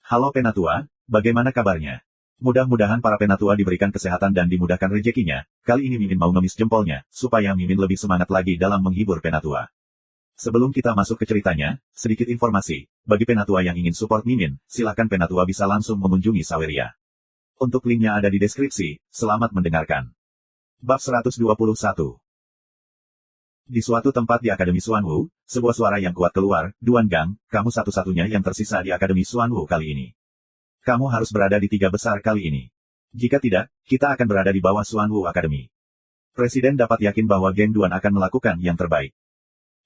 Halo Penatua, bagaimana kabarnya? Mudah-mudahan para penatua diberikan kesehatan dan dimudahkan rezekinya. Kali ini Mimin mau ngemis jempolnya, supaya Mimin lebih semangat lagi dalam menghibur penatua. Sebelum kita masuk ke ceritanya, sedikit informasi. Bagi penatua yang ingin support Mimin, silakan penatua bisa langsung mengunjungi Saweria. Untuk linknya ada di deskripsi. Selamat mendengarkan. Bab 121. Di suatu tempat di Akademi Xuanwu, sebuah suara yang kuat keluar, Duan Gang, kamu satu-satunya yang tersisa di Akademi Xuanwu kali ini. Kamu harus berada di 3 besar kali ini. Jika tidak, kita akan berada di bawah Xuanwu Academy. Presiden dapat yakin bahwa geng Duan akan melakukan yang terbaik.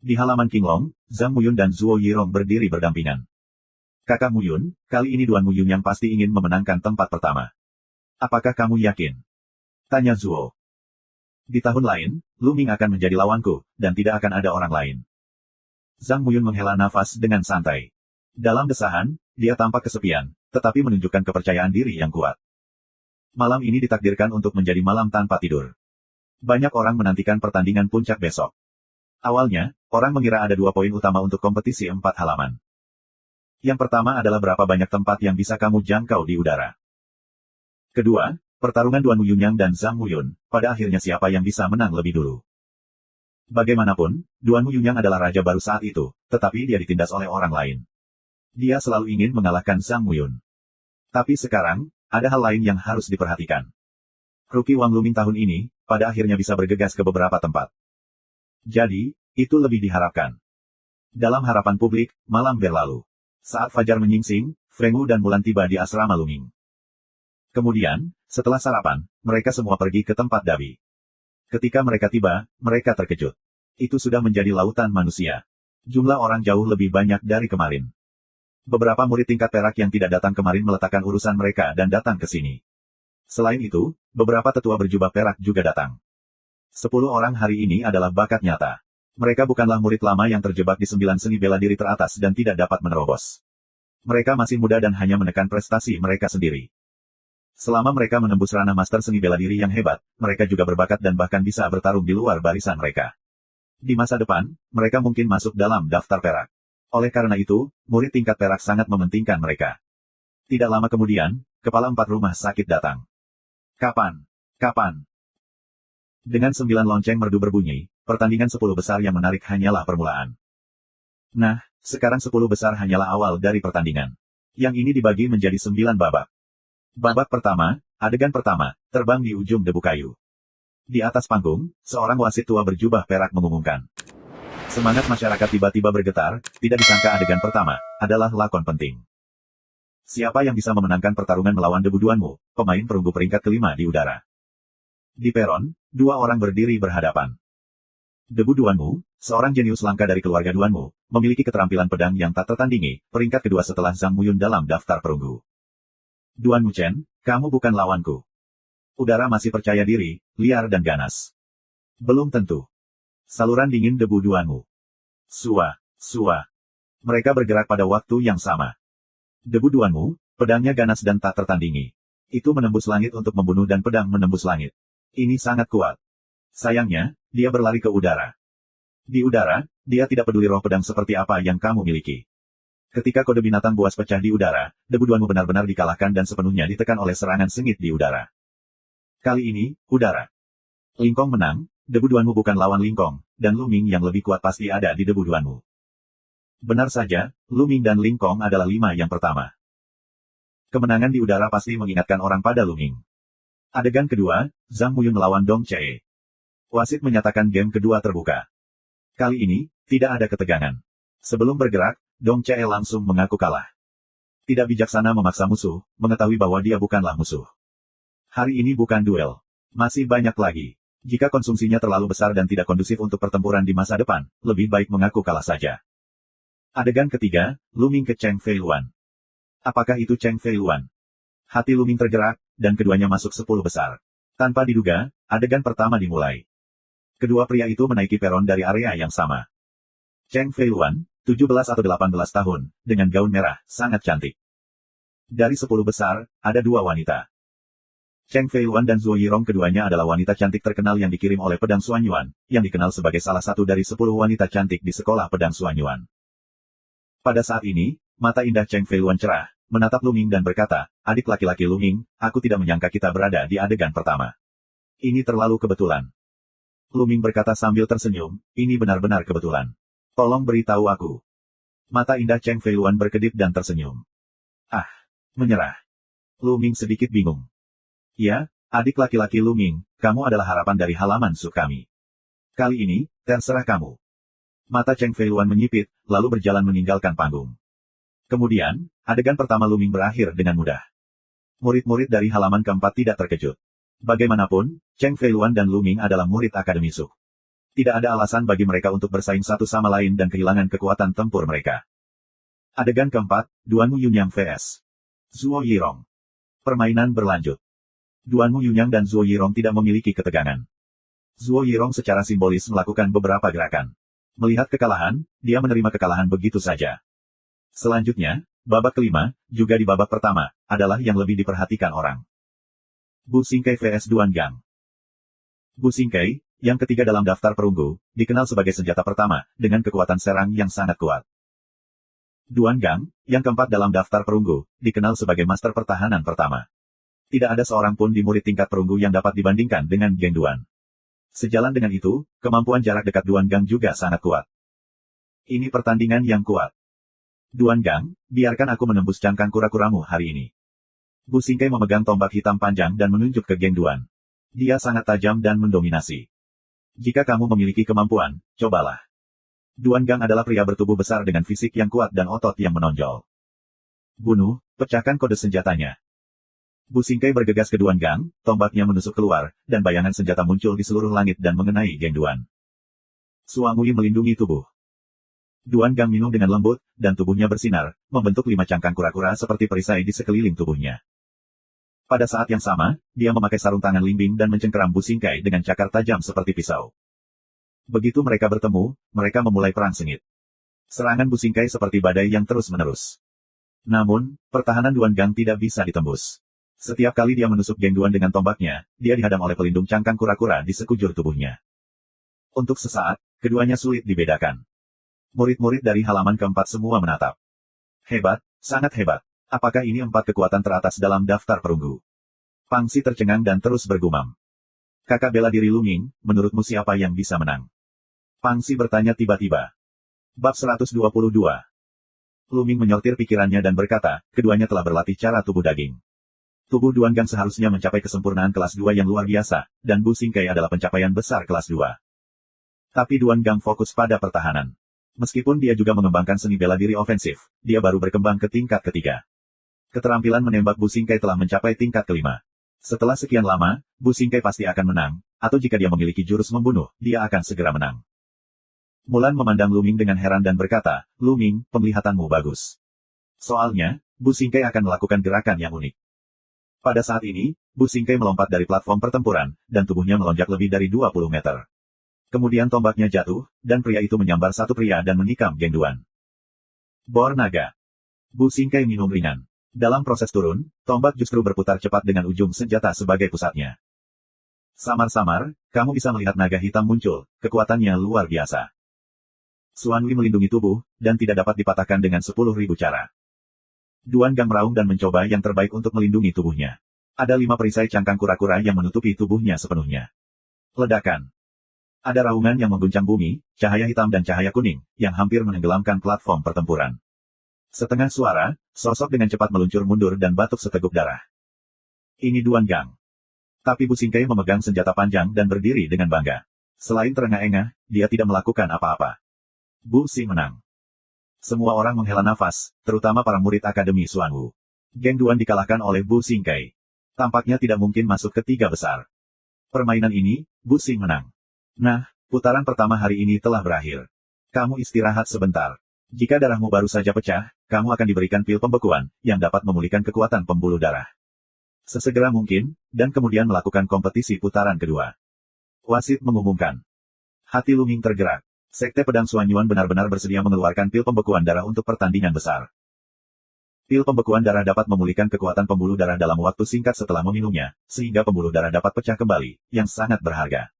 Di halaman Qinglong, Zhang Muyun dan Zuo Yirong berdiri berdampingan. Kakak Muyun, kali ini Duan Muyun yang pasti ingin memenangkan tempat pertama. Apakah kamu yakin? Tanya Zuo. Di tahun lain, Lu Ming akan menjadi lawanku, dan tidak akan ada orang lain. Zhang Muyun menghela nafas dengan santai. Dalam desahan, dia tampak kesepian, tetapi menunjukkan kepercayaan diri yang kuat. Malam ini ditakdirkan untuk menjadi malam tanpa tidur. Banyak orang menantikan pertandingan puncak besok. Awalnya, orang mengira ada 2 poin utama untuk kompetisi 4 halaman. Yang pertama adalah berapa banyak tempat yang bisa kamu jangkau di udara. Kedua, pertarungan Duan Muyunyang dan Zhang Muyun, pada akhirnya siapa yang bisa menang lebih dulu. Bagaimanapun, Duan Muyunyang adalah raja baru saat itu, tetapi dia ditindas oleh orang lain. Dia selalu ingin mengalahkan Zhang Muyun. Tapi sekarang, ada hal lain yang harus diperhatikan. Rookie Wang Luming tahun ini, pada akhirnya bisa bergegas ke beberapa tempat. Jadi, itu lebih diharapkan. Dalam harapan publik, malam berlalu. Saat fajar menyingsing, Feng Wu dan Mulan tiba di asrama Luming. Kemudian, setelah sarapan, mereka semua pergi ke tempat Dabi. Ketika mereka tiba, mereka terkejut. Itu sudah menjadi lautan manusia. Jumlah orang jauh lebih banyak dari kemarin. Beberapa murid tingkat perak yang tidak datang kemarin meletakkan urusan mereka dan datang ke sini. Selain itu, beberapa tetua berjubah perak juga datang. 10 orang hari ini adalah bakat nyata. Mereka bukanlah murid lama yang terjebak di 9 seni bela diri teratas dan tidak dapat menerobos. Mereka masih muda dan hanya menekan prestasi mereka sendiri. Selama mereka menembus ranah master seni bela diri yang hebat, mereka juga berbakat dan bahkan bisa bertarung di luar barisan mereka. Di masa depan, mereka mungkin masuk dalam daftar perak. Oleh karena itu, murid tingkat perak sangat mementingkan mereka. Tidak lama kemudian, kepala 4 rumah sakit datang. Kapan? Kapan? Dengan 9 lonceng merdu berbunyi, pertandingan 10 besar yang menarik hanyalah permulaan. Nah, sekarang 10 besar hanyalah awal dari pertandingan. Yang ini dibagi menjadi 9 babak. Babak pertama, adegan pertama, terbang di ujung debu kayu. Di atas panggung, seorang wasit tua berjubah perak mengumumkan. Semangat masyarakat tiba-tiba bergetar, tidak disangka adegan pertama, adalah lakon penting. Siapa yang bisa memenangkan pertarungan melawan debu Duanmu, pemain perunggu peringkat kelima di udara. Di peron, 2 orang berdiri berhadapan. Debu Duanmu, seorang jenius langka dari keluarga Duanmu, memiliki keterampilan pedang yang tak tertandingi, peringkat kedua setelah Zhang Muyun dalam daftar perunggu. Duan Muchen, kamu bukan lawanku. Udara masih percaya diri, liar dan ganas. Belum tentu. Saluran dingin debu Duanmu. Sua, sua. Mereka bergerak pada waktu yang sama. Debu Duanmu, pedangnya ganas dan tak tertandingi. Itu menembus langit untuk membunuh dan pedang menembus langit. Ini sangat kuat. Sayangnya, dia berlari ke udara. Di udara, dia tidak peduli roh pedang seperti apa yang kamu miliki. Ketika kode binatang buas pecah di udara, debu Duanmu benar-benar dikalahkan dan sepenuhnya ditekan oleh serangan sengit di udara. Kali ini, udara. Lingkong menang. Debu Duanmu bukan lawan Lingkong, dan Lu Ming yang lebih kuat pasti ada di debu Duanmu. Benar saja, Lu Ming dan Lingkong adalah 5 yang pertama. Kemenangan di udara pasti mengingatkan orang pada Lu Ming. Adegan kedua, Zhang Muyun melawan Dong Chee. Wasit menyatakan game kedua terbuka. Kali ini, tidak ada ketegangan. Sebelum bergerak, Dong Chee langsung mengaku kalah. Tidak bijaksana memaksa musuh, mengetahui bahwa dia bukanlah musuh. Hari ini bukan duel. Masih banyak lagi. Jika konsumsinya terlalu besar dan tidak kondusif untuk pertempuran di masa depan, lebih baik mengaku kalah saja. Adegan ketiga, Lu Ming ke Cheng Fei Luan. Apakah itu Cheng Fei Luan? Hati Lu Ming tergerak, dan keduanya masuk 10 besar. Tanpa diduga, adegan pertama dimulai. Kedua pria itu menaiki peron dari area yang sama. Cheng Fei Luan, 17 atau 18 tahun, dengan gaun merah, sangat cantik. Dari 10 besar, ada 2 wanita. Cheng Fei Luan dan Zuo Yirong keduanya adalah wanita cantik terkenal yang dikirim oleh pedang Xuanyuan, yang dikenal sebagai salah satu dari 10 wanita cantik di sekolah pedang Xuanyuan. Pada saat ini, mata indah Cheng Fei Luan cerah, menatap Luming dan berkata, adik laki-laki Luming, aku tidak menyangka kita berada di adegan pertama. Ini terlalu kebetulan. Luming berkata sambil tersenyum, ini benar-benar kebetulan. Tolong beritahu aku. Mata indah Cheng Feiluan berkedip dan tersenyum. Ah, menyerah. Luming sedikit bingung. Ya, adik laki-laki Luming, kamu adalah harapan dari halaman sub kami. Kali ini, terserah kamu. Mata Cheng Feiluan menyipit, lalu berjalan meninggalkan panggung. Kemudian, adegan pertama Luming berakhir dengan mudah. Murid-murid dari halaman keempat tidak terkejut. Bagaimanapun, Cheng Feiluan dan Luming adalah murid Akademi Su. Tidak ada alasan bagi mereka untuk bersaing satu sama lain dan kehilangan kekuatan tempur mereka. Adegan keempat, Duanmu Yunyang vs. Zuo Yirong. Permainan berlanjut. Duanmu Yunyang dan Zuo Yirong tidak memiliki ketegangan. Zuo Yirong secara simbolis melakukan beberapa gerakan. Melihat kekalahan, dia menerima kekalahan begitu saja. Selanjutnya, babak kelima, juga di babak pertama, adalah yang lebih diperhatikan orang. Bu Xingkai vs Duan Gang. Bu Xingkai, yang ketiga dalam daftar perunggu, dikenal sebagai senjata pertama, dengan kekuatan serang yang sangat kuat. Duan Gang, yang keempat dalam daftar perunggu, dikenal sebagai master pertahanan pertama. Tidak ada seorang pun di murid tingkat perunggu yang dapat dibandingkan dengan Geng Duan. Sejalan dengan itu, kemampuan jarak dekat Duan Gang juga sangat kuat. Ini pertandingan yang kuat. Duan Gang, biarkan aku menembus cangkang kura-kuramu hari ini. Bu Xingkai memegang tombak hitam panjang dan menunjuk ke Geng Duan. Dia sangat tajam dan mendominasi. Jika kamu memiliki kemampuan, cobalah. Duan Gang adalah pria bertubuh besar dengan fisik yang kuat dan otot yang menonjol. Bunuh, pecahkan kode senjatanya. Bu Xingkai bergegas ke Duan Gang, tombaknya menusuk keluar, dan bayangan senjata muncul di seluruh langit dan mengenai Geng Duan. Suamui melindungi tubuh. Duan Gang minum dengan lembut, dan tubuhnya bersinar, membentuk 5 cangkang kura-kura seperti perisai di sekeliling tubuhnya. Pada saat yang sama, dia memakai sarung tangan limbing dan mencengkeram Bu Xingkai dengan cakar tajam seperti pisau. Begitu mereka bertemu, mereka memulai perang sengit. Serangan Bu Xingkai seperti badai yang terus-menerus. Namun, pertahanan Duan Gang tidak bisa ditembus. Setiap kali dia menusuk Geng Duan dengan tombaknya, dia dihadang oleh pelindung cangkang kura-kura di sekujur tubuhnya. Untuk sesaat, keduanya sulit dibedakan. Murid-murid dari halaman keempat semua menatap. Hebat, sangat hebat. Apakah ini 4 kekuatan teratas dalam daftar perunggu? Pangsi tercengang dan terus bergumam. Kakak bela diri Luming, menurutmu siapa yang bisa menang? Pangsi bertanya tiba-tiba. Bab 122. Luming menyortir pikirannya dan berkata, keduanya telah berlatih cara tubuh daging. Tubuh Duan Gang seharusnya mencapai kesempurnaan kelas 2 yang luar biasa, dan Bu Xingkai adalah pencapaian besar kelas 2. Tapi Duan Gang fokus pada pertahanan. Meskipun dia juga mengembangkan seni bela diri ofensif, dia baru berkembang ke tingkat ketiga. Keterampilan menembak Bu Xingkai telah mencapai tingkat kelima. Setelah sekian lama, Bu Xingkai pasti akan menang, atau jika dia memiliki jurus membunuh, dia akan segera menang. Mulan memandang Luming dengan heran dan berkata, Luming, penglihatanmu bagus. Soalnya, Bu Xingkai akan melakukan gerakan yang unik. Pada saat ini, Bu Xingkai melompat dari platform pertempuran, dan tubuhnya melonjak lebih dari 20 meter. Kemudian tombaknya jatuh, dan pria itu menyambar satu pria dan menikam Geng Duan. Bor naga. Bu Xingkai minum ringan. Dalam proses turun, tombak justru berputar cepat dengan ujung senjata sebagai pusatnya. Samar-samar, kamu bisa melihat naga hitam muncul, kekuatannya luar biasa. Xuanwei melindungi tubuh, dan tidak dapat dipatahkan dengan 10.000 cara. Duan Gang meraung dan mencoba yang terbaik untuk melindungi tubuhnya. Ada 5 perisai cangkang kura-kura yang menutupi tubuhnya sepenuhnya. Ledakan. Ada raungan yang mengguncang bumi, cahaya hitam dan cahaya kuning, yang hampir menenggelamkan platform pertempuran. Setengah suara, sosok dengan cepat meluncur mundur dan batuk seteguk darah. Ini Duan Gang. Tapi Bu Xingkai memegang senjata panjang dan berdiri dengan bangga. Selain terengah-engah, dia tidak melakukan apa-apa. Bu Xing menang. Semua orang menghela nafas, terutama para murid Akademi Xuanwu. Geng Duan dikalahkan oleh Bu Xingkai. Tampaknya tidak mungkin masuk ke 3 besar. Permainan ini, Bu Xing menang. Nah, putaran pertama hari ini telah berakhir. Kamu istirahat sebentar. Jika darahmu baru saja pecah, kamu akan diberikan pil pembekuan, yang dapat memulihkan kekuatan pembuluh darah. Sesegera mungkin, dan kemudian melakukan kompetisi putaran kedua. Wasit mengumumkan. Hati Luming tergerak. Sekte Pedang Xuanyuan benar-benar bersedia mengeluarkan pil pembekuan darah untuk pertandingan besar. Pil pembekuan darah dapat memulihkan kekuatan pembuluh darah dalam waktu singkat setelah meminumnya, sehingga pembuluh darah dapat pecah kembali, yang sangat berharga.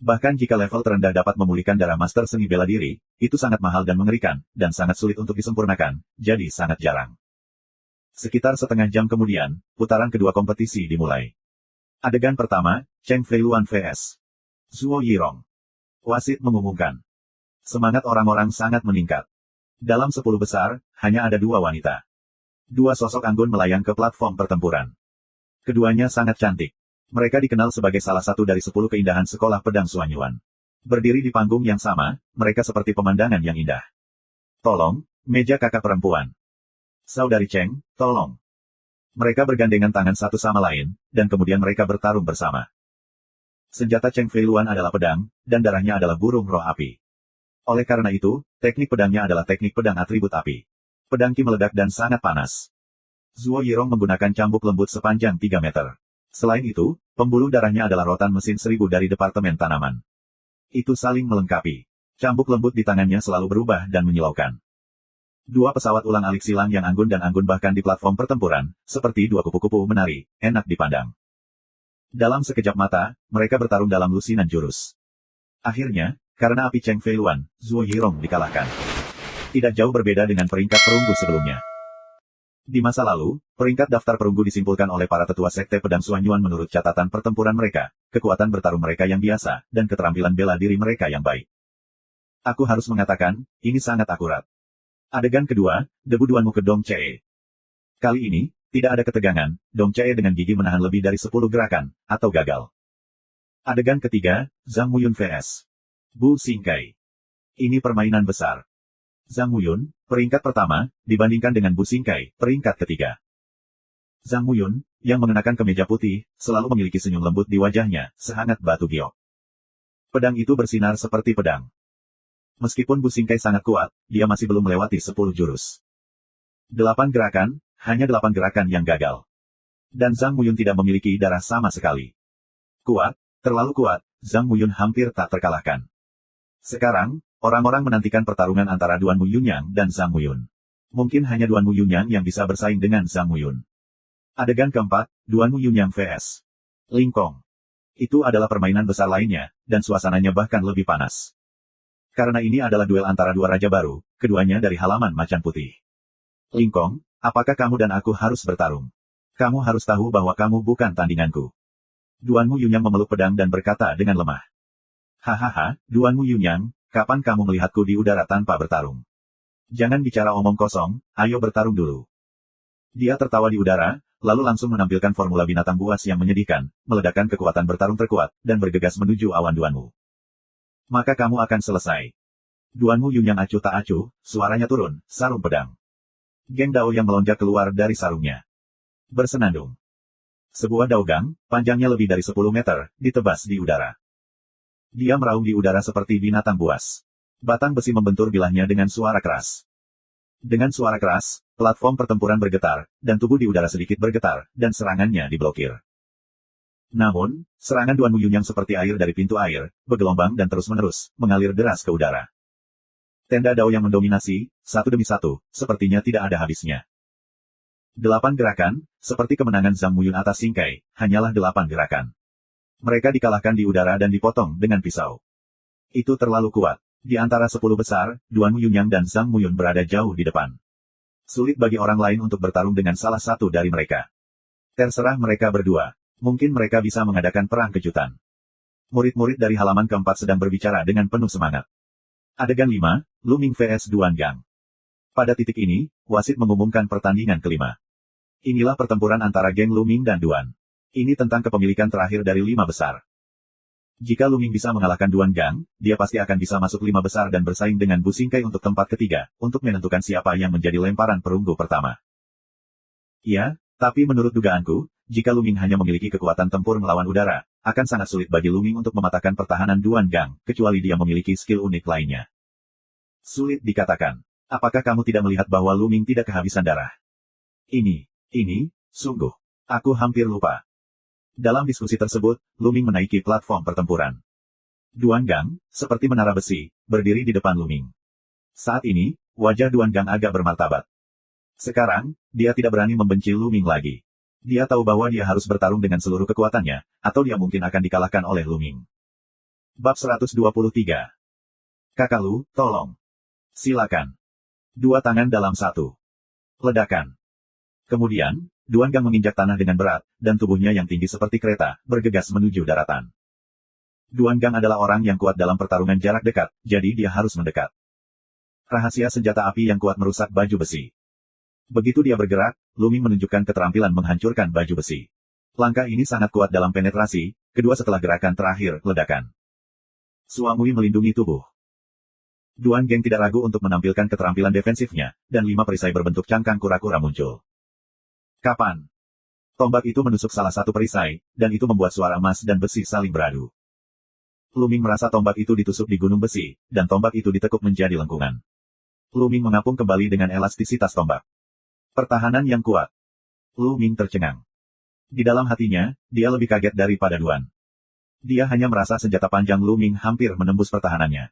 Bahkan jika level terendah dapat memulihkan darah master seni bela diri, itu sangat mahal dan mengerikan, dan sangat sulit untuk disempurnakan, jadi sangat jarang. Sekitar setengah jam kemudian, putaran kedua kompetisi dimulai. Adegan pertama, Cheng Feiluan vs. Zuo Yirong. Wasit mengumumkan. Semangat orang-orang sangat meningkat. Dalam 10 besar, hanya ada 2 wanita. 2 sosok anggun melayang ke platform pertempuran. Keduanya sangat cantik. Mereka dikenal sebagai salah satu dari 10 keindahan sekolah pedang Xuanyuan. Berdiri di panggung yang sama, mereka seperti pemandangan yang indah. Tolong, meja kakak perempuan. Saudari Cheng, tolong. Mereka bergandengan tangan satu sama lain, dan kemudian mereka bertarung bersama. Senjata Cheng Feiluan adalah pedang, dan darahnya adalah burung roh api. Oleh karena itu, teknik pedangnya adalah teknik pedang atribut api. Pedang Qi meledak dan sangat panas. Zuo Yirong menggunakan cambuk lembut sepanjang 3 meter. Selain itu, pembuluh darahnya adalah rotan mesin 1000 dari Departemen Tanaman. Itu saling melengkapi. Cambuk lembut di tangannya selalu berubah dan menyilaukan. 2 pesawat ulang-alik silang yang anggun dan anggun bahkan di platform pertempuran, seperti 2 kupu-kupu menari, enak dipandang. Dalam sekejap mata, mereka bertarung dalam lusinan jurus. Akhirnya, karena api Cheng Feiluan, Zuo Yirong dikalahkan. Tidak jauh berbeda dengan peringkat perunggu sebelumnya. Di masa lalu, peringkat daftar perunggu disimpulkan oleh para tetua sekte pedang Xuanyuan menurut catatan pertempuran mereka, kekuatan bertarung mereka yang biasa, dan keterampilan bela diri mereka yang baik. Aku harus mengatakan, ini sangat akurat. Adegan kedua, debu Duanmu ke Dong Chee. Kali ini, tidak ada ketegangan, Dong Chee dengan gigi menahan lebih dari 10 gerakan, atau gagal. Adegan ketiga, Zhang Muyun vs. Bu Xingkai. Ini permainan besar. Zhang Muyun, peringkat pertama, dibandingkan dengan Bu Xingkai, peringkat ketiga. Zhang Muyun, yang mengenakan kemeja putih, selalu memiliki senyum lembut di wajahnya, sehangat batu giok. Pedang itu bersinar seperti pedang. Meskipun Bu Xingkai sangat kuat, dia masih belum melewati 10 jurus. 8 gerakan, hanya 8 gerakan yang gagal. Dan Zhang Muyun tidak memiliki darah sama sekali. Kuat, terlalu kuat, Zhang Muyun hampir tak terkalahkan. Sekarang, orang-orang menantikan pertarungan antara Duanmu Yunyang dan Zhang Muyun. Mungkin hanya Duanmu Yunyang yang bisa bersaing dengan Zhang Muyun. Adegan keempat, Duanmu Yunyang vs. Ling Kong. Itu adalah permainan besar lainnya, dan suasananya bahkan lebih panas. Karena ini adalah duel antara 2 raja baru, keduanya dari halaman macan putih. Ling Kong, apakah kamu dan aku harus bertarung? Kamu harus tahu bahwa kamu bukan tandinganku. Duanmu Yunyang memeluk pedang dan berkata dengan lemah. Hahaha, Duanmu Yunyang, kapan kamu melihatku di udara tanpa bertarung? Jangan bicara omong kosong, ayo bertarung dulu. Dia tertawa di udara, lalu langsung menampilkan formula binatang buas yang menyedihkan, meledakkan kekuatan bertarung terkuat, dan bergegas menuju awan Duanmu. Maka kamu akan selesai. Duanmu Yunyang acuh tak acuh, suaranya turun, sarung pedang. Geng Dao yang melonjak keluar dari sarungnya. Bersenandung. Sebuah daogang, panjangnya lebih dari 10 meter, ditebas di udara. Dia meraung di udara seperti binatang buas. Batang besi membentur bilahnya dengan suara keras. Dengan suara keras, platform pertempuran bergetar, dan tubuh di udara sedikit bergetar, dan serangannya diblokir. Namun, serangan Duanmu Yunyang seperti air dari pintu air, bergelombang dan terus-menerus, mengalir deras ke udara. Tenda Dao yang mendominasi, satu demi satu, sepertinya tidak ada habisnya. 8 gerakan, seperti kemenangan Zhang Muyun atas Xingkai, hanyalah 8 gerakan. Mereka dikalahkan di udara dan dipotong dengan pisau. Itu terlalu kuat. Di antara 10 besar, Duanmu Yunyang dan Zhang Muyun berada jauh di depan. Sulit bagi orang lain untuk bertarung dengan salah satu dari mereka. Terserah mereka berdua. Mungkin mereka bisa mengadakan perang kejutan. Murid-murid dari halaman keempat sedang berbicara dengan penuh semangat. Adegan 5, Lu Ming vs Duan Gang. Pada titik ini, wasit mengumumkan pertandingan kelima. Inilah pertempuran antara geng Lu Ming dan Duan. Ini tentang kepemilikan terakhir dari 5 besar. Jika Lu Ming bisa mengalahkan Duan Gang, dia pasti akan bisa masuk 5 besar dan bersaing dengan Bu Xingkai untuk tempat ketiga, untuk menentukan siapa yang menjadi lemparan perunggu pertama. Ya, tapi menurut dugaanku, jika Lu Ming hanya memiliki kekuatan tempur melawan udara, akan sangat sulit bagi Lu Ming untuk mematahkan pertahanan Duan Gang, kecuali dia memiliki skill unik lainnya. Sulit dikatakan. Apakah kamu tidak melihat bahwa Lu Ming tidak kehabisan darah? Ini, sungguh. Aku hampir lupa. Dalam diskusi tersebut, Lu Ming menaiki platform pertempuran. Duan Gang, seperti menara besi, berdiri di depan Lu Ming. Saat ini, wajah Duan Gang agak bermartabat. Sekarang, dia tidak berani membenci Lu Ming lagi. Dia tahu bahwa dia harus bertarung dengan seluruh kekuatannya, atau dia mungkin akan dikalahkan oleh Lu Ming. Bab 123. Kakak Lu, tolong. Silakan. 2 tangan dalam 1. Ledakan. Kemudian, Duan Gang menginjak tanah dengan berat, dan tubuhnya yang tinggi seperti kereta, bergegas menuju daratan. Duan Gang adalah orang yang kuat dalam pertarungan jarak dekat, jadi dia harus mendekat. Rahasia senjata api yang kuat merusak baju besi. Begitu dia bergerak, Lu Ming menunjukkan keterampilan menghancurkan baju besi. Langkah ini sangat kuat dalam penetrasi, kedua setelah gerakan terakhir, ledakan. Suamui melindungi tubuh. Duan Gang tidak ragu untuk menampilkan keterampilan defensifnya, dan 5 perisai berbentuk cangkang kura-kura muncul. Kapan? Tombak itu menusuk salah satu perisai, dan itu membuat suara emas dan besi saling beradu. Lu Ming merasa tombak itu ditusuk di gunung besi, dan tombak itu ditekuk menjadi lengkungan. Lu Ming mengapung kembali dengan elastisitas tombak. Pertahanan yang kuat. Lu Ming tercengang. Di dalam hatinya, dia lebih kaget daripada Duan. Dia hanya merasa senjata panjang Lu Ming hampir menembus pertahanannya.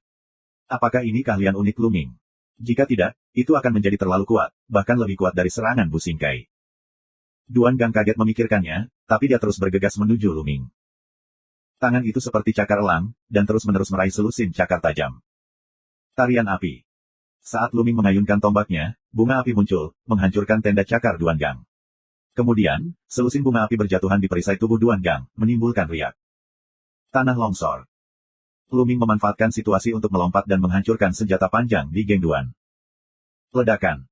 Apakah ini keahlian unik Lu Ming? Jika tidak, itu akan menjadi terlalu kuat, bahkan lebih kuat dari serangan Bu Xingkai. Duan Gang kaget memikirkannya, tapi dia terus bergegas menuju Lu Ming. Tangan itu seperti cakar elang, dan terus-menerus meraih selusin cakar tajam. Tarian api. Saat Lu Ming mengayunkan tombaknya, bunga api muncul, menghancurkan tenda cakar Duan Gang. Kemudian, selusin bunga api berjatuhan di perisai tubuh Duan Gang, menimbulkan riak. Tanah longsor. Lu Ming memanfaatkan situasi untuk melompat dan menghancurkan senjata panjang di geng Duan. Ledakan.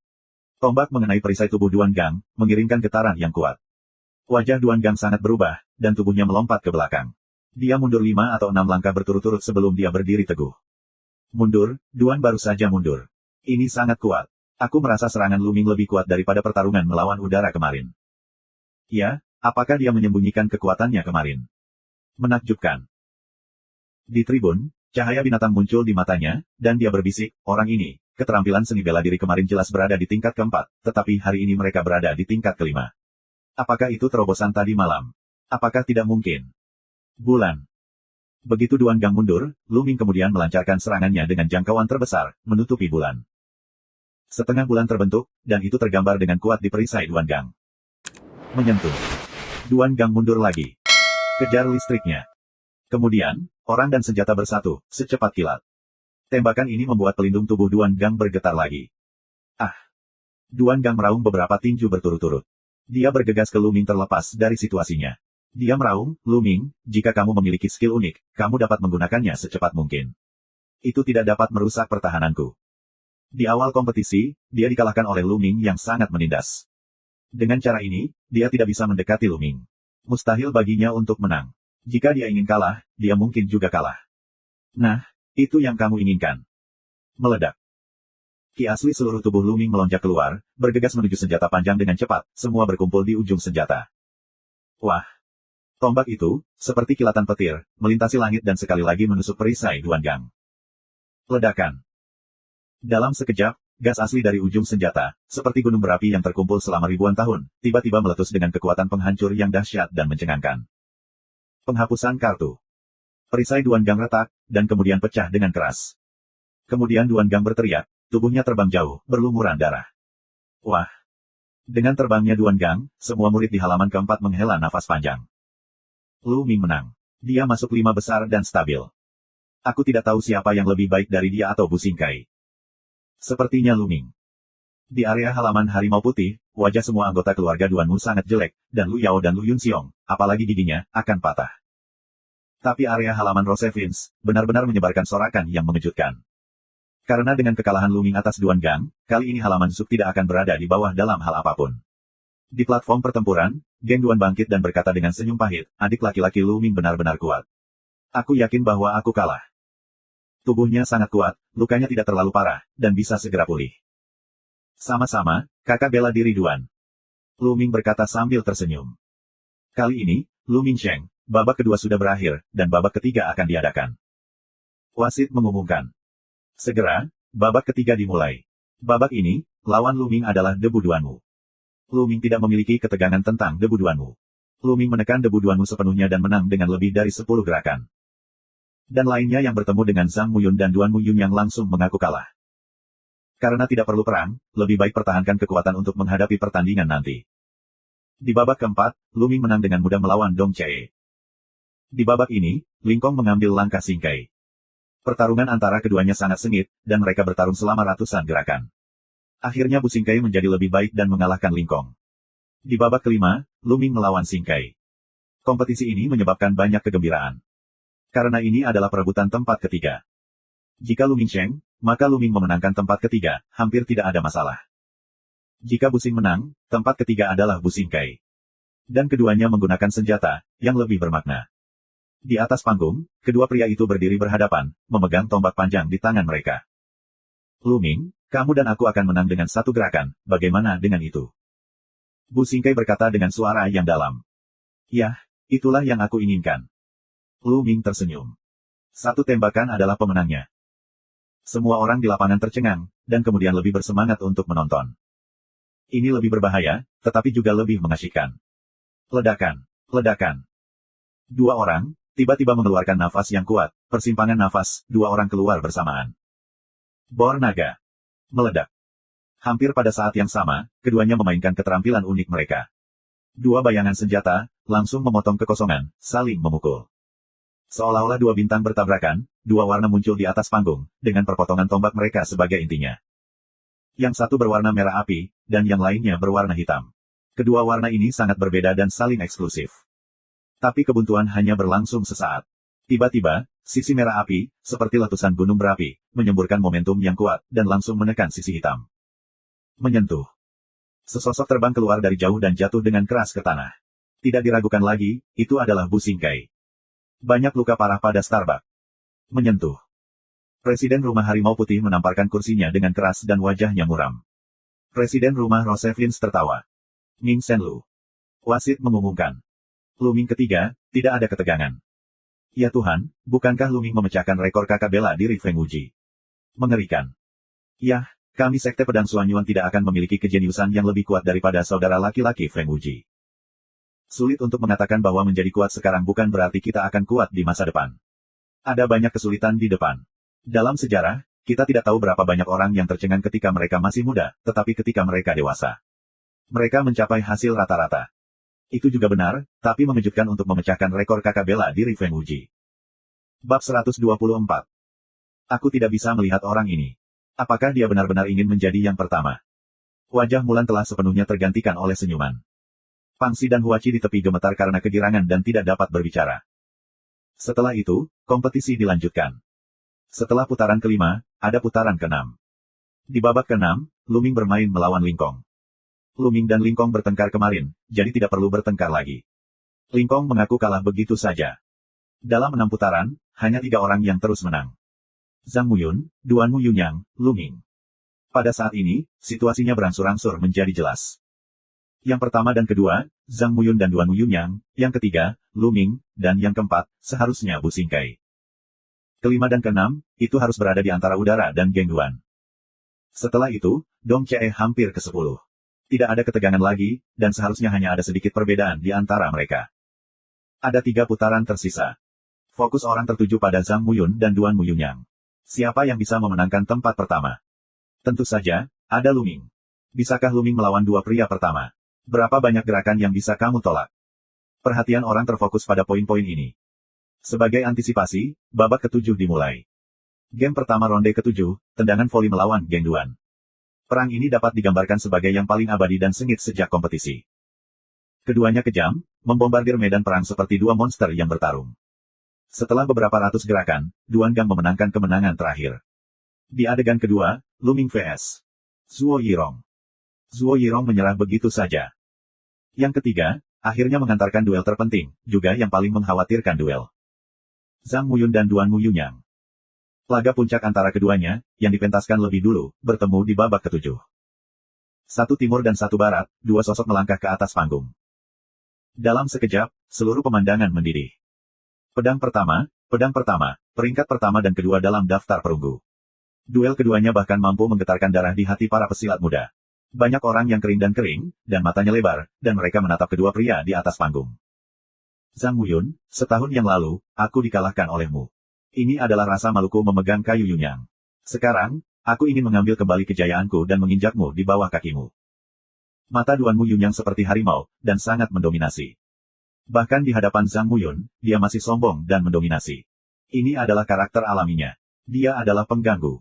Tombak mengenai perisai tubuh Duan Gang, mengirimkan getaran yang kuat. Wajah Duan Gang sangat berubah, dan tubuhnya melompat ke belakang. Dia mundur 5 atau 6 langkah berturut-turut sebelum dia berdiri teguh. Mundur, Duan baru saja mundur. Ini sangat kuat. Aku merasa serangan Lu Ming lebih kuat daripada pertarungan melawan udara kemarin. Ya, apakah dia menyembunyikan kekuatannya kemarin? Menakjubkan. Di tribun, cahaya binatang muncul di matanya, dan dia berbisik, orang ini, keterampilan seni bela diri kemarin jelas berada di tingkat keempat, tetapi hari ini mereka berada di tingkat kelima. Apakah itu terobosan tadi malam? Apakah tidak mungkin? Bulan. Begitu Duan Gang mundur, Lu Ming kemudian melancarkan serangannya dengan jangkauan terbesar, menutupi bulan. Setengah bulan terbentuk, dan itu tergambar dengan kuat di perisai Duan Gang. Menyentuh. Duan Gang mundur lagi. Kejar listriknya. Kemudian, orang dan senjata bersatu, secepat kilat. Tembakan ini membuat pelindung tubuh Duan Gang bergetar lagi. Ah! Duan Gang meraung beberapa tinju berturut-turut. Dia bergegas ke Lu Ming terlepas dari situasinya. Dia meraung, Lu Ming, jika kamu memiliki skill unik, kamu dapat menggunakannya secepat mungkin. Itu tidak dapat merusak pertahananku. Di awal kompetisi, dia dikalahkan oleh Lu Ming yang sangat menindas. Dengan cara ini, dia tidak bisa mendekati Lu Ming. Mustahil baginya untuk menang. Jika dia ingin kalah, dia mungkin juga kalah. Nah, itu yang kamu inginkan. Meledak. Ki asli seluruh tubuh Lu Ming melonjak keluar, bergegas menuju senjata panjang dengan cepat, semua berkumpul di ujung senjata. Wah! Tombak itu, seperti kilatan petir, melintasi langit dan sekali lagi menusuk perisai Duan Gang. Ledakan. Dalam sekejap, gas asli dari ujung senjata, seperti gunung berapi yang terkumpul selama ribuan tahun, tiba-tiba meletus dengan kekuatan penghancur yang dahsyat dan mencengangkan. Penghapusan kartu. Perisai Duan Gang retak, dan kemudian pecah dengan keras. Kemudian Duan Gang berteriak, tubuhnya terbang jauh, berlumuran darah. Wah! Dengan terbangnya Duan Gang, semua murid di halaman keempat menghela nafas panjang. Lu Ming menang. Dia masuk 5 besar dan stabil. Aku tidak tahu siapa yang lebih baik dari dia atau Bu Xingkai. Sepertinya Lu Ming. Di area halaman Harimau Putih, wajah semua anggota keluarga Duanmu sangat jelek, dan Lu Yao dan Lu Yunxiong, apalagi giginya, akan patah. Tapi area halaman Rose Vince, benar-benar menyebarkan sorakan yang mengejutkan. Karena dengan kekalahan Lu Ming atas Duan Gang, kali ini halaman Zuk tidak akan berada di bawah dalam hal apapun. Di platform pertempuran, geng Duan bangkit dan berkata dengan senyum pahit, adik laki-laki Lu Ming benar-benar kuat. Aku yakin bahwa aku kalah. Tubuhnya sangat kuat, lukanya tidak terlalu parah, dan bisa segera pulih. Sama-sama, kakak bela diri Duan. Lu Ming berkata sambil tersenyum. Kali ini, Lu Ming Sheng, babak kedua sudah berakhir, dan babak ketiga akan diadakan. Wasit mengumumkan. Segera, babak ketiga dimulai. Babak ini, lawan Lu Ming adalah debu Duanmu. Lu Ming tidak memiliki ketegangan tentang debu Duanmu. Lu Ming menekan debu Duanmu sepenuhnya dan menang dengan lebih dari 10 gerakan. Dan lainnya yang bertemu dengan Zhang Muyun dan Duan Muyun yang langsung mengaku kalah. Karena tidak perlu perang, lebih baik pertahankan kekuatan untuk menghadapi pertandingan nanti. Di babak keempat, Lu Ming menang dengan mudah melawan Dong Chee. Di babak ini, Ling Kong mengambil langkah singkai. Pertarungan antara keduanya sangat sengit, dan mereka bertarung selama ratusan gerakan. Akhirnya Bu Xingkai menjadi lebih baik dan mengalahkan Ling Kong. Di babak kelima, Lu Ming melawan Xing Kai. Kompetisi ini menyebabkan banyak kegembiraan. Karena ini adalah perebutan tempat ketiga. Jika Lu Mingsheng, maka Lu Ming memenangkan tempat ketiga, hampir tidak ada masalah. Jika Bu Xing menang, tempat ketiga adalah Bu Xing Kai. Dan keduanya menggunakan senjata yang lebih bermakna. Di atas panggung, kedua pria itu berdiri berhadapan, memegang tombak panjang di tangan mereka. Lu Ming, kamu dan aku akan menang dengan satu gerakan, bagaimana dengan itu? Bu Xing Kai berkata dengan suara yang dalam. Yah, itulah yang aku inginkan. Lu Ming tersenyum. Satu tembakan adalah pemenangnya. Semua orang di lapangan tercengang, dan kemudian lebih bersemangat untuk menonton. Ini lebih berbahaya, tetapi juga lebih mengasyikkan. Ledakan, ledakan. Dua orang, tiba-tiba mengeluarkan nafas yang kuat, persimpangan nafas, dua orang keluar bersamaan. Bor naga. Meledak. Hampir pada saat yang sama, keduanya memainkan keterampilan unik mereka. Dua bayangan senjata, langsung memotong kekosongan, saling memukul. Seolah-olah dua bintang bertabrakan, dua warna muncul di atas panggung, dengan perpotongan tombak mereka sebagai intinya. Yang satu berwarna merah api, dan yang lainnya berwarna hitam. Kedua warna ini sangat berbeda dan saling eksklusif. Tapi kebuntuan hanya berlangsung sesaat. Tiba-tiba, sisi merah api, seperti letusan gunung berapi, menyemburkan momentum yang kuat, dan langsung menekan sisi hitam. Menyentuh. Sesosok terbang keluar dari jauh dan jatuh dengan keras ke tanah. Tidak diragukan lagi, itu adalah Bu Xing Kai. Banyak luka parah pada Starbuck. Menyentuh. Presiden Rumah Harimau Putih menamparkan kursinya dengan keras dan wajahnya muram. Presiden Rumah Rosevins tertawa. Ming Senlu. Wasit mengumumkan. Lu Ming ketiga, tidak ada ketegangan. Ya Tuhan, bukankah Lu Ming memecahkan rekor kakak bela diri Feng Wuji? Mengerikan. Yah, kami Sekte Pedang Xuanyuan tidak akan memiliki kejeniusan yang lebih kuat daripada saudara laki-laki Feng Wuji. Sulit untuk mengatakan bahwa menjadi kuat sekarang bukan berarti kita akan kuat di masa depan. Ada banyak kesulitan di depan. Dalam sejarah, kita tidak tahu berapa banyak orang yang tercengang ketika mereka masih muda, tetapi ketika mereka dewasa. Mereka mencapai hasil rata-rata. Itu juga benar, tapi mengejutkan untuk memecahkan rekor kakak bela diri Feng Wuji. Bab 124. Aku tidak bisa melihat orang ini. Apakah dia benar-benar ingin menjadi yang pertama? Wajah Mulan telah sepenuhnya tergantikan oleh senyuman. Pangsi dan Huachi di tepi gemetar karena kegirangan dan tidak dapat berbicara. Setelah itu, kompetisi dilanjutkan. Setelah putaran kelima, ada putaran keenam. Di babak keenam, Lu Ming bermain melawan Lingkong. Lu Ming dan Lingkong bertengkar kemarin, jadi tidak perlu bertengkar lagi. Lingkong mengaku kalah begitu saja. Dalam 6 putaran, hanya 3 orang yang terus menang. Zhang Muyun, Duan Muyunyang, Lu Ming. Pada saat ini, situasinya berangsur-angsur menjadi jelas. Yang pertama dan kedua, Zhang Muyun dan Duan Muyunyang, yang ketiga, Lu Ming, dan yang keempat, seharusnya Bu Xing Kai. Kelima dan keenam, itu harus berada di antara Udara dan Geng Duan. Setelah itu, Dong Chee hampir ke-10. Tidak ada ketegangan lagi, dan seharusnya hanya ada sedikit perbedaan di antara mereka. Ada 3 putaran tersisa. Fokus orang tertuju pada Zhang Muyun dan Duan Muyunyang. Siapa yang bisa memenangkan tempat pertama? Tentu saja, ada Lu Ming. Bisakah Lu Ming melawan 2 pria pertama? Berapa banyak gerakan yang bisa kamu tolak? Perhatian orang terfokus pada poin-poin ini. Sebagai antisipasi, babak ke-7 dimulai. Game pertama ronde ke-7, tendangan voli melawan Geng Duan. Perang ini dapat digambarkan sebagai yang paling abadi dan sengit sejak kompetisi. Keduanya kejam, membombardir medan perang seperti 2 monster yang bertarung. Setelah beberapa ratus gerakan, Duan Gang memenangkan kemenangan terakhir. Di adegan kedua, Lu Ming vs. Zuo Yirong. Zuo Yirong menyerah begitu saja. Yang ketiga, akhirnya mengantarkan duel terpenting, juga yang paling mengkhawatirkan duel. Zhang Muyun dan Duan Muyunyang. Laga puncak antara keduanya, yang dipentaskan lebih dulu, bertemu di babak ke-7. Satu timur dan satu barat, 2 sosok melangkah ke atas panggung. Dalam sekejap, seluruh pemandangan mendidih. Pedang pertama, peringkat pertama dan kedua dalam daftar perunggu. Duel keduanya bahkan mampu menggetarkan darah di hati para pesilat muda. Banyak orang yang kering, dan matanya lebar, dan mereka menatap kedua pria di atas panggung. Zhang Muyun, setahun yang lalu, aku dikalahkan olehmu. Ini adalah rasa maluku memegang kayu Yunyang. Sekarang, aku ingin mengambil kembali kejayaanku dan menginjakmu di bawah kakimu. Mata Duan Muyunyang seperti harimau, dan sangat mendominasi. Bahkan di hadapan Zhang Muyun, dia masih sombong dan mendominasi. Ini adalah karakter alaminya. Dia adalah pengganggu.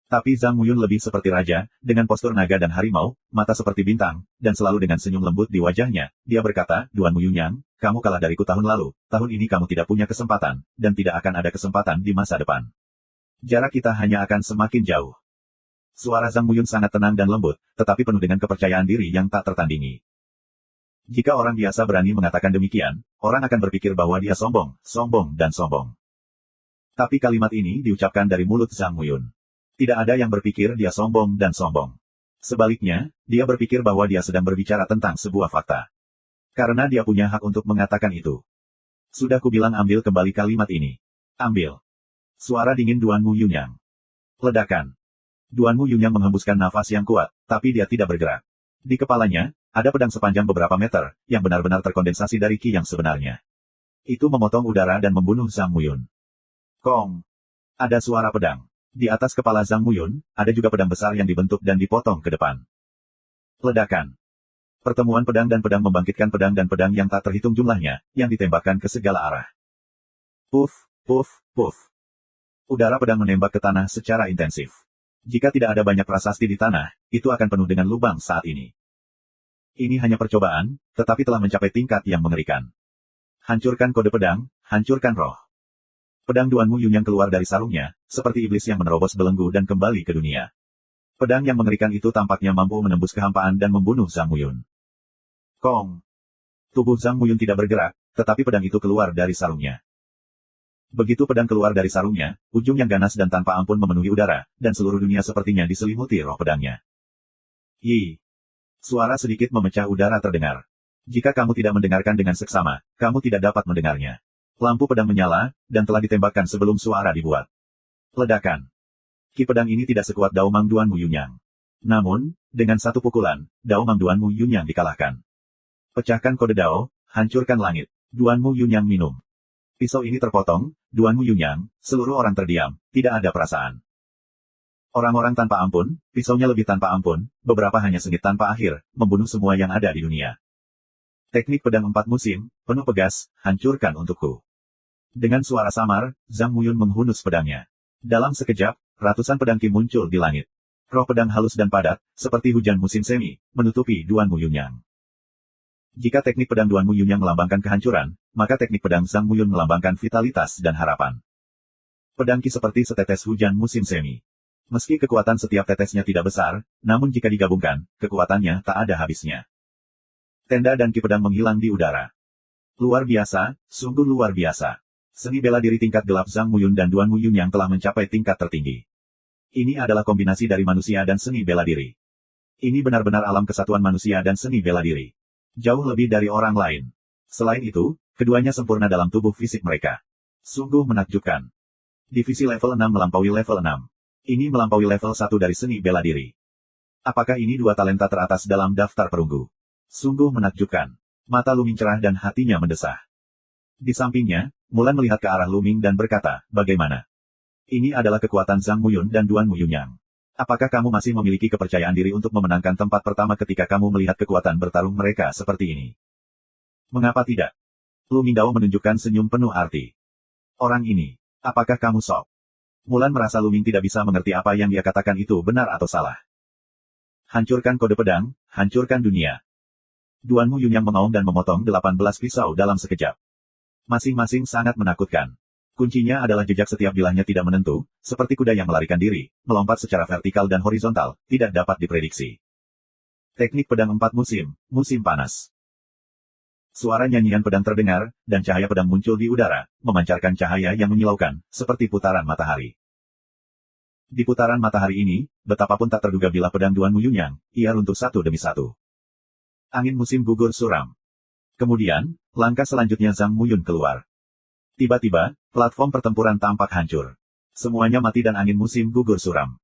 Tapi Zhang Muyun lebih seperti raja, dengan postur naga dan harimau, mata seperti bintang, dan selalu dengan senyum lembut di wajahnya. Dia berkata, Duan Muyunyang, kamu kalah dariku tahun lalu, tahun ini kamu tidak punya kesempatan, dan tidak akan ada kesempatan di masa depan. Jarak kita hanya akan semakin jauh. Suara Zhang Muyun sangat tenang dan lembut, tetapi penuh dengan kepercayaan diri yang tak tertandingi. Jika orang biasa berani mengatakan demikian, orang akan berpikir bahwa dia sombong, sombong dan sombong. Tapi kalimat ini diucapkan dari mulut Zhang Muyun. Tidak ada yang berpikir dia sombong dan sombong. Sebaliknya, dia berpikir bahwa dia sedang berbicara tentang sebuah fakta. Karena dia punya hak untuk mengatakan itu. Sudah kubilang ambil kembali kalimat ini. Ambil. Suara dingin Duan Muyunyang. Ledakan. Duan Muyunyang menghembuskan nafas yang kuat, tapi dia tidak bergerak. Di kepalanya, ada pedang sepanjang beberapa meter, yang benar-benar terkondensasi dari ki yang sebenarnya. Itu memotong udara dan membunuh Zhang Muyun. Kong. Ada suara pedang. Di atas kepala Zhang Muyun, ada juga pedang besar yang dibentuk dan dipotong ke depan. Ledakan. Pertemuan pedang dan pedang membangkitkan pedang dan pedang yang tak terhitung jumlahnya, yang ditembakkan ke segala arah. Puff, puff, puff. Udara pedang menembak ke tanah secara intensif. Jika tidak ada banyak prasasti di tanah, itu akan penuh dengan lubang saat ini. Ini hanya percobaan, tetapi telah mencapai tingkat yang mengerikan. Hancurkan kode pedang, hancurkan roh. Pedang Duan Muyunyang keluar dari sarungnya, seperti iblis yang menerobos belenggu dan kembali ke dunia. Pedang yang mengerikan itu tampaknya mampu menembus kehampaan dan membunuh Zhang Muyun. Kong. Tubuh Zhang Muyun tidak bergerak, tetapi pedang itu keluar dari sarungnya. Begitu pedang keluar dari sarungnya, ujung yang ganas dan tanpa ampun memenuhi udara, dan seluruh dunia sepertinya diselimuti roh pedangnya. Yi. Suara sedikit memecah udara terdengar. Jika kamu tidak mendengarkan dengan seksama, kamu tidak dapat mendengarnya. Lampu pedang menyala, dan telah ditembakkan sebelum suara dibuat. Ledakan. Ki pedang ini tidak sekuat Daomang Duan Muyunyang. Namun, dengan satu pukulan, Daomang Duan Muyunyang dikalahkan. Pecahkan kode Dao, hancurkan langit. Duan Muyunyang minum. Pisau ini terpotong, Duan Muyunyang, seluruh orang terdiam, tidak ada perasaan. Orang-orang tanpa ampun, pisaunya lebih tanpa ampun, beberapa hanya sengit tanpa akhir, membunuh semua yang ada di dunia. Teknik pedang 4 musim, penuh pegas, hancurkan untukku. Dengan suara samar, Zhang Muyun menghunus pedangnya. Dalam sekejap, ratusan pedang ki muncul di langit. Roh pedang halus dan padat, seperti hujan musim semi, menutupi Duan Muyunyang. Jika teknik pedang Duan Muyunyang melambangkan kehancuran, maka teknik pedang Zhang Muyun melambangkan vitalitas dan harapan. Pedang ki seperti setetes hujan musim semi. Meski kekuatan setiap tetesnya tidak besar, namun jika digabungkan, kekuatannya tak ada habisnya. Tenda dan ki pedang menghilang di udara. Luar biasa, sungguh luar biasa. Seni bela diri tingkat gelap Zhang Muyun dan Duan Muyunyang telah mencapai tingkat tertinggi. Ini adalah kombinasi dari manusia dan seni bela diri. Ini benar-benar alam kesatuan manusia dan seni bela diri. Jauh lebih dari orang lain. Selain itu, keduanya sempurna dalam tubuh fisik mereka. Sungguh menakjubkan. Divisi level 6 melampaui level 6. Ini melampaui level 1 dari seni bela diri. Apakah ini dua talenta teratas dalam daftar perunggu? Sungguh menakjubkan. Mata Luming cerah dan hatinya mendesah. Di sampingnya, Mulan melihat ke arah Luming dan berkata, bagaimana? Ini adalah kekuatan Zhang Muyun dan Duan Muyunyang. Apakah kamu masih memiliki kepercayaan diri untuk memenangkan tempat pertama ketika kamu melihat kekuatan bertarung mereka seperti ini? Mengapa tidak? Luming Dao menunjukkan senyum penuh arti. Orang ini, apakah kamu sok? Mulan merasa Luming tidak bisa mengerti apa yang dia katakan itu benar atau salah. Hancurkan kode pedang, hancurkan dunia. Duan Muyunyang mengaum dan memotong 18 pisau dalam sekejap. Masing-masing sangat menakutkan. Kuncinya adalah jejak setiap bilahnya tidak menentu, seperti kuda yang melarikan diri, melompat secara vertikal dan horizontal, tidak dapat diprediksi. Teknik pedang 4 musim, musim panas. Suara nyanyian pedang terdengar, dan cahaya pedang muncul di udara, memancarkan cahaya yang menyilaukan, seperti putaran matahari. Di putaran matahari ini, betapapun tak terduga bilah pedang Duan Muyunyang, ia runtuh satu demi satu. Angin musim gugur suram. Kemudian, langkah selanjutnya Zhang Muyun keluar. Tiba-tiba, platform pertempuran tampak hancur. Semuanya mati dan angin musim gugur suram.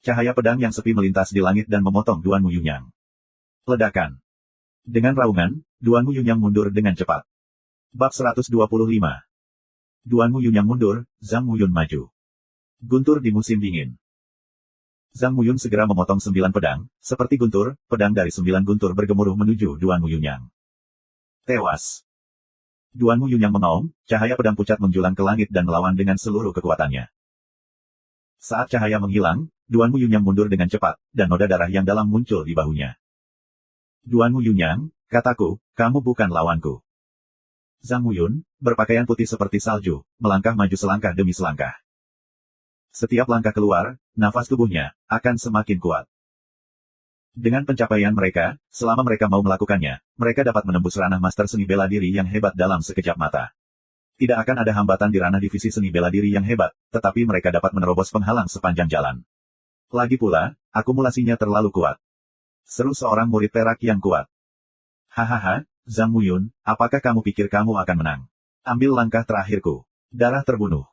Cahaya pedang yang sepi melintas di langit dan memotong Duan Muyunyang. Ledakan. Dengan raungan, Duan Muyunyang mundur dengan cepat. Bab 125. Duan Muyunyang mundur, Zhang Muyun maju. Guntur di musim dingin. Zhang Muyun segera memotong 9 pedang, seperti guntur, pedang dari 9 guntur bergemuruh menuju Duan Muyunyang. Tewas. Duan Muyunyang mengaum, cahaya pedang pucat menjulang ke langit dan melawan dengan seluruh kekuatannya. Saat cahaya menghilang, Duan Mu Yunyang mundur dengan cepat, dan noda darah yang dalam muncul di bahunya. Duan Mu Yunyang, kataku, kamu bukan lawanku. Zhang Muyun, berpakaian putih seperti salju, melangkah maju selangkah demi selangkah. Setiap langkah keluar, nafas tubuhnya akan semakin kuat. Dengan pencapaian mereka, selama mereka mau melakukannya, mereka dapat menembus ranah master seni bela diri yang hebat dalam sekejap mata. Tidak akan ada hambatan di ranah divisi seni bela diri yang hebat, tetapi mereka dapat menerobos penghalang sepanjang jalan. Lagi pula, akumulasinya terlalu kuat. Seru seorang murid perak yang kuat. Hahaha, Zhang Muyun, apakah kamu pikir kamu akan menang? Ambil langkah terakhirku. Darah terbunuh.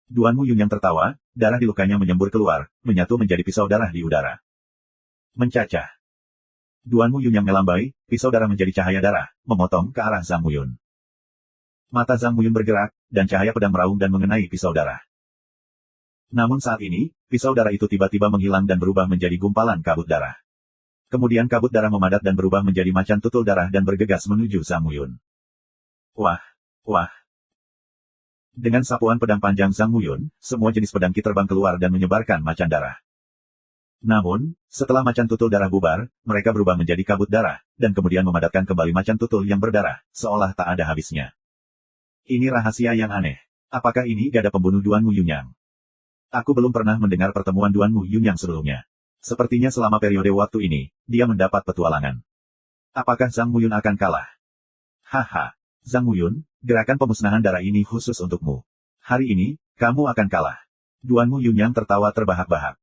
Duan Mu Yunyang tertawa, darah di lukanya menyembur keluar, menyatu menjadi pisau darah di udara. Mencacah. Duan Mu Yunyang melambai, pisau darah menjadi cahaya darah, memotong ke arah Zhang Muyun. Mata Zhang Muyun bergerak, dan cahaya pedang meraung dan mengenai pisau darah. Namun saat ini, pisau darah itu tiba-tiba menghilang dan berubah menjadi gumpalan kabut darah. Kemudian kabut darah memadat dan berubah menjadi macan tutul darah dan bergegas menuju Zhang Muyun. Wah! Wah! Dengan sapuan pedang panjang Zhang Muyun, semua jenis pedang ki terbang keluar dan menyebarkan macan darah. Namun, setelah macan tutul darah bubar, mereka berubah menjadi kabut darah, dan kemudian memadatkan kembali macan tutul yang berdarah, seolah tak ada habisnya. Ini rahasia yang aneh. Apakah ini gada pembunuh Duan Mu Yunyang? Aku belum pernah mendengar pertemuan Duan Mu Yunyang sebelumnya. Sepertinya selama periode waktu ini, dia mendapat petualangan. Apakah Zhang Muyun akan kalah? Haha, Zhang Muyun, gerakan pemusnahan darah ini khusus untukmu. Hari ini, kamu akan kalah. Duan Mu Yunyang tertawa terbahak-bahak.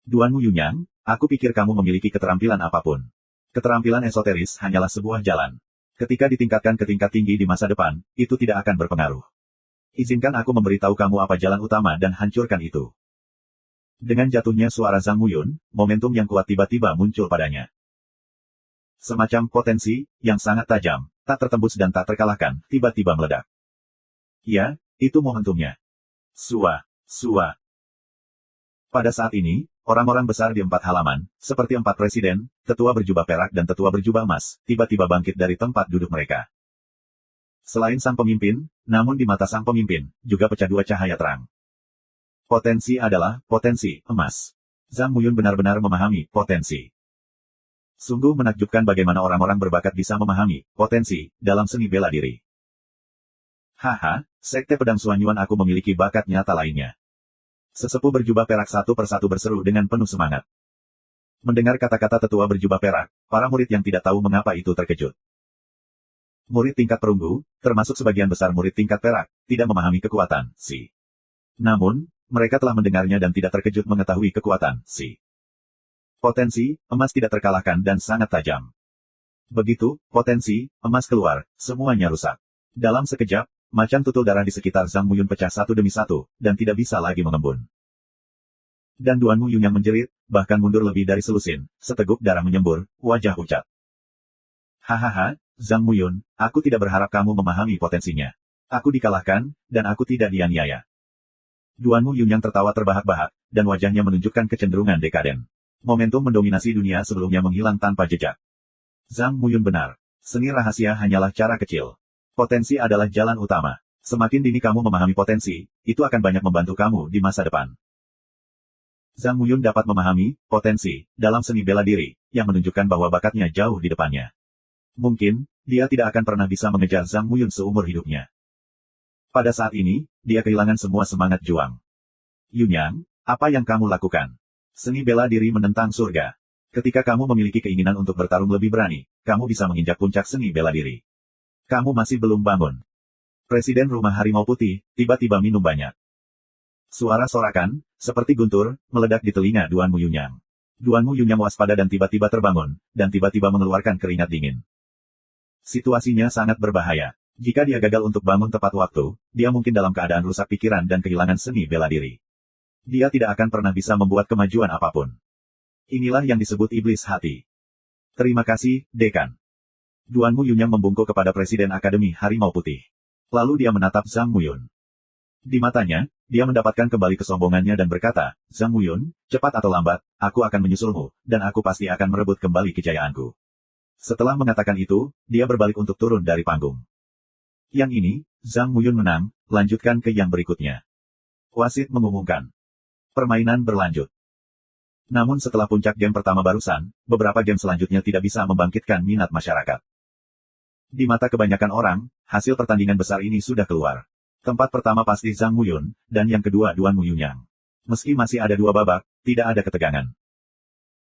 Duan Mu Yunyang, aku pikir kamu memiliki keterampilan apapun. Keterampilan esoteris hanyalah sebuah jalan. Ketika ditingkatkan ke tingkat tinggi di masa depan, itu tidak akan berpengaruh. Izinkan aku memberitahu kamu apa jalan utama dan hancurkan itu. Dengan jatuhnya suara Zhang Muyun, momentum yang kuat tiba-tiba muncul padanya. Semacam potensi, yang sangat tajam, tak tertembus dan tak terkalahkan, tiba-tiba meledak. Ya, itu momentumnya. Sua. Pada saat ini, orang-orang besar di 4 halaman, seperti 4 presiden, tetua berjubah perak dan tetua berjubah emas, tiba-tiba bangkit dari tempat duduk mereka. Selain sang pemimpin, namun di mata sang pemimpin, juga pecah dua cahaya terang. Potensi adalah potensi emas. Zhang Muyun benar-benar memahami potensi. Sungguh menakjubkan bagaimana orang-orang berbakat bisa memahami potensi dalam seni bela diri. Haha, sekte pedang Suanyuan aku memiliki bakat nyata lainnya. Sesepuh berjubah perak satu persatu berseru dengan penuh semangat. Mendengar kata-kata tetua berjubah perak, para murid yang tidak tahu mengapa itu terkejut. Murid tingkat perunggu, termasuk sebagian besar murid tingkat perak, tidak memahami kekuatan Si. Namun, mereka telah mendengarnya dan tidak terkejut mengetahui kekuatan Si. Potensi emas tidak terkalahkan dan sangat tajam. Begitu potensi emas keluar, semuanya rusak. Dalam sekejap, macan tutul darah di sekitar Zhang Muyun pecah satu demi satu, dan tidak bisa lagi mengembun. Dan Duan Mu Yunyang menjerit, bahkan mundur lebih dari selusin, seteguk darah menyembur, wajah pucat. Hahaha, Zhang Muyun, aku tidak berharap kamu memahami potensinya. Aku dikalahkan, dan aku tidak dianiaya. Duan Mu Yunyang tertawa terbahak-bahak, dan wajahnya menunjukkan kecenderungan dekaden. Momentum mendominasi dunia sebelumnya menghilang tanpa jejak. Zhang Muyun benar. Seni rahasia hanyalah cara kecil. Potensi adalah jalan utama. Semakin dini kamu memahami potensi, itu akan banyak membantu kamu di masa depan. Zhang Muyun dapat memahami potensi dalam seni bela diri, yang menunjukkan bahwa bakatnya jauh di depannya. Mungkin, dia tidak akan pernah bisa mengejar Zhang Muyun seumur hidupnya. Pada saat ini, dia kehilangan semua semangat juang. Yunyang, apa yang kamu lakukan? Seni bela diri menentang surga. Ketika kamu memiliki keinginan untuk bertarung lebih berani, kamu bisa menginjak puncak seni bela diri. Kamu masih belum bangun. Presiden Rumah Harimau Putih, tiba-tiba minum banyak. Suara sorakan, seperti guntur, meledak di telinga Duan Mu Yunyang. Duan Mu Yunyang waspada dan tiba-tiba terbangun, dan tiba-tiba mengeluarkan keringat dingin. Situasinya sangat berbahaya. Jika dia gagal untuk bangun tepat waktu, dia mungkin dalam keadaan rusak pikiran dan kehilangan seni bela diri. Dia tidak akan pernah bisa membuat kemajuan apapun. Inilah yang disebut iblis hati. Terima kasih, Dekan. Duan Mu Yunyang membungkuk kepada Presiden Akademi Harimau Putih. Lalu dia menatap Zhang Muyun. Di matanya, dia mendapatkan kembali kesombongannya dan berkata, Zhang Muyun, cepat atau lambat, aku akan menyusulmu, dan aku pasti akan merebut kembali kejayaanku. Setelah mengatakan itu, dia berbalik untuk turun dari panggung. Yang ini, Zhang Muyun menang, lanjutkan ke yang berikutnya. Wasit mengumumkan. Permainan berlanjut. Namun setelah puncak game pertama barusan, beberapa game selanjutnya tidak bisa membangkitkan minat masyarakat. Di mata kebanyakan orang, hasil pertandingan besar ini sudah keluar. Tempat pertama pasti Zhang Muyun, dan yang kedua Duan Muyunyang. Meski masih ada 2 babak, tidak ada ketegangan.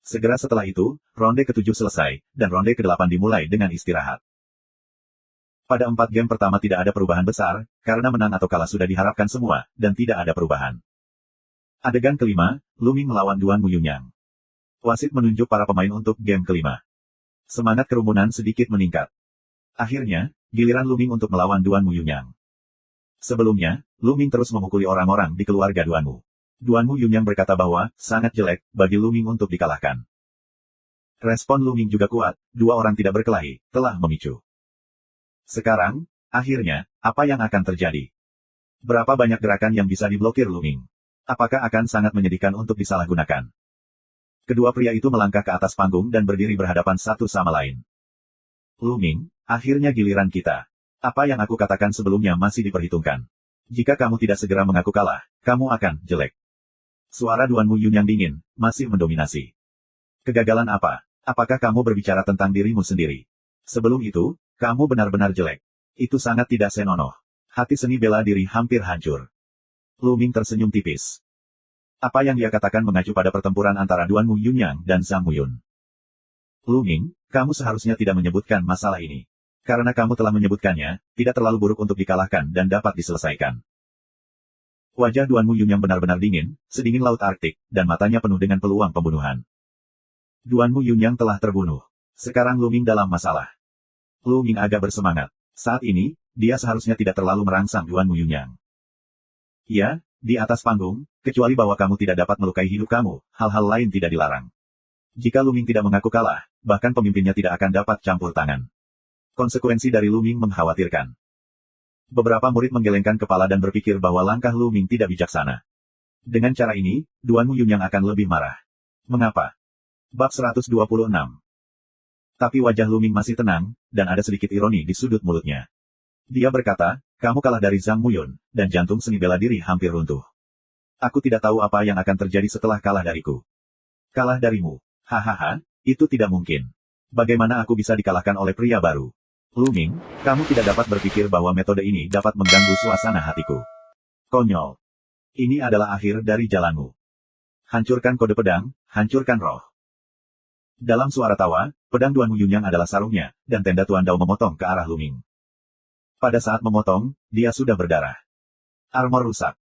Segera setelah itu, ronde ke-7 selesai, dan ronde ke-8 dimulai dengan istirahat. Pada 4 game pertama tidak ada perubahan besar, karena menang atau kalah sudah diharapkan semua, dan tidak ada perubahan. Adegan kelima, Lu Ming melawan Duan Muyunyang. Wasit menunjuk para pemain untuk game kelima. Semangat kerumunan sedikit meningkat. Akhirnya, giliran Lu Ming untuk melawan Duan Muyunyang. Sebelumnya, Lu Ming terus memukuli orang-orang di keluarga Duanmu. Duan Muyunyang berkata bahwa, sangat jelek, bagi Lu Ming untuk dikalahkan. Respon Lu Ming juga kuat, 2 orang tidak berkelahi, telah memicu. Sekarang, akhirnya, apa yang akan terjadi? Berapa banyak gerakan yang bisa diblokir Lu Ming? Apakah akan sangat menyedihkan untuk disalahgunakan? Kedua pria itu melangkah ke atas panggung dan berdiri berhadapan satu sama lain. Lu Ming, akhirnya giliran kita. Apa yang aku katakan sebelumnya masih diperhitungkan. Jika kamu tidak segera mengaku kalah, kamu akan jelek. Suara Duan Muyun yang dingin, masih mendominasi. Kegagalan apa? Apakah kamu berbicara tentang dirimu sendiri? Sebelum itu, kamu benar-benar jelek. Itu sangat tidak senonoh. Hati seni bela diri hampir hancur. Lu Ming tersenyum tipis. Apa yang dia katakan mengacu pada pertempuran antara Duan Muyunyang dan Zhang Muyun. Lu Ming, kamu seharusnya tidak menyebutkan masalah ini. Karena kamu telah menyebutkannya, tidak terlalu buruk untuk dikalahkan dan dapat diselesaikan. Wajah Duan Muyunyang benar-benar dingin, sedingin laut Arktik, dan matanya penuh dengan peluang pembunuhan. Duan Muyunyang telah terbunuh. Sekarang Lu Ming dalam masalah. Lu Ming agak bersemangat. Saat ini, dia seharusnya tidak terlalu merangsang Duan Muyunyang. Ya, di atas panggung, kecuali bahwa kamu tidak dapat melukai hidup kamu, hal-hal lain tidak dilarang. Jika Lu Ming tidak mengaku kalah, bahkan pemimpinnya tidak akan dapat campur tangan. Konsekuensi dari Lu Ming mengkhawatirkan. Beberapa murid menggelengkan kepala dan berpikir bahwa langkah Lu Ming tidak bijaksana. Dengan cara ini, Duan Muyunyang akan lebih marah. Mengapa? Bab 126. Tapi wajah Lu Ming masih tenang, dan ada sedikit ironi di sudut mulutnya. Dia berkata, kamu kalah dari Zhang Muyun, dan jantung seni bela diri hampir runtuh. Aku tidak tahu apa yang akan terjadi setelah kalah dariku. Kalah darimu. Hahaha, itu tidak mungkin. Bagaimana aku bisa dikalahkan oleh pria baru? Lu Ming, kamu tidak dapat berpikir bahwa metode ini dapat mengganggu suasana hatiku. Konyol. Ini adalah akhir dari jalanmu. Hancurkan kode pedang, hancurkan roh. Dalam suara tawa, pedang Duan Muyunyang adalah sarungnya, dan tenda Tuan Dao memotong ke arah Lu Ming. Pada saat memotong, dia sudah berdarah. Armor rusak.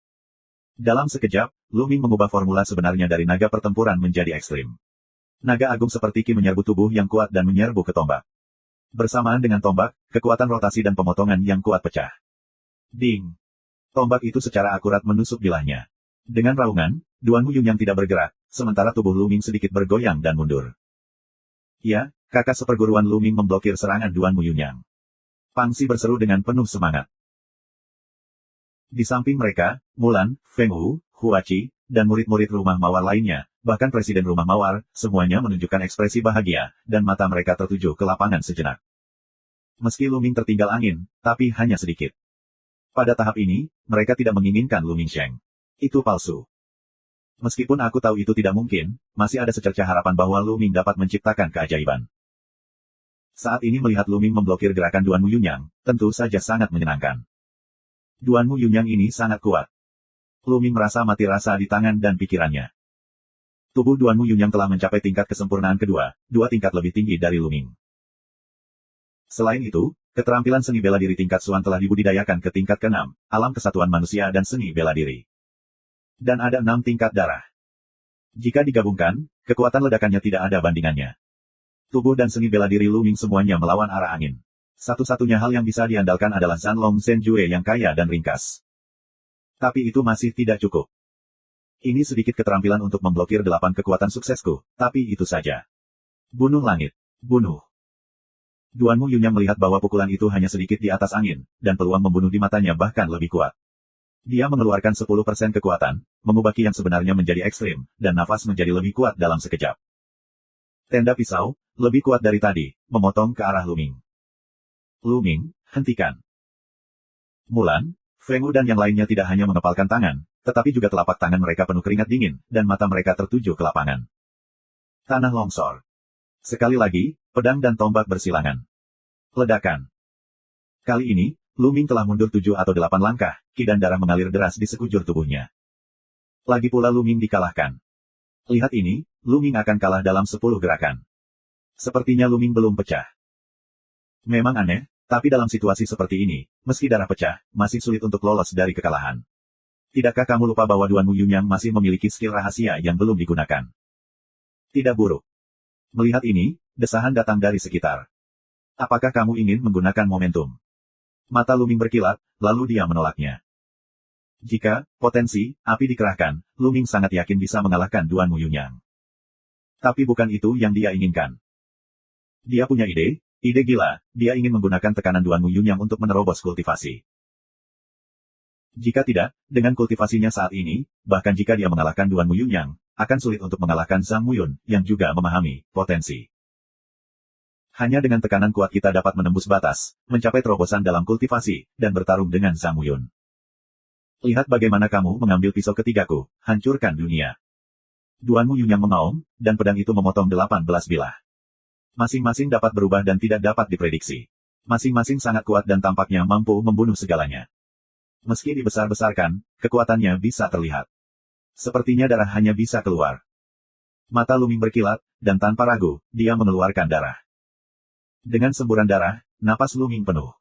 Dalam sekejap, Lu Ming mengubah formula sebenarnya dari naga pertempuran menjadi ekstrim. Naga agung seperti Qi menyerbu tubuh yang kuat dan menyerbu ke tombak. Bersamaan dengan tombak, kekuatan rotasi dan pemotongan yang kuat pecah. Ding! Tombak itu secara akurat menusuk bilahnya. Dengan raungan, Duan Muyunyang tidak bergerak, sementara tubuh Lu Ming sedikit bergoyang dan mundur. Ya, kakak seperguruan Lu Ming memblokir serangan Duan Muyunyang. Pangsi berseru dengan penuh semangat. Di samping mereka, Mulan, Feng Wu, Huachi, dan murid-murid rumah mawar lainnya, bahkan presiden rumah mawar, semuanya menunjukkan ekspresi bahagia, dan mata mereka tertuju ke lapangan sejenak. Meski Lu Ming tertinggal angin, tapi hanya sedikit. Pada tahap ini, mereka tidak menginginkan Lu Mingsheng. Itu palsu. Meskipun aku tahu itu tidak mungkin, masih ada secercah harapan bahwa Lu Ming dapat menciptakan keajaiban. Saat ini melihat Lu Ming memblokir gerakan Duan Muyunyang, tentu saja sangat menyenangkan. Duan Muyunyang ini sangat kuat. Lu Ming merasa mati rasa di tangan dan pikirannya. Tubuh Duan Muyunyang telah mencapai tingkat kesempurnaan kedua, 2 tingkat lebih tinggi dari Lu Ming. Selain itu, keterampilan seni bela diri tingkat Suan telah dibudidayakan ke tingkat ke-6, alam kesatuan manusia dan seni bela diri. Dan ada 6 tingkat darah. Jika digabungkan, kekuatan ledakannya tidak ada bandingannya. Tubuh dan seni bela diri Lu Ming semuanya melawan arah angin. Satu-satunya hal yang bisa diandalkan adalah Zanlong Zhenjue yang kaya dan ringkas. Tapi itu masih tidak cukup. Ini sedikit keterampilan untuk memblokir 8 kekuatan suksesku, tapi itu saja. Bunuh langit. Bunuh. Duan Muyunyang melihat bahwa pukulan itu hanya sedikit di atas angin, dan peluang membunuh di matanya bahkan lebih kuat. Dia mengeluarkan 10% kekuatan, mengubah Qi yang sebenarnya menjadi ekstrim, dan nafas menjadi lebih kuat dalam sekejap. Tenda pisau, lebih kuat dari tadi, memotong ke arah Lu Ming. Lu Ming, hentikan. Mulan, Feng Wu dan yang lainnya tidak hanya mengepalkan tangan, tetapi juga telapak tangan mereka penuh keringat dingin, dan mata mereka tertuju ke lapangan. Tanah longsor. Sekali lagi, pedang dan tombak bersilangan. Ledakan. Kali ini, Luming telah mundur 7 atau 8 langkah, ki dan darah mengalir deras di sekujur tubuhnya. Lagi pula Luming dikalahkan. Lihat ini, Luming akan kalah dalam 10 gerakan. Sepertinya Luming belum pecah. Memang aneh, tapi dalam situasi seperti ini, meski darah pecah, masih sulit untuk lolos dari kekalahan. Tidakkah kamu lupa bahwa Duan Wu Yunyang masih memiliki skill rahasia yang belum digunakan? Tidak buruk. Melihat ini, desahan datang dari sekitar. Apakah kamu ingin menggunakan momentum? Mata Luming berkilat, lalu dia menolaknya. Jika potensi api dikerahkan, Luming sangat yakin bisa mengalahkan Duan Wu Yunyang. Tapi bukan itu yang dia inginkan. Dia punya ide gila, dia ingin menggunakan tekanan Duan Wu Yunyang untuk menerobos kultivasi. Jika tidak, dengan kultivasinya saat ini, bahkan jika dia mengalahkan Duan Wu Yunyang, akan sulit untuk mengalahkan Zhang Muyun, yang juga memahami potensi. Hanya dengan tekanan kuat kita dapat menembus batas, mencapai terobosan dalam kultivasi, dan bertarung dengan Zhang Muyun. Lihat bagaimana kamu mengambil pisau ketigaku, hancurkan dunia. Duan Wu Yunyang mengaum, dan pedang itu memotong 18 bilah. Masing-masing dapat berubah dan tidak dapat diprediksi. Masing-masing sangat kuat dan tampaknya mampu membunuh segalanya. Meski dibesar-besarkan, kekuatannya bisa terlihat. Sepertinya darah hanya bisa keluar. Mata Luming berkilat, dan tanpa ragu, dia mengeluarkan darah. Dengan semburan darah, napas Luming penuh.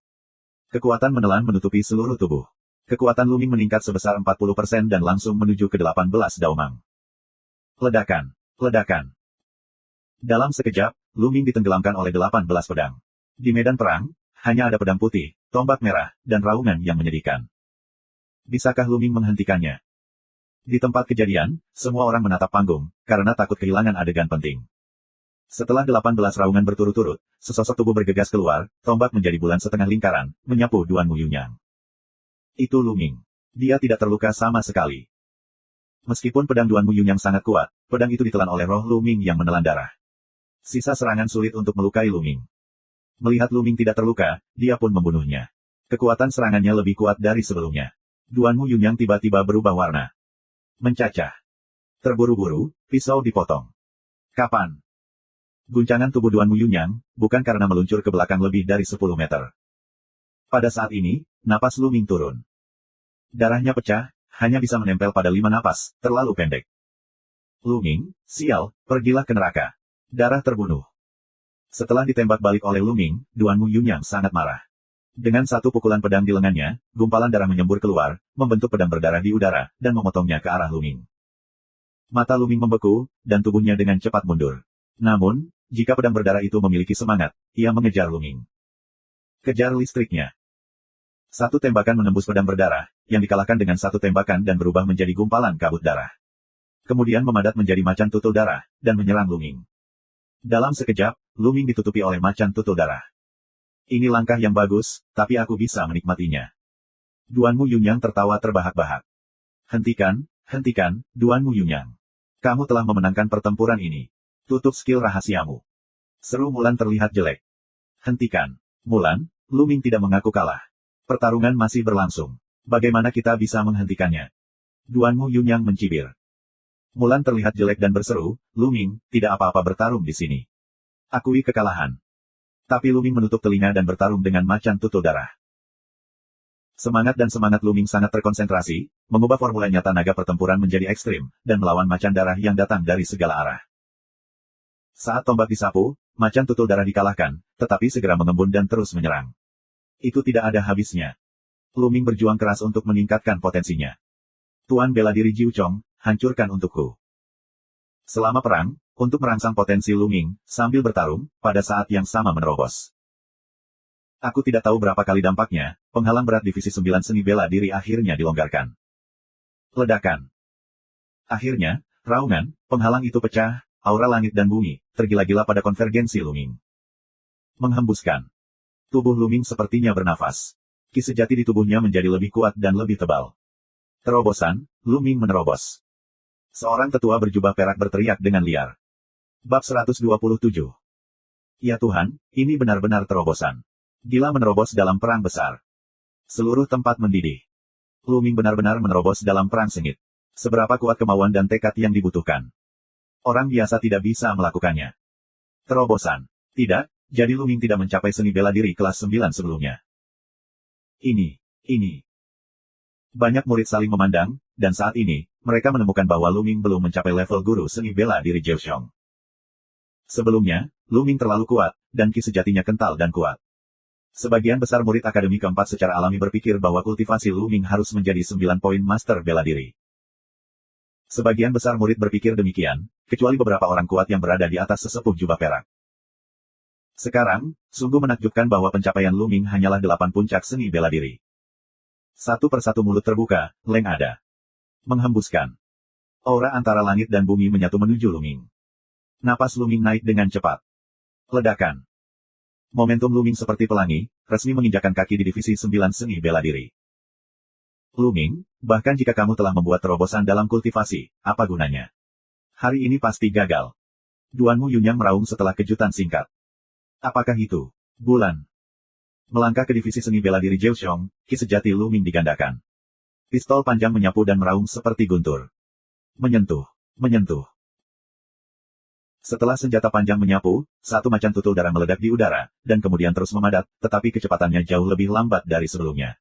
Kekuatan menelan menutupi seluruh tubuh. Kekuatan Luming meningkat sebesar 40% dan langsung menuju ke 18 daumang. Ledakan. Ledakan. Dalam sekejap, Luming ditenggelamkan oleh 18 pedang. Di medan perang, hanya ada pedang putih, tombak merah, dan raungan yang menyedihkan. Bisakah Luming menghentikannya? Di tempat kejadian, semua orang menatap panggung, karena takut kehilangan adegan penting. Setelah 18 raungan berturut-turut, sesosok tubuh bergegas keluar, tombak menjadi bulan setengah lingkaran, menyapu Duan Wu Yunyang. Itu Luming. Dia tidak terluka sama sekali. Meskipun pedang Duan Wu Yunyang sangat kuat, pedang itu ditelan oleh roh Luming yang menelan darah. Sisa serangan sulit untuk melukai Luming. Melihat Luming tidak terluka, dia pun membunuhnya. Kekuatan serangannya lebih kuat dari sebelumnya. Duan Wu Yunyang tiba-tiba berubah warna. Mencacah. Terburu-buru, pisau dipotong. Kapan? Guncangan tubuh Duan Wu Yunyang, bukan karena meluncur ke belakang lebih dari 10 meter. Pada saat ini, napas Luming turun. Darahnya pecah, hanya bisa menempel pada 5 napas, terlalu pendek. Luming, sial, pergilah ke neraka. Darah terbunuh. Setelah ditembak balik oleh Luming, Duan Wu Yunyang sangat marah. Dengan satu pukulan pedang di lengannya, gumpalan darah menyembur keluar, membentuk pedang berdarah di udara, dan memotongnya ke arah Luming. Mata Luming membeku, dan tubuhnya dengan cepat mundur. Namun, jika pedang berdarah itu memiliki semangat, ia mengejar Luming. Kejar listriknya. Satu tembakan menembus pedang berdarah, yang dikalahkan dengan satu tembakan dan berubah menjadi gumpalan kabut darah. Kemudian memadat menjadi macan tutul darah, dan menyerang Luming. Dalam sekejap, Luming ditutupi oleh macan tutul darah. Ini langkah yang bagus, tapi aku bisa menikmatinya. Duan Wu Yunyang tertawa terbahak-bahak. Hentikan, hentikan, Duan Wu Yunyang. Kamu telah memenangkan pertempuran ini. Tutup skill rahasiamu. Seru Mulan terlihat jelek. Hentikan. Mulan, Luming tidak mengaku kalah. Pertarungan masih berlangsung. Bagaimana kita bisa menghentikannya? Duan Wu Yunyang mencibir. Mulan terlihat jelek dan berseru, Luming, tidak apa-apa bertarung di sini. Akui kekalahan. Tapi Luming menutup telinga dan bertarung dengan macan tutul darah. Semangat dan semangat Luming sangat terkonsentrasi, mengubah formula nyata naga pertempuran menjadi ekstrim, dan melawan macan darah yang datang dari segala arah. Saat tombak disapu, macan tutul darah dikalahkan, tetapi segera mengembun dan terus menyerang. Itu tidak ada habisnya. Luming berjuang keras untuk meningkatkan potensinya. Tuan bela diri Jiu Chong, hancurkan untukku. Selama perang, untuk merangsang potensi Luming, sambil bertarung, pada saat yang sama menerobos. Aku tidak tahu berapa kali dampaknya, penghalang berat divisi 9 seni bela diri akhirnya dilonggarkan. Ledakan. Akhirnya, raungan, penghalang itu pecah, aura langit dan bumi, tergila-gila pada konvergensi Luming. Menghembuskan. Tubuh Luming sepertinya bernafas. Ki sejati di tubuhnya menjadi lebih kuat dan lebih tebal. Terobosan, Luming menerobos. Seorang tetua berjubah perak berteriak dengan liar. Bab 127. Ya Tuhan, ini benar-benar terobosan. Gila menerobos dalam perang besar. Seluruh tempat mendidih. Luming benar-benar menerobos dalam perang sengit. Seberapa kuat kemauan dan tekad yang dibutuhkan. Orang biasa tidak bisa melakukannya. Terobosan. Tidak, jadi Lu Ming tidak mencapai seni bela diri kelas 9 sebelumnya. Ini. Banyak murid saling memandang, dan saat ini, mereka menemukan bahwa Lu Ming belum mencapai level guru seni bela diri Jiuxiong. Sebelumnya, Lu Ming terlalu kuat, dan ki sejatinya kental dan kuat. Sebagian besar murid Akademi keempat secara alami berpikir bahwa kultivasi Lu Ming harus menjadi 9 poin master bela diri. Sebagian besar murid berpikir demikian, kecuali beberapa orang kuat yang berada di atas sesepuh jubah perak. Sekarang, sungguh menakjubkan bahwa pencapaian Lu Ming hanyalah 8 puncak seni bela diri. Satu persatu mulut terbuka, Leng ada. Menghembuskan. Aura antara langit dan bumi menyatu menuju Lu Ming. Napas Lu Ming naik dengan cepat. Ledakan. Momentum Lu Ming seperti pelangi, resmi menginjakan kaki di divisi 9 seni bela diri. Lu Ming, bahkan jika kamu telah membuat terobosan dalam kultivasi, apa gunanya? Hari ini pasti gagal. Duanmu Yunyang meraung setelah kejutan singkat. Apakah itu? Bulan. Melangkah ke divisi seni bela diri Jiuxiong, ki sejati Lu Ming digandakan. Pistol panjang menyapu dan meraung seperti guntur. Menyentuh. Setelah senjata panjang menyapu, satu macan tutul darah meledak di udara, dan kemudian terus memadat, tetapi kecepatannya jauh lebih lambat dari sebelumnya.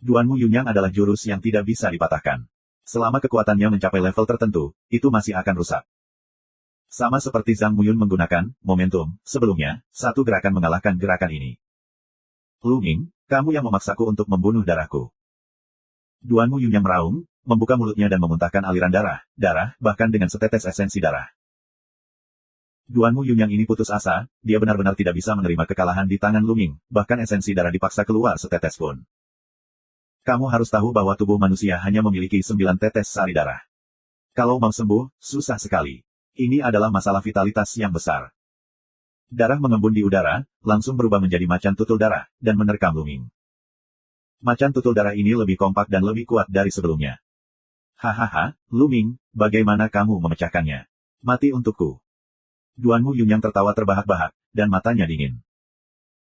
Duanmu Yunyang adalah jurus yang tidak bisa dipatahkan. Selama kekuatannya mencapai level tertentu, itu masih akan rusak. Sama seperti Zhang Muyun menggunakan momentum sebelumnya, satu gerakan mengalahkan gerakan ini. Lu Ming, kamu yang memaksaku untuk membunuh darahku. Duanmu Yunyang meraung, membuka mulutnya dan memuntahkan aliran darah, bahkan dengan setetes esensi darah. Duanmu Yunyang ini putus asa, dia benar-benar tidak bisa menerima kekalahan di tangan Lu Ming, bahkan esensi darah dipaksa keluar setetes pun. Kamu harus tahu bahwa tubuh manusia hanya memiliki 9 tetes sari darah. Kalau mau sembuh, susah sekali. Ini adalah masalah vitalitas yang besar. Darah mengembun di udara, langsung berubah menjadi macan tutul darah, dan menerkam Lu Ming. Macan tutul darah ini lebih kompak dan lebih kuat dari sebelumnya. Hahaha, Lu Ming, bagaimana kamu memecahkannya? Mati untukku. Duanmu Yunyang tertawa terbahak-bahak, dan matanya dingin.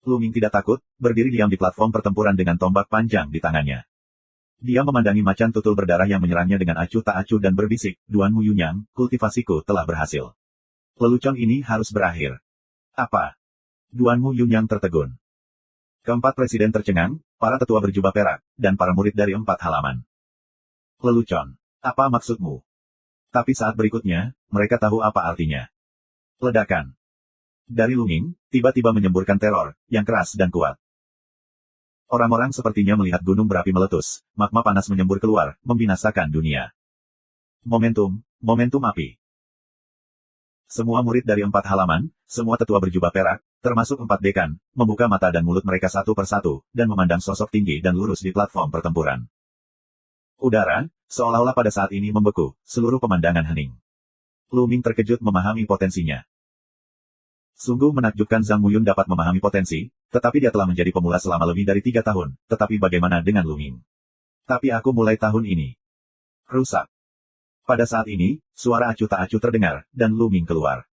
Lu Ming tidak takut, berdiri diam di platform pertempuran dengan tombak panjang di tangannya. Dia memandangi macan tutul berdarah yang menyerangnya dengan acuh tak acuh dan berbisik, Duanmu Yunyang, kultivasiku telah berhasil. Lelucon ini harus berakhir. Apa? Duanmu Yunyang tertegun. Keempat presiden tercengang, para tetua berjubah perak, dan para murid dari 4 halaman. Lelucon. Apa maksudmu? Tapi saat berikutnya, mereka tahu apa artinya. Ledakan. Dari Lu Ming, tiba-tiba menyemburkan teror, yang keras dan kuat. Orang-orang sepertinya melihat gunung berapi meletus, magma panas menyembur keluar, membinasakan dunia. Momentum api. Semua murid dari 4 halaman, semua tetua berjubah perak, termasuk 4 dekan, membuka mata dan mulut mereka satu persatu, dan memandang sosok tinggi dan lurus di platform pertempuran. Udara, seolah-olah pada saat ini membeku, seluruh pemandangan hening. Lu Ming terkejut memahami potensinya. Sungguh menakjubkan Zhang Muyun dapat memahami potensi, tetapi dia telah menjadi pemula selama lebih dari 3 tahun, tetapi bagaimana dengan Lu Ming? Tapi aku mulai tahun ini. Rusak. Pada saat ini, suara acuh tak acuh terdengar, dan Lu Ming keluar.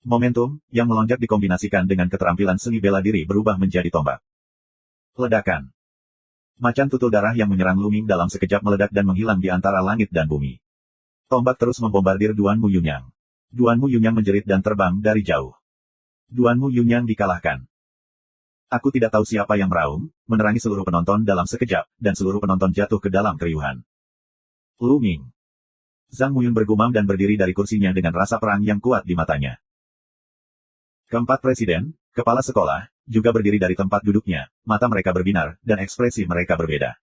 Momentum, yang melonjak dikombinasikan dengan keterampilan seni bela diri berubah menjadi tombak. Ledakan. Macan tutul darah yang menyerang Lu Ming dalam sekejap meledak dan menghilang di antara langit dan bumi. Tombak terus membombardir Duanmu Yunyang. Duanmu Yunyang menjerit dan terbang dari jauh. Duanmu Yunyang dikalahkan. Aku tidak tahu siapa yang meraung, menerangi seluruh penonton dalam sekejap, dan seluruh penonton jatuh ke dalam keriuhan. Lu Ming. Zhang Muyun bergumam dan berdiri dari kursinya dengan rasa perang yang kuat di matanya. Keempat presiden, kepala sekolah, juga berdiri dari tempat duduknya, mata mereka berbinar, dan ekspresi mereka berbeda.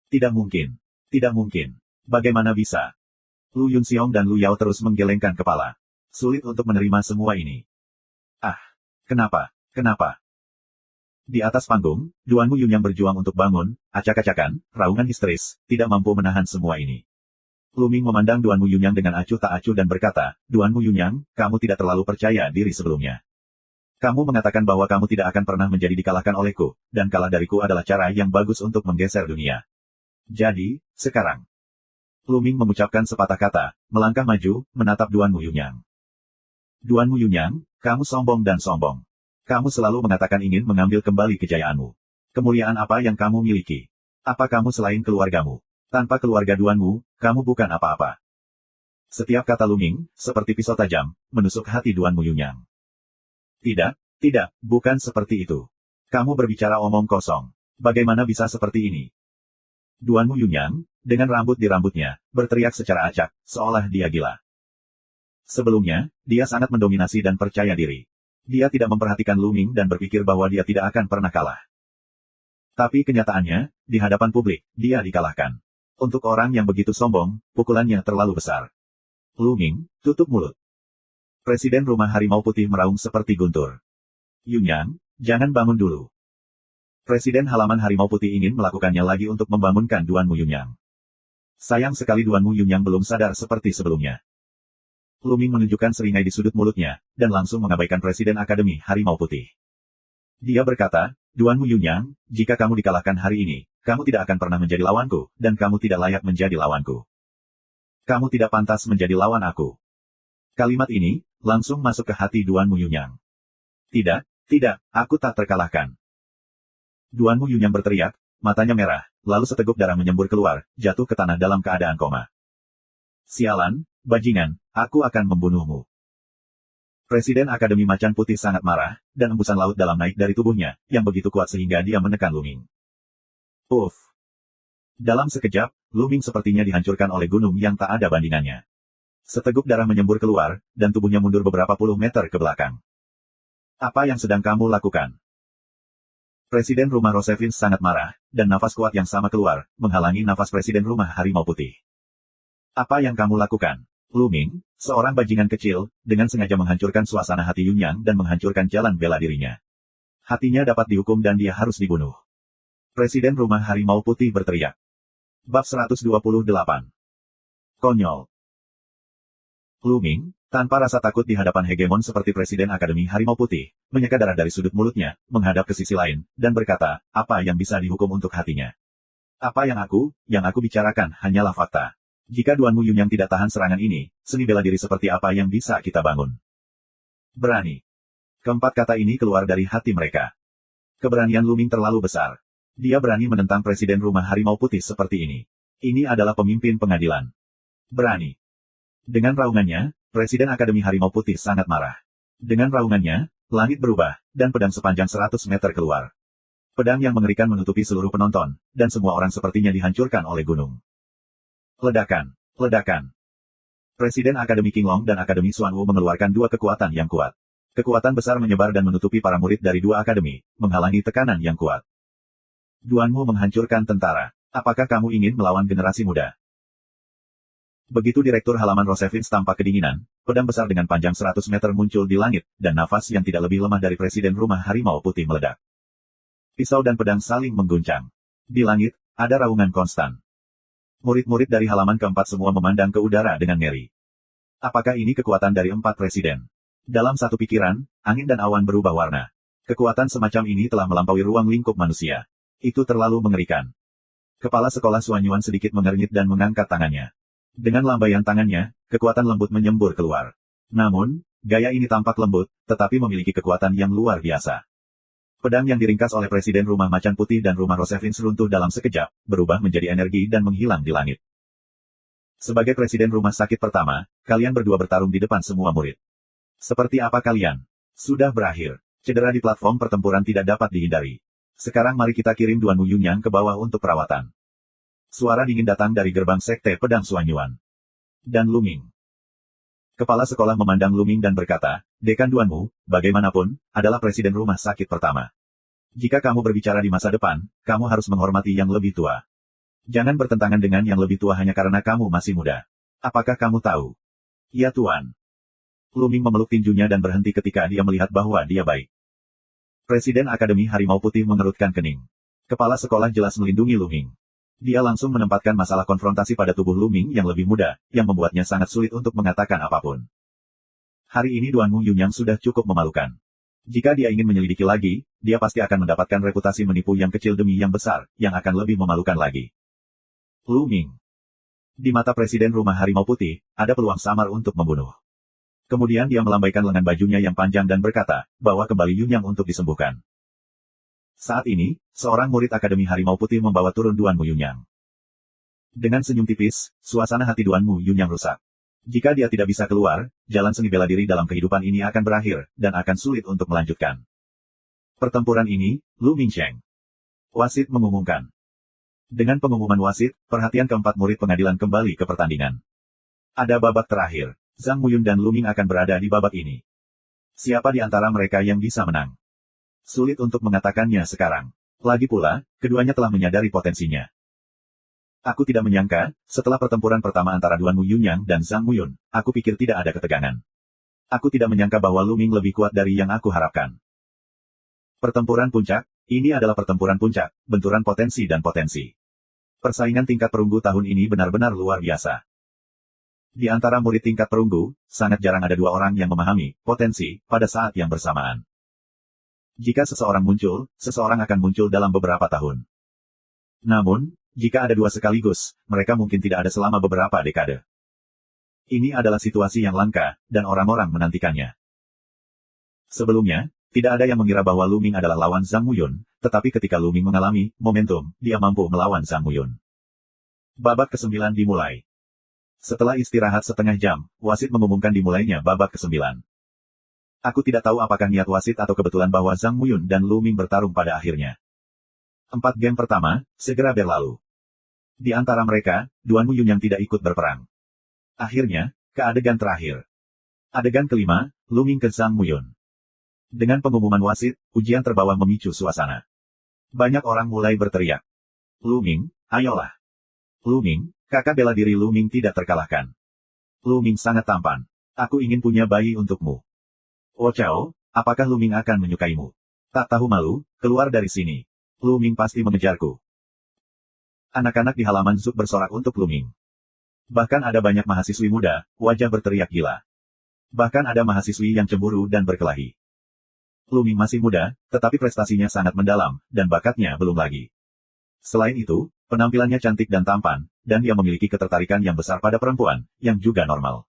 Tidak mungkin. Tidak mungkin. Bagaimana bisa? Lu Yunxiong dan Lu Yao terus menggelengkan kepala. Sulit untuk menerima semua ini. Ah, kenapa? Di atas panggung, Duanmu Yunyang berjuang untuk bangun, acak-acakan, raungan histeris, tidak mampu menahan semua ini. Lu Ming memandang Duanmu Yunyang dengan acuh tak acuh dan berkata, Duanmu Yunyang, kamu tidak terlalu percaya diri sebelumnya. Kamu mengatakan bahwa kamu tidak akan pernah menjadi dikalahkan olehku, dan kalah dariku adalah cara yang bagus untuk menggeser dunia. Jadi, sekarang. Lu Ming mengucapkan sepatah kata, melangkah maju, menatap Duanmu Yunyang. Duanmu Yunyang, kamu sombong dan sombong. Kamu selalu mengatakan ingin mengambil kembali kejayaanmu. Kemuliaan apa yang kamu miliki? Apa kamu selain keluargamu? Tanpa keluarga Duanmu, kamu bukan apa-apa. Setiap kata Luming, seperti pisau tajam, menusuk hati Duan Muyunyang. Tidak, tidak, bukan seperti itu. Kamu berbicara omong kosong. Bagaimana bisa seperti ini? Duan Muyunyang, dengan rambut di rambutnya, berteriak secara acak, seolah dia gila. Sebelumnya, dia sangat mendominasi dan percaya diri. Dia tidak memperhatikan Luming dan berpikir bahwa dia tidak akan pernah kalah. Tapi kenyataannya, di hadapan publik, dia dikalahkan. Untuk orang yang begitu sombong, pukulannya terlalu besar. Luming, tutup mulut. Presiden Rumah Harimau Putih meraung seperti guntur. Yunyang, jangan bangun dulu. Presiden halaman Harimau Putih ingin melakukannya lagi untuk membangunkan Duan Muyunyang. Sayang sekali Duan Muyunyang belum sadar seperti sebelumnya. Luming menunjukkan seringai di sudut mulutnya, dan langsung mengabaikan Presiden Akademi Harimau Putih. Dia berkata, Duan Muyunyang, jika kamu dikalahkan hari ini, kamu tidak akan pernah menjadi lawanku, dan kamu tidak layak menjadi lawanku. Kamu tidak pantas menjadi lawan aku. Kalimat ini, langsung masuk ke hati Duan Muyunyang. Tidak, tidak, aku tak terkalahkan. Duan Muyunyang berteriak, matanya merah, lalu seteguk darah menyembur keluar, jatuh ke tanah dalam keadaan koma. Sialan, bajingan, aku akan membunuhmu. Presiden Akademi Macan Putih sangat marah, dan embusan laut dalam naik dari tubuhnya, yang begitu kuat sehingga dia menekan Luming. Uff! Dalam sekejap, Luming sepertinya dihancurkan oleh gunung yang tak ada bandingannya. Seteguk darah menyembur keluar, dan tubuhnya mundur beberapa puluh meter ke belakang. Apa yang sedang kamu lakukan? Presiden Rumah Rosevin sangat marah, dan nafas kuat yang sama keluar, menghalangi nafas Presiden Rumah Harimau Putih. Apa yang kamu lakukan? Luming, seorang bajingan kecil, dengan sengaja menghancurkan suasana hati Yunyang dan menghancurkan jalan bela dirinya. Hatinya dapat dihukum dan dia harus dibunuh. Presiden Rumah Harimau Putih berteriak. Bab 128. Konyol. Luming, tanpa rasa takut di hadapan hegemon seperti Presiden Akademi Harimau Putih, menyeka darah dari sudut mulutnya, menghadap ke sisi lain, dan berkata, apa yang bisa dihukum untuk hatinya? Apa yang aku bicarakan hanyalah fakta. Jika Duan Muyunyang tidak tahan serangan ini, seni bela diri seperti apa yang bisa kita bangun? Berani. Keempat kata ini keluar dari hati mereka. Keberanian Luming terlalu besar. Dia berani menentang Presiden Rumah Harimau Putih seperti ini. Ini adalah pemimpin pengadilan. Berani. Dengan raungannya, Presiden Akademi Harimau Putih sangat marah. Dengan raungannya, langit berubah, dan pedang sepanjang 100 meter keluar. Pedang yang mengerikan menutupi seluruh penonton, dan semua orang sepertinya dihancurkan oleh gunung. Ledakan, ledakan. Presiden Akademi Qinglong dan Akademi Xuanwu mengeluarkan dua kekuatan yang kuat. Kekuatan besar menyebar dan menutupi para murid dari dua akademi, menghalangi tekanan yang kuat. Duanmu menghancurkan tentara. Apakah kamu ingin melawan generasi muda? Begitu Direktur Halaman Rosevin tampak kedinginan, pedang besar dengan panjang 100 meter muncul di langit, dan nafas yang tidak lebih lemah dari Presiden Rumah Harimau Putih meledak. Pisau dan pedang saling mengguncang. Di langit, ada raungan konstan. Murid-murid dari halaman keempat semua memandang ke udara dengan ngeri. Apakah ini kekuatan dari empat presiden? Dalam satu pikiran, angin dan awan berubah warna. Kekuatan semacam ini telah melampaui ruang lingkup manusia. Itu terlalu mengerikan. Kepala sekolah Xuanyuan sedikit mengernyit dan mengangkat tangannya. Dengan lambaian tangannya, kekuatan lembut menyembur keluar. Namun, gaya ini tampak lembut, tetapi memiliki kekuatan yang luar biasa. Pedang yang diringkas oleh Presiden Rumah Macan Putih dan Rumah Rosevin seruntuh dalam sekejap, berubah menjadi energi dan menghilang di langit. Sebagai Presiden Rumah Sakit pertama, kalian berdua bertarung di depan semua murid. Seperti apa kalian? Sudah berakhir. Cedera di platform pertempuran tidak dapat dihindari. Sekarang mari kita kirim Duan Muyunyang ke bawah untuk perawatan. Suara dingin datang dari gerbang Sekte Pedang Xuanyuan. Dan Luming. Kepala sekolah memandang Luming dan berkata, Dekan Duanmu, bagaimanapun, adalah Presiden Rumah Sakit pertama. Jika kamu berbicara di masa depan, kamu harus menghormati yang lebih tua. Jangan bertentangan dengan yang lebih tua hanya karena kamu masih muda. Apakah kamu tahu? Ya Tuan. Luming memeluk tinjunya dan berhenti ketika dia melihat bahwa dia baik. Presiden Akademi Harimau Putih mengerutkan kening. Kepala sekolah jelas melindungi Luming. Dia langsung menempatkan masalah konfrontasi pada tubuh Luming yang lebih muda, yang membuatnya sangat sulit untuk mengatakan apapun. Hari ini Duan Muyunyang sudah cukup memalukan. Jika dia ingin menyelidiki lagi, dia pasti akan mendapatkan reputasi menipu yang kecil demi yang besar, yang akan lebih memalukan lagi. Luming. Di mata Presiden Rumah Harimau Putih, ada peluang samar untuk membunuh. Kemudian dia melambaikan lengan bajunya yang panjang dan berkata, bawa kembali Yunyang untuk disembuhkan. Saat ini, seorang murid Akademi Harimau Putih membawa turun Duan Muyunyang. Dengan senyum tipis, suasana hati Duan Muyunyang rusak. Jika dia tidak bisa keluar, jalan seni bela diri dalam kehidupan ini akan berakhir, dan akan sulit untuk melanjutkan pertempuran ini. Lu Mingsheng. Wasit mengumumkan. Dengan pengumuman wasit, perhatian keempat murid pengadilan kembali ke pertandingan. Ada babak terakhir. Zhang Muyun dan Lu Ming akan berada di babak ini. Siapa di antara mereka yang bisa menang? Sulit untuk mengatakannya sekarang. Lagi pula, keduanya telah menyadari potensinya. Aku tidak menyangka, setelah pertempuran pertama antara Duan Muyunyang dan Zhang Muyun, aku pikir tidak ada ketegangan. Aku tidak menyangka bahwa Lu Ming lebih kuat dari yang aku harapkan. Pertempuran puncak, ini adalah pertempuran puncak, benturan potensi dan potensi. Persaingan tingkat perunggu tahun ini benar-benar luar biasa. Di antara murid tingkat perunggu, sangat jarang ada dua orang yang memahami potensi pada saat yang bersamaan. Jika seseorang muncul, seseorang akan muncul dalam beberapa tahun. Namun, jika ada dua sekaligus, mereka mungkin tidak ada selama beberapa dekade. Ini adalah situasi yang langka, dan orang-orang menantikannya. Sebelumnya, tidak ada yang mengira bahwa Lu Ming adalah lawan Zhang Muyun, tetapi ketika Lu Ming mengalami momentum, dia mampu melawan Zhang Muyun. Babak ke-9 dimulai. Setelah istirahat setengah jam, wasit mengumumkan dimulainya babak ke-9. Aku tidak tahu apakah niat wasit atau kebetulan bahwa Zhang Muyun dan Lu Ming bertarung pada akhirnya. 4 game pertama, segera berlalu. Di antara mereka, Duan Muyun yang tidak ikut berperang. Akhirnya, ke adegan terakhir. Adegan kelima, Lu Ming ke Zhang Muyun. Dengan pengumuman wasit, ujian terbawah memicu suasana. Banyak orang mulai berteriak. Lu Ming, ayolah. Lu Ming, kakak bela diri Lu Ming tidak terkalahkan. Lu Ming sangat tampan. Aku ingin punya bayi untukmu. Oh Chao, apakah Lu Ming akan menyukaimu? Tak tahu malu, keluar dari sini. Lu Ming pasti mengejarku. Anak-anak di halaman Zuk bersorak untuk Lu Ming. Bahkan ada banyak mahasiswi muda, wajah berteriak gila. Bahkan ada mahasiswi yang cemburu dan berkelahi. Lu Ming masih muda, tetapi prestasinya sangat mendalam, dan bakatnya belum lagi. Selain itu, penampilannya cantik dan tampan, dan dia memiliki ketertarikan yang besar pada perempuan, yang juga normal.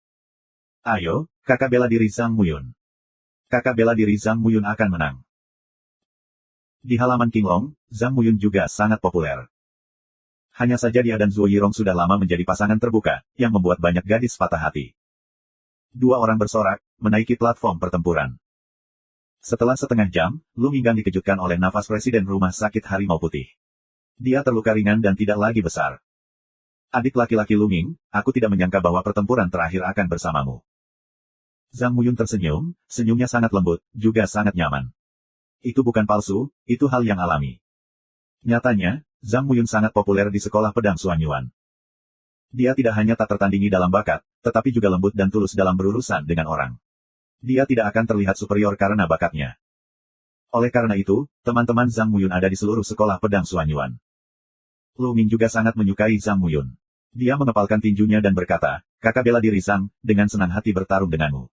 Ayo, kakak bela diri Zhang Muyun. Kakak bela diri Zhang Muyun akan menang. Di halaman Qinglong, Zhang Muyun juga sangat populer. Hanya saja dia dan Zhuo Yirong sudah lama menjadi pasangan terbuka, yang membuat banyak gadis patah hati. Dua orang bersorak, menaiki platform pertempuran. Setelah setengah jam, Lu Minggang dikejutkan oleh nafas Presiden Rumah Sakit Harimau Putih. Dia terluka ringan dan tidak lagi besar. Adik laki-laki Lu Ming, aku tidak menyangka bahwa pertempuran terakhir akan bersamamu. Zhang Muyun tersenyum, senyumnya sangat lembut, juga sangat nyaman. Itu bukan palsu, itu hal yang alami. Nyatanya, Zhang Muyun sangat populer di sekolah pedang Xuanyuan. Dia tidak hanya tak tertandingi dalam bakat, tetapi juga lembut dan tulus dalam berurusan dengan orang. Dia tidak akan terlihat superior karena bakatnya. Oleh karena itu, teman-teman Zhang Muyun ada di seluruh sekolah pedang Xuanyuan. Lu Ming juga sangat menyukai Zhang Muyun. Dia mengepalkan tinjunya dan berkata, kakak bela diri Zhang, dengan senang hati bertarung denganmu.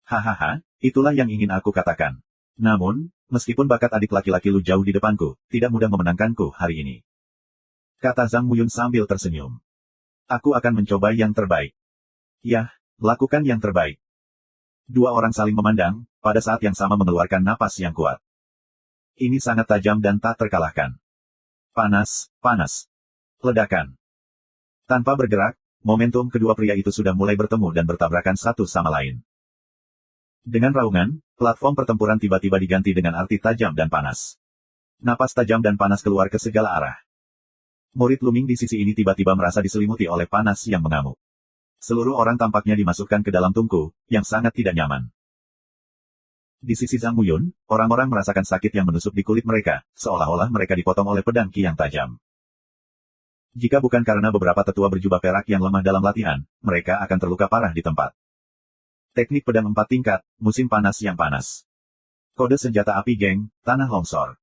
Hahaha, itulah yang ingin aku katakan. Namun, meskipun bakat adik laki-laki Lu jauh di depanku, tidak mudah memenangkanku hari ini. Kata Zhang Muyun sambil tersenyum. Aku akan mencoba yang terbaik. Yah, lakukan yang terbaik. Dua orang saling memandang, pada saat yang sama mengeluarkan napas yang kuat. Ini sangat tajam dan tak terkalahkan. Panas, panas. Ledakan. Tanpa bergerak, momentum kedua pria itu sudah mulai bertemu dan bertabrakan satu sama lain. Dengan raungan, platform pertempuran tiba-tiba diganti dengan arti tajam dan panas. Napas tajam dan panas keluar ke segala arah. Murid Lu Ming di sisi ini tiba-tiba merasa diselimuti oleh panas yang mengamuk. Seluruh orang tampaknya dimasukkan ke dalam tungku, yang sangat tidak nyaman. Di sisi Zhang Muyun, orang-orang merasakan sakit yang menusuk di kulit mereka, seolah-olah mereka dipotong oleh pedang Qi yang tajam. Jika bukan karena beberapa tetua berjubah perak yang lemah dalam latihan, mereka akan terluka parah di tempat. Teknik pedang 4 tingkat, musim panas yang panas. Kode senjata api geng, tanah longsor.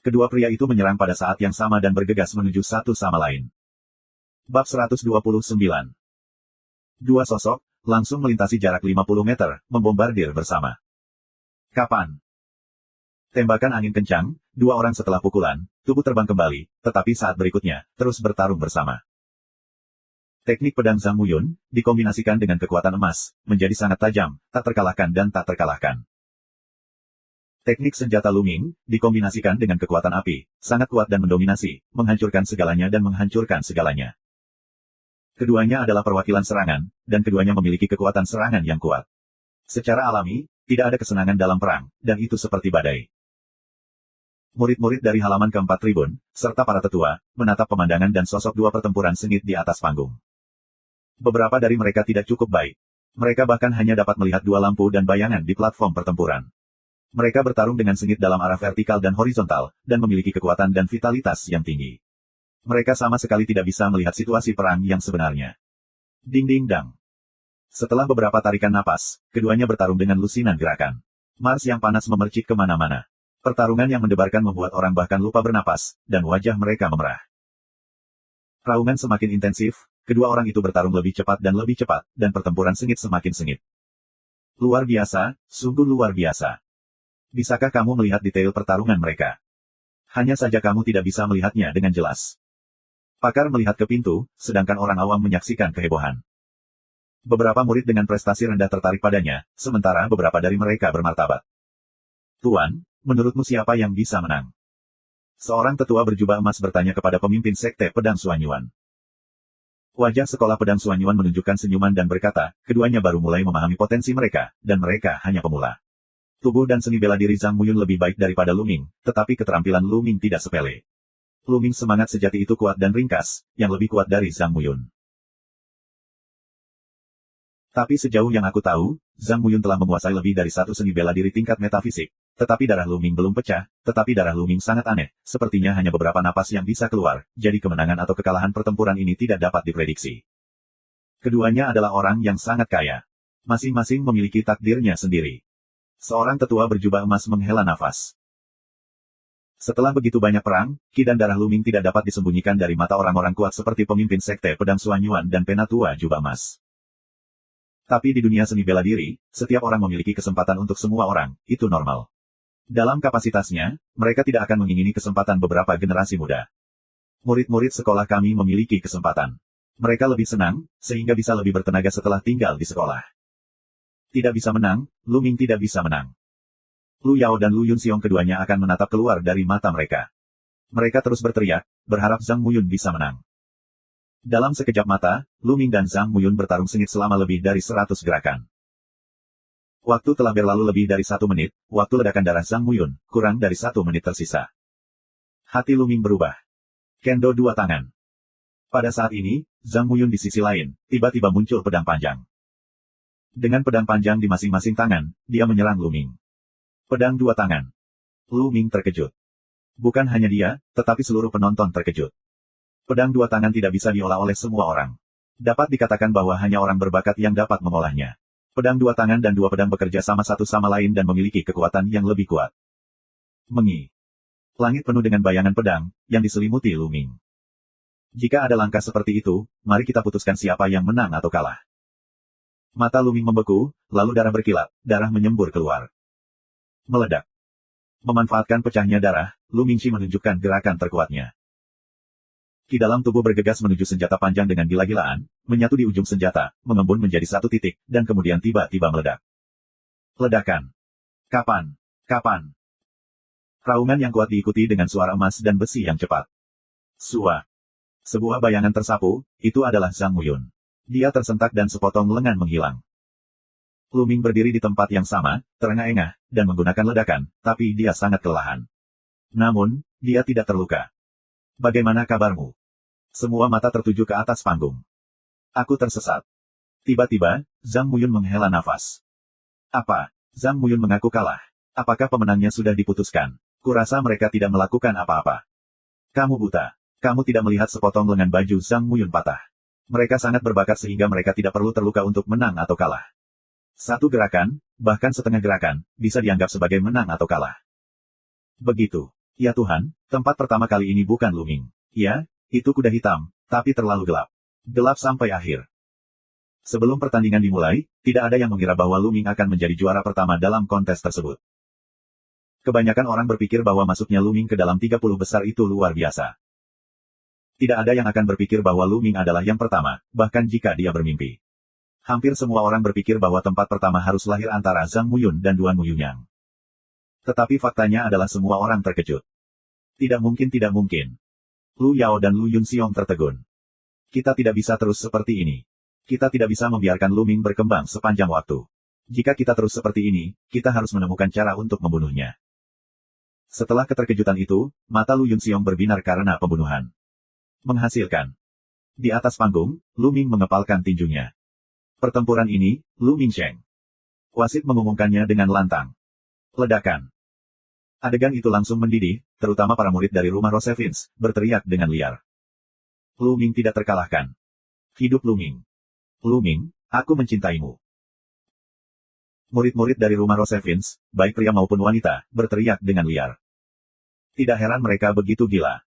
Kedua pria itu menyerang pada saat yang sama dan bergegas menuju satu sama lain. Bab 129. Dua sosok, langsung melintasi jarak 50 meter, membombardir bersama. Kapan? Tembakan angin kencang, dua orang setelah pukulan, tubuh terbang kembali, tetapi saat berikutnya, terus bertarung bersama. Teknik pedang Zhang Muyun, dikombinasikan dengan kekuatan emas, menjadi sangat tajam, tak terkalahkan dan tak terkalahkan. Teknik senjata Lu Ming, dikombinasikan dengan kekuatan api, sangat kuat dan mendominasi, menghancurkan segalanya dan menghancurkan segalanya. Keduanya adalah perwakilan serangan, dan keduanya memiliki kekuatan serangan yang kuat. Secara alami, tidak ada kesenangan dalam perang, dan itu seperti badai. Murid-murid dari halaman keempat tribun, serta para tetua, menatap pemandangan dan sosok dua pertempuran sengit di atas panggung. Beberapa dari mereka tidak cukup baik. Mereka bahkan hanya dapat melihat dua lampu dan bayangan di platform pertempuran. Mereka bertarung dengan sengit dalam arah vertikal dan horizontal, dan memiliki kekuatan dan vitalitas yang tinggi. Mereka sama sekali tidak bisa melihat situasi perang yang sebenarnya. Ding-ding-dang. Setelah beberapa tarikan napas, keduanya bertarung dengan lusinan gerakan. Mars yang panas memercik kemana-mana. Pertarungan yang mendebarkan membuat orang bahkan lupa bernapas, dan wajah mereka memerah. Raungan semakin intensif, kedua orang itu bertarung lebih cepat, dan pertempuran sengit semakin sengit. Luar biasa, sungguh luar biasa. Bisakah kamu melihat detail pertarungan mereka? Hanya saja kamu tidak bisa melihatnya dengan jelas. Pakar melihat ke pintu, sedangkan orang awam menyaksikan kehebohan. Beberapa murid dengan prestasi rendah tertarik padanya, sementara beberapa dari mereka bermartabat. Tuan, menurutmu siapa yang bisa menang? Seorang tetua berjubah emas bertanya kepada pemimpin sekte pedang Suanyuan. Wajah sekolah pedang Suanyuan menunjukkan senyuman dan berkata, keduanya baru mulai memahami potensi mereka, dan mereka hanya pemula. Tubuh dan seni bela diri Zhang Muyun lebih baik daripada Lu Ming, tetapi keterampilan Lu Ming tidak sepele. Lu Ming semangat sejati itu kuat dan ringkas, yang lebih kuat dari Zhang Muyun. Tapi sejauh yang aku tahu, Zhang Muyun telah menguasai lebih dari satu seni bela diri tingkat metafisik. Tetapi darah Lu Ming belum pecah, tetapi darah Lu Ming sangat aneh, sepertinya hanya beberapa napas yang bisa keluar, jadi kemenangan atau kekalahan pertempuran ini tidak dapat diprediksi. Keduanya adalah orang yang sangat kaya. Masing-masing memiliki takdirnya sendiri. Seorang tetua berjubah emas menghela nafas. Setelah begitu banyak perang, Ki dan darah Lu Ming tidak dapat disembunyikan dari mata orang-orang kuat seperti pemimpin sekte pedang Suanyuan dan penatua jubah emas. Tapi di dunia seni bela diri, setiap orang memiliki kesempatan untuk semua orang, itu normal. Dalam kapasitasnya, mereka tidak akan mengingini kesempatan beberapa generasi muda. Murid-murid sekolah kami memiliki kesempatan. Mereka lebih senang, sehingga bisa lebih bertenaga setelah tinggal di sekolah. Tidak bisa menang, Lu Ming tidak bisa menang. Lu Yao dan Lu Yunxiong keduanya akan menatap keluar dari mata mereka. Mereka terus berteriak, berharap Zhang Muyun bisa menang. Dalam sekejap mata, Lu Ming dan Zhang Muyun bertarung sengit selama lebih dari 100 gerakan. Waktu telah berlalu lebih dari 1 menit, waktu ledakan darah Zhang Muyun, kurang dari 1 menit tersisa. Hati Lu Ming berubah. Kendo dua tangan. Pada saat ini, Zhang Muyun di sisi lain, tiba-tiba muncul pedang panjang. Dengan pedang panjang di masing-masing tangan, dia menyerang Lu Ming. Pedang dua tangan. Lu Ming terkejut. Bukan hanya dia, tetapi seluruh penonton terkejut. Pedang dua tangan tidak bisa diolah oleh semua orang. Dapat dikatakan bahwa hanya orang berbakat yang dapat mengolahnya. Pedang dua tangan dan dua pedang bekerja sama satu sama lain dan memiliki kekuatan yang lebih kuat. Mengi. Langit penuh dengan bayangan pedang, yang diselimuti Lu Ming. Jika ada langkah seperti itu, mari kita putuskan siapa yang menang atau kalah. Mata Lu Ming membeku, lalu darah berkilat, darah menyembur keluar. Meledak. Memanfaatkan pecahnya darah, Lu Mingxi menunjukkan gerakan terkuatnya. Ki dalam tubuh bergegas menuju senjata panjang dengan gila-gilaan, menyatu di ujung senjata, mengembun menjadi satu titik, dan kemudian tiba-tiba meledak. Ledakan. Kapan? Kapan? Raungan yang kuat diikuti dengan suara emas dan besi yang cepat. Sua. Sebuah bayangan tersapu, itu adalah Zhang Muyun. Dia tersentak dan sepotong lengan menghilang. Lu Ming berdiri di tempat yang sama, terengah-engah, dan menggunakan ledakan, tapi dia sangat kelelahan. Namun, dia tidak terluka. Bagaimana kabarmu? Semua mata tertuju ke atas panggung. Aku tersesat. Tiba-tiba, Zhang Muyun menghela nafas. Apa? Zhang Muyun mengaku kalah. Apakah pemenangnya sudah diputuskan? Kurasa mereka tidak melakukan apa-apa. Kamu buta. Kamu tidak melihat sepotong lengan baju Zhang Muyun patah. Mereka sangat berbakat sehingga mereka tidak perlu terluka untuk menang atau kalah. Satu gerakan, bahkan setengah gerakan, bisa dianggap sebagai menang atau kalah. Begitu. Ya Tuhan, tempat pertama kali ini bukan Lu Ming. Ya, itu kuda hitam, tapi terlalu gelap. Gelap sampai akhir. Sebelum pertandingan dimulai, tidak ada yang mengira bahwa Lu Ming akan menjadi juara pertama dalam kontes tersebut. Kebanyakan orang berpikir bahwa masuknya Lu Ming ke dalam 30 besar itu luar biasa. Tidak ada yang akan berpikir bahwa Lu Ming adalah yang pertama, bahkan jika dia bermimpi. Hampir semua orang berpikir bahwa tempat pertama harus lahir antara Zhang Muyun dan Duan Muyunyang. Tetapi faktanya adalah semua orang terkejut. Tidak mungkin, tidak mungkin. Lu Yao dan Lu Yunxiong tertegun. Kita tidak bisa terus seperti ini. Kita tidak bisa membiarkan Luming berkembang sepanjang waktu. Jika kita terus seperti ini, kita harus menemukan cara untuk membunuhnya. Setelah keterkejutan itu, mata Lu Yunxiong berbinar karena pembunuhan. Menghasilkan. Di atas panggung, Luming mengepalkan tinjunya. Pertempuran ini, Lu Mingsheng. Wasit mengumumkannya dengan lantang. Ledakan. Adegan itu langsung mendidih, terutama para murid dari rumah Rosevins, berteriak dengan liar. Luming tidak terkalahkan. Hidup Luming. Luming, aku mencintaimu. Murid-murid dari rumah Rosevins, baik pria maupun wanita, berteriak dengan liar. Tidak heran mereka begitu gila.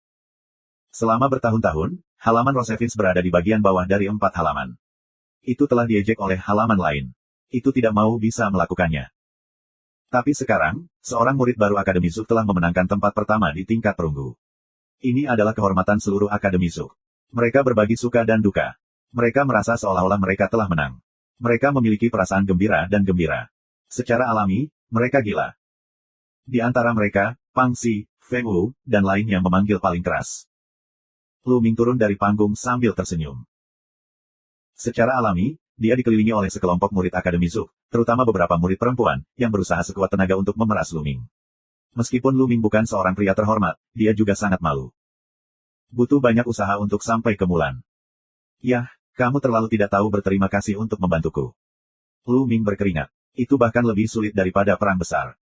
Selama bertahun-tahun, halaman Rosevins berada di bagian bawah dari 4 halaman. Itu telah diejek oleh halaman lain. Itu tidak mau bisa melakukannya. Tapi sekarang, seorang murid baru Akademi Zuk telah memenangkan tempat pertama di tingkat perunggu. Ini adalah kehormatan seluruh Akademi Zuk. Mereka berbagi suka dan duka. Mereka merasa seolah-olah mereka telah menang. Mereka memiliki perasaan gembira dan gembira. Secara alami, mereka gila. Di antara mereka, Pang Xi, Feng Wu, dan lainnya memanggil paling keras. Luming turun dari panggung sambil tersenyum. Secara alami, dia dikelilingi oleh sekelompok murid Akademi Zuk, terutama beberapa murid perempuan, yang berusaha sekuat tenaga untuk memeras Luming. Meskipun Luming bukan seorang pria terhormat, dia juga sangat malu. Butuh banyak usaha untuk sampai ke Mulan. Yah, kamu terlalu tidak tahu berterima kasih untuk membantuku. Luming berkeringat. Itu bahkan lebih sulit daripada perang besar.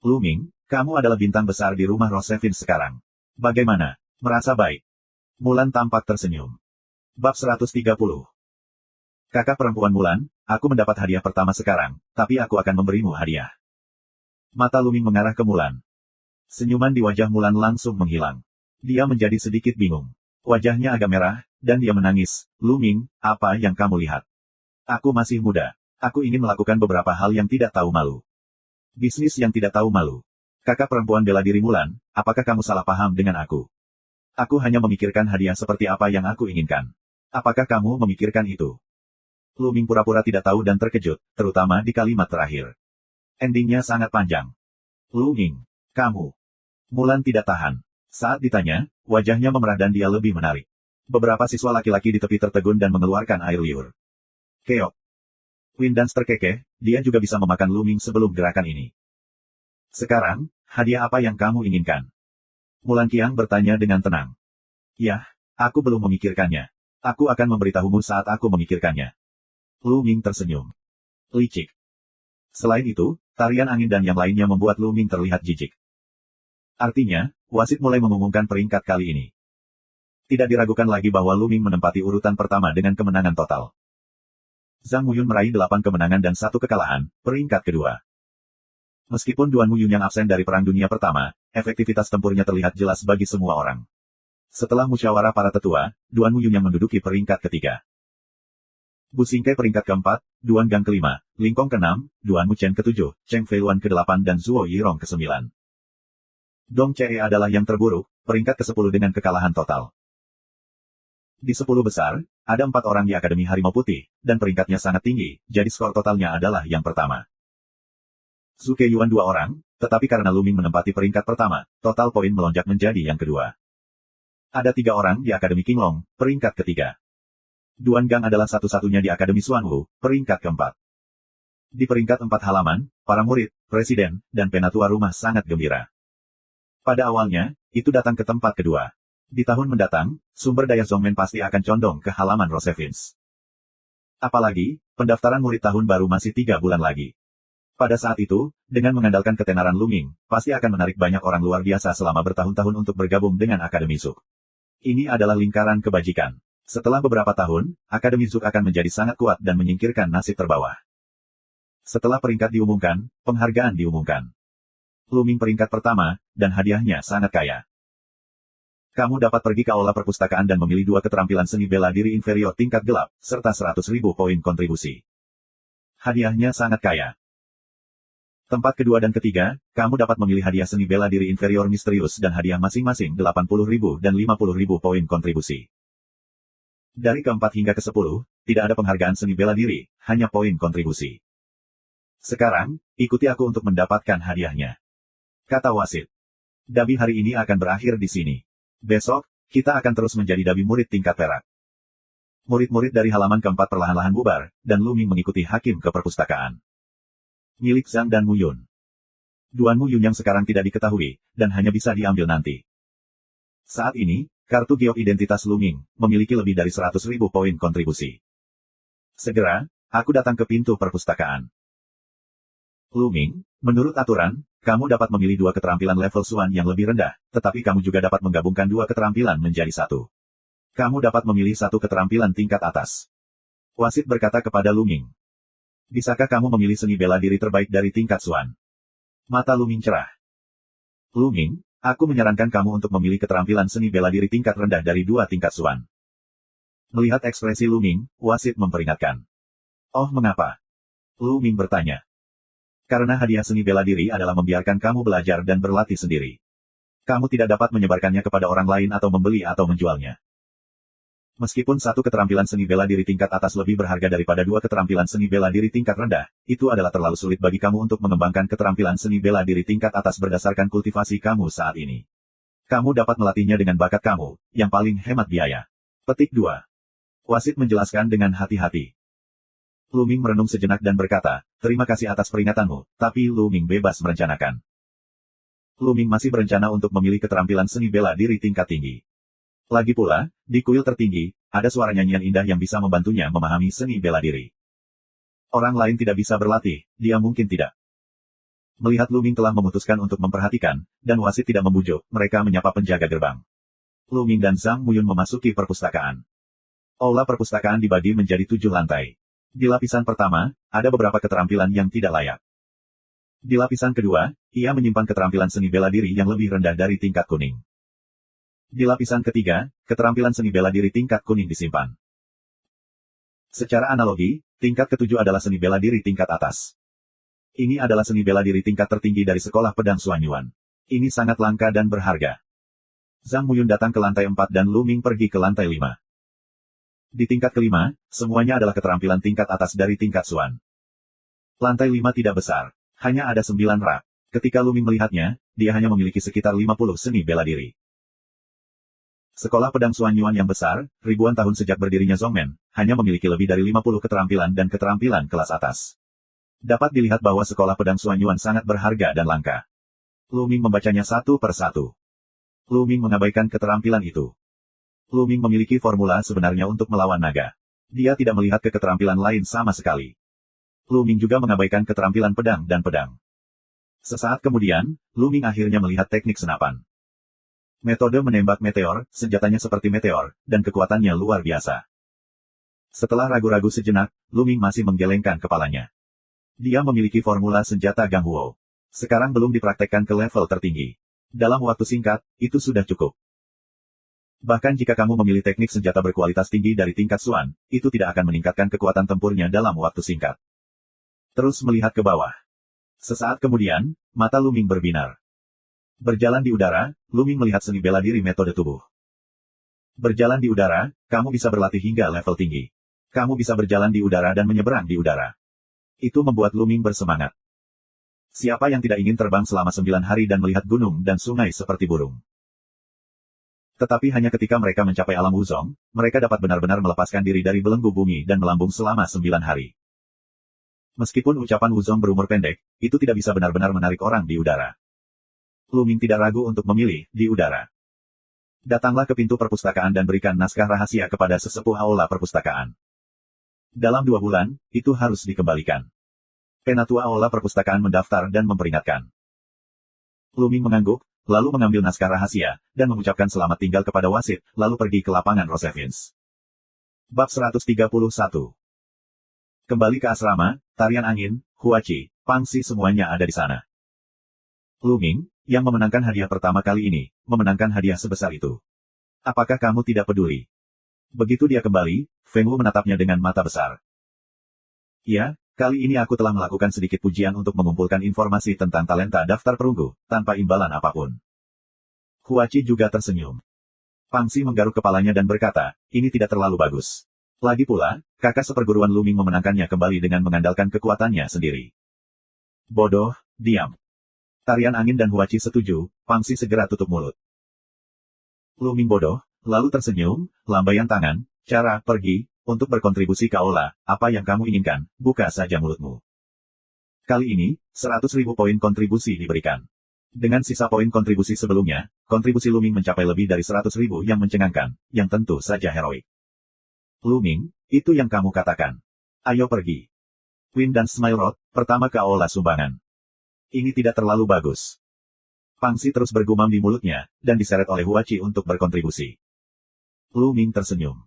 Luming, kamu adalah bintang besar di rumah Rosevins sekarang. Bagaimana? Merasa baik? Mulan tampak tersenyum. Bab 130. Kakak perempuan Mulan, aku mendapat hadiah pertama sekarang, tapi aku akan memberimu hadiah. Mata Luming mengarah ke Mulan. Senyuman di wajah Mulan langsung menghilang. Dia menjadi sedikit bingung. Wajahnya agak merah, dan dia menangis. Luming, apa yang kamu lihat? Aku masih muda. Aku ingin melakukan beberapa hal yang tidak tahu malu. Bisnis yang tidak tahu malu. Kakak perempuan bela diri Mulan, apakah kamu salah paham dengan aku? Aku hanya memikirkan hadiah seperti apa yang aku inginkan. Apakah kamu memikirkan itu? Luming pura-pura tidak tahu dan terkejut, terutama di kalimat terakhir. Endingnya sangat panjang. Luming, kamu. Mulan tidak tahan. Saat ditanya, wajahnya memerah dan dia lebih menarik. Beberapa siswa laki-laki di tepi tertegun dan mengeluarkan air liur. Keok. Windans terkekeh, dia juga bisa memakan Luming sebelum gerakan ini. Sekarang, hadiah apa yang kamu inginkan? Mulan Qiang bertanya dengan tenang. Yah, aku belum memikirkannya. Aku akan memberitahumu saat aku memikirkannya. Luming tersenyum. Licik. Selain itu, tarian angin dan yang lainnya membuat Luming terlihat jijik. Artinya, wasit mulai mengumumkan peringkat kali ini. Tidak diragukan lagi bahwa Luming menempati urutan pertama dengan kemenangan total. Zhang Muyun meraih 8 kemenangan dan 1 kekalahan, peringkat kedua. Meskipun Duan Muyun yang absen dari Perang Dunia Pertama, efektivitas tempurnya terlihat jelas bagi semua orang. Setelah musyawarah para tetua, Duan Muyun yang menduduki peringkat ketiga. Bu Xingke peringkat keempat, Duan Gang kelima, Lingkong keenam, Duan Muchen ketujuh, Cheng Feiluan kedelapan dan Zuo Yirong kesembilan. Dong Che adalah yang terburuk, peringkat ke-10 dengan kekalahan total. Di 10 besar, ada 4 orang di Akademi Harimau Putih, dan peringkatnya sangat tinggi, jadi skor totalnya adalah yang pertama. Zhu Keiyuan 2 orang, tetapi karena Luming menempati peringkat pertama, total poin melonjak menjadi yang kedua. Ada 3 orang di Akademi Qinglong, peringkat ketiga. Duan Gang adalah satu-satunya di Akademi Xuanwu, peringkat keempat. Di peringkat 4 halaman, para murid, presiden, dan penatua rumah sangat gembira. Pada awalnya, itu datang ke tempat kedua. Di tahun mendatang, sumber daya Zhongmen pasti akan condong ke halaman Rosevins. Apalagi, pendaftaran murid tahun baru masih 3 bulan lagi. Pada saat itu, dengan mengandalkan ketenaran Luming, pasti akan menarik banyak orang luar biasa selama bertahun-tahun untuk bergabung dengan Akademi Zuk. Ini adalah lingkaran kebajikan. Setelah beberapa tahun, Akademi Zuk akan menjadi sangat kuat dan menyingkirkan nasib terbawah. Setelah peringkat diumumkan, penghargaan diumumkan. Luming peringkat pertama, dan hadiahnya sangat kaya. Kamu dapat pergi ke aula perpustakaan dan memilih 2 keterampilan seni bela diri inferior tingkat gelap, serta 100.000 poin kontribusi. Hadiahnya sangat kaya. Tempat kedua dan ketiga, kamu dapat memilih hadiah seni bela diri inferior misterius dan hadiah masing-masing 80.000 dan 50.000 poin kontribusi. Dari keempat hingga ke-10, tidak ada penghargaan seni bela diri, hanya poin kontribusi. Sekarang, ikuti aku untuk mendapatkan hadiahnya. Kata wasit. Dabi hari ini akan berakhir di sini. Besok, kita akan terus menjadi dabi murid tingkat perak. Murid-murid dari halaman keempat perlahan-lahan bubar, dan Lu Ming mengikuti hakim ke perpustakaan. Milik Zhang dan Mu Yun. Duan Mu Yun yang sekarang tidak diketahui, dan hanya bisa diambil nanti. Saat ini, kartu giok identitas Lu Ming memiliki lebih dari 100.000 poin kontribusi. Segera, aku datang ke pintu perpustakaan. Lu Ming, menurut aturan, kamu dapat memilih dua keterampilan level Xuan yang lebih rendah, tetapi kamu juga dapat menggabungkan dua keterampilan menjadi satu. Kamu dapat memilih satu keterampilan tingkat atas. Wasit berkata kepada Lu Ming. Bisakah kamu memilih seni bela diri terbaik dari tingkat Xuan? Mata Lu Ming cerah. Lu Ming, aku menyarankan kamu untuk memilih keterampilan seni bela diri tingkat rendah dari dua tingkat Xuan. Melihat ekspresi Lu Ming, wasit memperingatkan. Oh, mengapa? Lu Ming bertanya. Karena hadiah seni bela diri adalah membiarkan kamu belajar dan berlatih sendiri. Kamu tidak dapat menyebarkannya kepada orang lain atau membeli atau menjualnya. Meskipun satu keterampilan seni bela diri tingkat atas lebih berharga daripada dua keterampilan seni bela diri tingkat rendah, itu adalah terlalu sulit bagi kamu untuk mengembangkan keterampilan seni bela diri tingkat atas berdasarkan kultivasi kamu saat ini. Kamu dapat melatihnya dengan bakat kamu, yang paling hemat biaya. Petik 2. Wasit menjelaskan dengan hati-hati. Lu Ming merenung sejenak dan berkata, terima kasih atas peringatanmu, tapi Lu Ming bebas merencanakan. Lu Ming masih berencana untuk memilih keterampilan seni bela diri tingkat tinggi. Lagi pula, di kuil tertinggi, ada suara nyanyian indah yang bisa membantunya memahami seni bela diri. Orang lain tidak bisa berlatih, dia mungkin tidak. Melihat Lu Ming telah memutuskan untuk memperhatikan, dan wasit tidak membujuk, mereka menyapa penjaga gerbang. Lu Ming dan Zhang Mu Yun memasuki perpustakaan. Aula perpustakaan dibagi menjadi 7 lantai. Di lapisan pertama, ada beberapa keterampilan yang tidak layak. Di lapisan kedua, ia menyimpan keterampilan seni bela diri yang lebih rendah dari tingkat kuning. Di lapisan ketiga, keterampilan seni bela diri tingkat kuning disimpan. Secara analogi, tingkat ketujuh adalah seni bela diri tingkat atas. Ini adalah seni bela diri tingkat tertinggi dari sekolah pedang Xuan Yuan. Ini sangat langka dan berharga. Zhang Mu Yun datang ke lantai 4 dan Lu Ming pergi ke lantai 5. Di tingkat kelima, semuanya adalah keterampilan tingkat atas dari tingkat Xuan. Lantai 5 tidak besar, hanya ada 9 rak. Ketika Lu Ming melihatnya, dia hanya memiliki sekitar 50 seni bela diri. Sekolah pedang Xuan Yuan yang besar, ribuan tahun sejak berdirinya Zhongmen, hanya memiliki lebih dari 50 keterampilan dan keterampilan kelas atas. Dapat dilihat bahwa sekolah pedang Xuan Yuan sangat berharga dan langka. Lu Ming membacanya satu per satu. Lu Ming mengabaikan keterampilan itu. Lu Ming memiliki formula sebenarnya untuk melawan naga. Dia tidak melihat ke keterampilan lain sama sekali. Lu Ming juga mengabaikan keterampilan pedang dan pedang. Sesaat kemudian, Lu Ming akhirnya melihat teknik senapan. Metode menembak meteor, senjatanya seperti meteor, dan kekuatannya luar biasa. Setelah ragu-ragu sejenak, Lu Ming masih menggelengkan kepalanya. Dia memiliki formula senjata Gang Huo. Sekarang belum dipraktekkan ke level tertinggi. Dalam waktu singkat, itu sudah cukup. Bahkan jika kamu memilih teknik senjata berkualitas tinggi dari tingkat Xuan, itu tidak akan meningkatkan kekuatan tempurnya dalam waktu singkat. Terus melihat ke bawah. Sesaat kemudian, mata Lu Ming berbinar. Berjalan di udara, Lu Ming melihat seni bela diri metode tubuh. Berjalan di udara, kamu bisa berlatih hingga level tinggi. Kamu bisa berjalan di udara dan menyeberang di udara. Itu membuat Lu Ming bersemangat. Siapa yang tidak ingin terbang selama 9 hari dan melihat gunung dan sungai seperti burung? Tetapi hanya ketika mereka mencapai alam Wuzong, mereka dapat benar-benar melepaskan diri dari belenggu bumi dan melambung selama 9 hari. Meskipun ucapan Wuzong berumur pendek, itu tidak bisa benar-benar menarik orang di udara. Lu Ming tidak ragu untuk memilih di udara. Datanglah ke pintu perpustakaan dan berikan naskah rahasia kepada sesepuh aula perpustakaan. Dalam 2 bulan, itu harus dikembalikan. Penatua aula perpustakaan mendaftar dan memperingatkan. Lu Ming mengangguk, lalu mengambil naskah rahasia, dan mengucapkan selamat tinggal kepada wasit, lalu pergi ke lapangan Rosevins. Bab 131. Kembali ke asrama, tarian angin, Huachi, Pangsi semuanya ada di sana. Lu Ming, yang memenangkan hadiah pertama kali ini, memenangkan hadiah sebesar itu. Apakah kamu tidak peduli? Begitu dia kembali, Feng Wu menatapnya dengan mata besar. Ya, kali ini aku telah melakukan sedikit pujian untuk mengumpulkan informasi tentang talenta daftar perunggu, tanpa imbalan apapun. Huachi juga tersenyum. Pangsi menggaruk kepalanya dan berkata, ini tidak terlalu bagus. Lagi pula, kakak seperguruan Lu Ming memenangkannya kembali dengan mengandalkan kekuatannya sendiri. Bodoh, diam. Tarian angin dan Huachi setuju, Pangsi segera tutup mulut. Lu Ming bodoh, lalu tersenyum, lambaian tangan, cara pergi, Untuk berkontribusi ke aula, apa yang kamu inginkan, buka saja mulutmu. Kali ini, 100.000 poin kontribusi diberikan. Dengan sisa poin kontribusi sebelumnya, kontribusi Luming mencapai lebih dari 100.000 yang mencengangkan, yang tentu saja heroik. Luming, itu yang kamu katakan. Ayo pergi. Queen dan Smile Rod, pertama ke aula sumbangan. Ini tidak terlalu bagus. Pangsi terus bergumam di mulutnya, dan diseret oleh Huachi untuk berkontribusi. Luming tersenyum.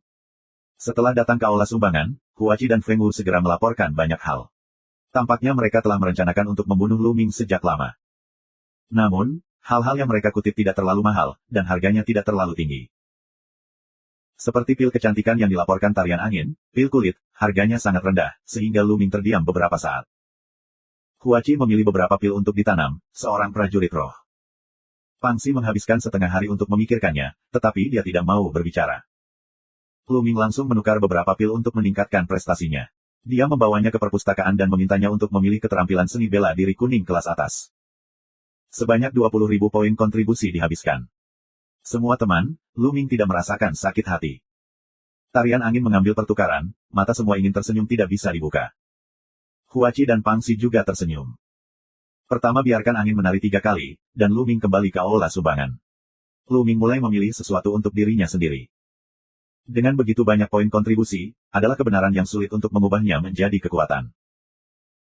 Setelah datang ke aula sumbangan, Huachi dan Feng Wu segera melaporkan banyak hal. Tampaknya mereka telah merencanakan untuk membunuh Luming sejak lama. Namun, hal-hal yang mereka kutip tidak terlalu mahal, dan harganya tidak terlalu tinggi. Seperti pil kecantikan yang dilaporkan tarian angin, pil kulit, harganya sangat rendah, sehingga Luming terdiam beberapa saat. Huachi memilih beberapa pil untuk ditanam, seorang prajurit roh. Pangsi menghabiskan setengah hari untuk memikirkannya, tetapi dia tidak mau berbicara. Luming langsung menukar beberapa pil untuk meningkatkan prestasinya. Dia membawanya ke perpustakaan dan memintanya untuk memilih keterampilan seni bela diri kuning kelas atas. Sebanyak 20.000 poin kontribusi dihabiskan. Semua teman, Luming tidak merasakan sakit hati. Tarian angin mengambil pertukaran, mata semua ingin tersenyum tidak bisa dibuka. Huachi dan Pangsi juga tersenyum. Pertama biarkan angin menari 3 kali, dan Luming kembali ke aula sumbangan. Luming mulai memilih sesuatu untuk dirinya sendiri. Dengan begitu banyak poin kontribusi, adalah kebenaran yang sulit untuk mengubahnya menjadi kekuatan.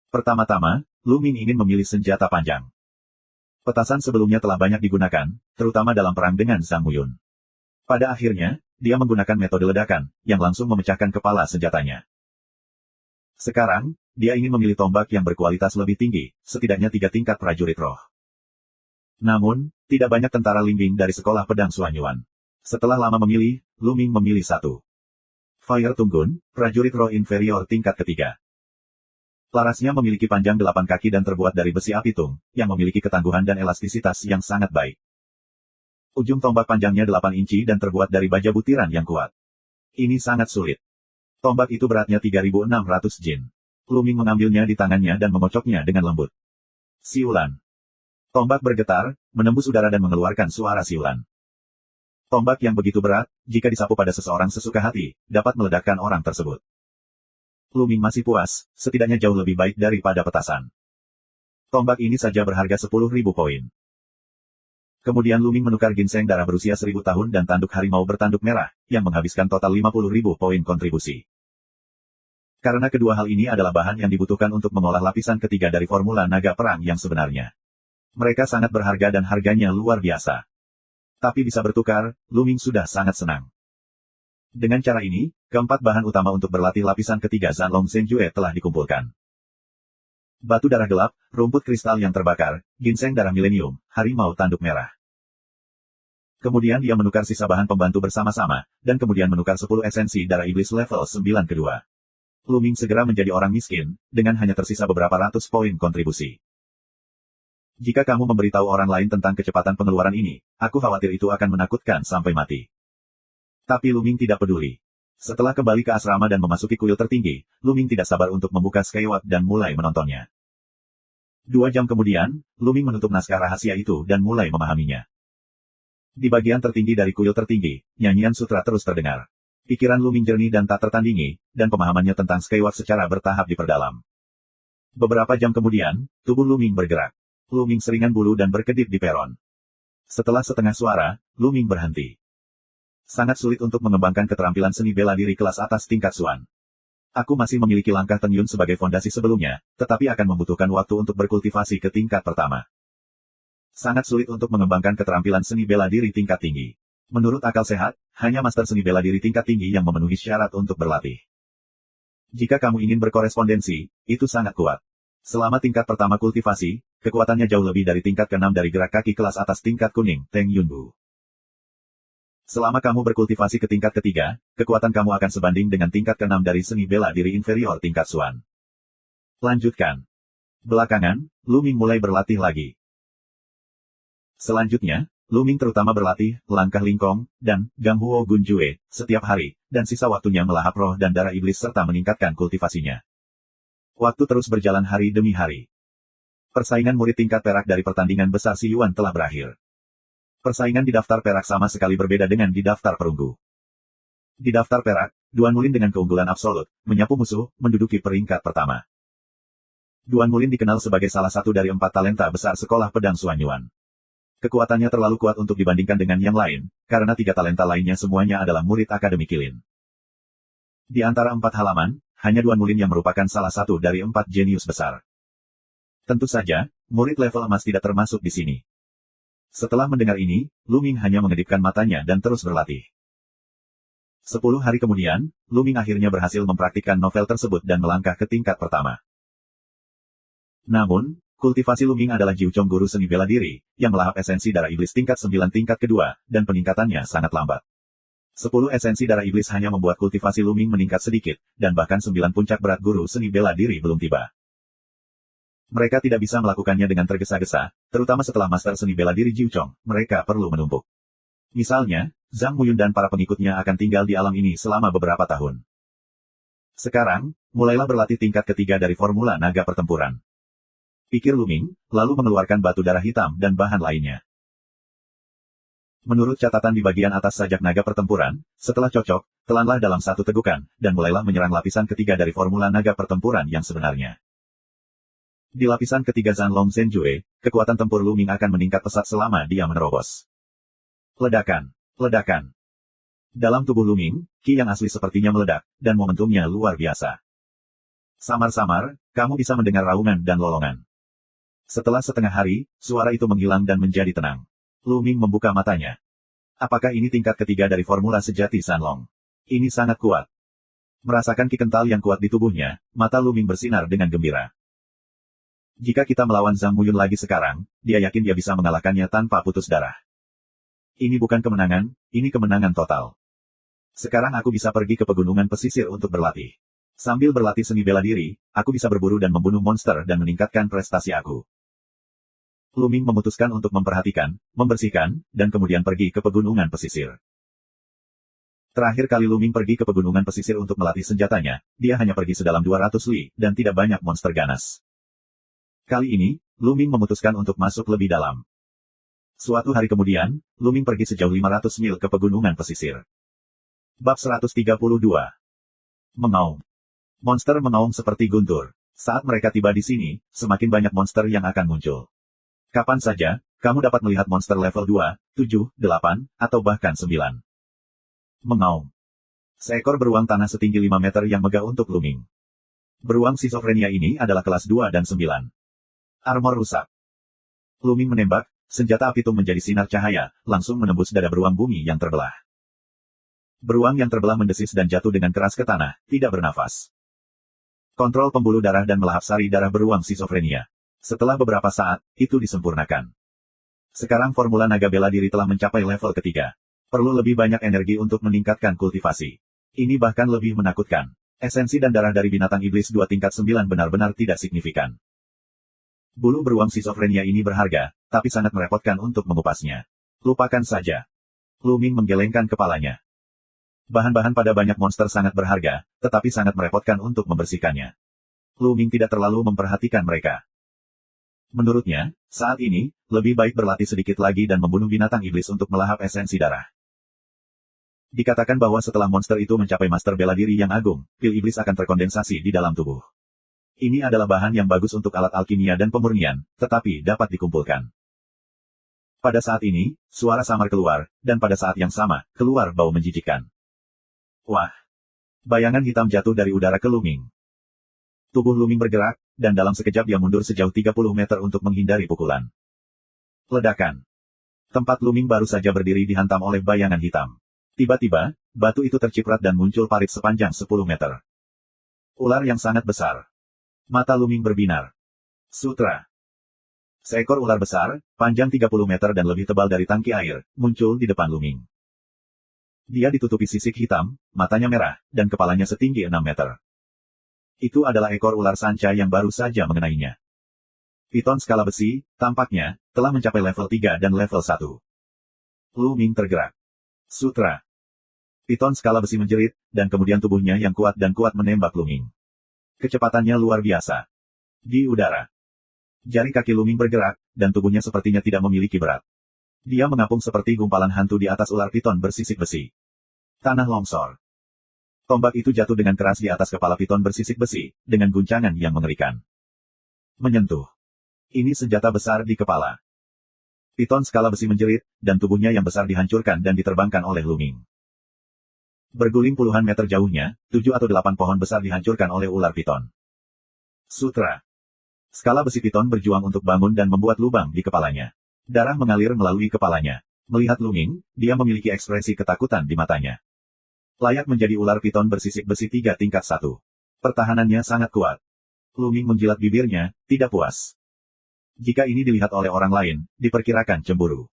Pertama-tama, Luming ingin memilih senjata panjang. Petasan sebelumnya telah banyak digunakan, terutama dalam perang dengan Zhang Muyun. Pada akhirnya, dia menggunakan metode ledakan, yang langsung memecahkan kepala senjatanya. Sekarang, dia ingin memilih tombak yang berkualitas lebih tinggi, setidaknya 3 tingkat prajurit roh. Namun, tidak banyak tentara Lingbing dari sekolah pedang Suanyuan. Setelah lama memilih, Luming memilih satu. Fire Tunggun, prajurit roh inferior tingkat ketiga. Larasnya memiliki panjang 8 kaki dan terbuat dari besi apitung, yang memiliki ketangguhan dan elastisitas yang sangat baik. Ujung tombak panjangnya 8 inci dan terbuat dari baja butiran yang kuat. Ini sangat sulit. Tombak itu beratnya 3.600 jin. Luming mengambilnya di tangannya dan memocoknya dengan lembut. Siulan. Tombak bergetar, menembus udara dan mengeluarkan suara siulan. Tombak yang begitu berat, jika disapu pada seseorang sesuka hati, dapat meledakkan orang tersebut. Luming masih puas, setidaknya jauh lebih baik daripada petasan. Tombak ini saja berharga 10.000 poin. Kemudian Luming menukar ginseng darah berusia 1000 tahun dan tanduk harimau bertanduk merah, yang menghabiskan total 50.000 poin kontribusi. Karena kedua hal ini adalah bahan yang dibutuhkan untuk mengolah lapisan ketiga dari formula naga perang yang sebenarnya. Mereka sangat berharga dan harganya luar biasa. Tapi bisa bertukar, Luming sudah sangat senang. Dengan cara ini, keempat bahan utama untuk berlatih lapisan ketiga Zanlong Zhengjue telah dikumpulkan. Batu darah gelap, rumput kristal yang terbakar, ginseng darah milenium, harimau tanduk merah. Kemudian dia menukar sisa bahan pembantu bersama-sama, dan kemudian menukar 10 esensi darah iblis level 9 kedua. Luming segera menjadi orang miskin, dengan hanya tersisa beberapa ratus poin kontribusi. Jika kamu memberitahu orang lain tentang kecepatan pengeluaran ini, aku khawatir itu akan menakutkan sampai mati. Tapi Luming tidak peduli. Setelah kembali ke asrama dan memasuki kuil tertinggi, Luming tidak sabar untuk membuka Skywalk dan mulai menontonnya. 2 jam kemudian, Luming menutup naskah rahasia itu dan mulai memahaminya. Di bagian tertinggi dari kuil tertinggi, nyanyian sutra terus terdengar. Pikiran Luming jernih dan tak tertandingi, dan pemahamannya tentang Skywalk secara bertahap diperdalam. Beberapa jam kemudian, tubuh Luming bergerak. Luming seringan bulu dan berkedip di peron. Setelah setengah suara, Luming berhenti. Sangat sulit untuk mengembangkan keterampilan seni bela diri kelas atas tingkat Suan. Aku masih memiliki langkah Teng Yun sebagai fondasi sebelumnya, tetapi akan membutuhkan waktu untuk berkultivasi ke tingkat pertama. Sangat sulit untuk mengembangkan keterampilan seni bela diri tingkat tinggi. Menurut akal sehat, hanya master seni bela diri tingkat tinggi yang memenuhi syarat untuk berlatih. Jika kamu ingin berkorespondensi, itu sangat kuat. Selama tingkat pertama kultivasi, kekuatannya jauh lebih dari tingkat ke-6 dari gerak kaki kelas atas tingkat kuning, Teng Yunbu. Selama kamu berkultivasi ke tingkat ketiga, kekuatan kamu akan sebanding dengan tingkat ke-6 dari seni bela diri inferior tingkat Suan. Lanjutkan. Belakangan, Luming mulai berlatih lagi. Selanjutnya, Luming terutama berlatih, langkah lingkong, dan Gang Huo Gunjue, setiap hari, dan sisa waktunya melahap roh dan darah iblis serta meningkatkan kultivasinya. Waktu terus berjalan hari demi hari. Persaingan murid tingkat perak dari pertandingan besar Si Yuan telah berakhir. Persaingan di daftar perak sama sekali berbeda dengan di daftar perunggu. Di daftar perak, Duan Mulin dengan keunggulan absolut, menyapu musuh, menduduki peringkat pertama. Duan Mulin dikenal sebagai salah satu dari 4 talenta besar sekolah pedang Xuanyuan. Kekuatannya terlalu kuat untuk dibandingkan dengan yang lain, karena 3 talenta lainnya semuanya adalah murid Akademi Qilin. Di antara 4 halaman, hanya Duan Mulin yang merupakan salah satu dari 4 jenius besar. Tentu saja, murid level emas tidak termasuk di sini. Setelah mendengar ini, Lu Ming hanya mengedipkan matanya dan terus berlatih. 10 hari kemudian, Lu Ming akhirnya berhasil mempraktikkan novel tersebut dan melangkah ke tingkat pertama. Namun, kultivasi Lu Ming adalah Jiuchong guru seni bela diri, yang melahap esensi darah iblis tingkat 9 tingkat kedua, dan peningkatannya sangat lambat. 10 esensi darah iblis hanya membuat kultivasi Lu Ming meningkat sedikit, dan bahkan 9 puncak berat guru seni bela diri belum tiba. Mereka tidak bisa melakukannya dengan tergesa-gesa, terutama setelah master seni bela diri Jiuchong, mereka perlu menumpuk. Misalnya, Zhang Muyun dan para pengikutnya akan tinggal di alam ini selama beberapa tahun. Sekarang, mulailah berlatih tingkat ketiga dari formula naga pertempuran. Pikir Lu Ming, lalu mengeluarkan batu darah hitam dan bahan lainnya. Menurut catatan di bagian atas sajak naga pertempuran, setelah cocok, telanlah dalam satu tegukan, dan mulailah menyerang lapisan ketiga dari formula naga pertempuran yang sebenarnya. Di lapisan ketiga Zanlong Zhenjue, kekuatan tempur Lu Ming akan meningkat pesat selama dia menerobos. Ledakan, ledakan. Dalam tubuh Lu Ming, ki yang asli sepertinya meledak, dan momentumnya luar biasa. Samar-samar, kamu bisa mendengar raungan dan lolongan. Setelah setengah hari, suara itu menghilang dan menjadi tenang. Lu Ming membuka matanya. Apakah ini tingkat ketiga dari formula sejati Zanlong? Ini sangat kuat. Merasakan ki kental yang kuat di tubuhnya, mata Lu Ming bersinar dengan gembira. Jika kita melawan Zhang Muyun lagi sekarang, dia yakin dia bisa mengalahkannya tanpa putus darah. Ini bukan kemenangan, ini kemenangan total. Sekarang aku bisa pergi ke pegunungan pesisir untuk berlatih. Sambil berlatih seni bela diri, aku bisa berburu dan membunuh monster dan meningkatkan prestasi aku. Lu Ming memutuskan untuk memperhatikan, membersihkan, dan kemudian pergi ke pegunungan pesisir. Terakhir kali Lu Ming pergi ke pegunungan pesisir untuk melatih senjatanya, dia hanya pergi sedalam 200 li, dan tidak banyak monster ganas. Kali ini, Lu Ming memutuskan untuk masuk lebih dalam. Suatu hari kemudian, Lu Ming pergi sejauh 500 mil ke pegunungan pesisir. Bab 132. Mengaum. Monster mengaum seperti guntur. Saat mereka tiba di sini, semakin banyak monster yang akan muncul. Kapan saja, kamu dapat melihat monster level 2, 7, 8, atau bahkan 9. Mengaum. Seekor beruang tanah setinggi 5 meter yang megah untuk Lu Ming. Beruang schizofrenia ini adalah kelas 2 dan 9. Armor rusak. Lu Ming menembak. Senjata api itu menjadi sinar cahaya, langsung menembus dada beruang bumi yang terbelah. Beruang yang terbelah mendesis dan jatuh dengan keras ke tanah, tidak bernafas. Kontrol pembuluh darah dan melahap sari darah beruang schizofrenia. Setelah beberapa saat, itu disempurnakan. Sekarang formula naga bela diri telah mencapai level ketiga. Perlu lebih banyak energi untuk meningkatkan kultivasi. Ini bahkan lebih menakutkan. Esensi dan darah dari binatang iblis 2 tingkat 9 benar-benar tidak signifikan. Bulu beruang schizofrenia ini berharga, tapi sangat merepotkan untuk mengupasnya. Lupakan saja. Lu Ming menggelengkan kepalanya. Bahan-bahan pada banyak monster sangat berharga, tetapi sangat merepotkan untuk membersihkannya. Lu Ming tidak terlalu memperhatikan mereka. Menurutnya, saat ini, lebih baik berlatih sedikit lagi dan membunuh binatang iblis untuk melahap esensi darah. Dikatakan bahwa setelah monster itu mencapai master bela diri yang agung, pil iblis akan terkondensasi di dalam tubuh. Ini adalah bahan yang bagus untuk alat alkimia dan pemurnian, tetapi dapat dikumpulkan. Pada saat ini, suara samar keluar, dan pada saat yang sama, keluar bau menjijikkan. Wah! Bayangan hitam jatuh dari udara ke Lu Ming. Tubuh Lu Ming bergerak, dan dalam sekejap dia mundur sejauh 30 meter untuk menghindari pukulan. Ledakan. Tempat Lu Ming baru saja berdiri dihantam oleh bayangan hitam. Tiba-tiba, batu itu terciprat dan muncul parit sepanjang 10 meter. Ular yang sangat besar. Mata Lu Ming berbinar. Sutra. Seekor ular besar, panjang 30 meter dan lebih tebal dari tangki air, muncul di depan Lu Ming. Dia ditutupi sisik hitam, matanya merah, dan kepalanya setinggi 6 meter. Itu adalah ekor ular sanca yang baru saja mengenainya. Piton skala besi, tampaknya, telah mencapai level 3 dan level 1. Lu Ming tergerak. Sutra. Piton skala besi menjerit, dan kemudian tubuhnya yang kuat dan kuat menembak Lu Ming. Kecepatannya luar biasa. Di udara. Jari kaki Lu Ming bergerak, dan tubuhnya sepertinya tidak memiliki berat. Dia mengapung seperti gumpalan hantu di atas ular piton bersisik besi. Tanah longsor. Tombak itu jatuh dengan keras di atas kepala piton bersisik besi, dengan guncangan yang mengerikan. Menyentuh. Ini senjata besar di kepala. Piton skala besi menjerit, dan tubuhnya yang besar dihancurkan dan diterbangkan oleh Luming. Berguling puluhan meter jauhnya, 7 atau 8 pohon besar dihancurkan oleh ular piton. Sutra. Skala besi piton berjuang untuk bangun dan membuat lubang di kepalanya. Darah mengalir melalui kepalanya. Melihat Luming, dia memiliki ekspresi ketakutan di matanya. Layak menjadi ular piton bersisik besi 3 tingkat 1. Pertahanannya sangat kuat. Luming menjilat bibirnya, tidak puas. Jika ini dilihat oleh orang lain, diperkirakan cemburu.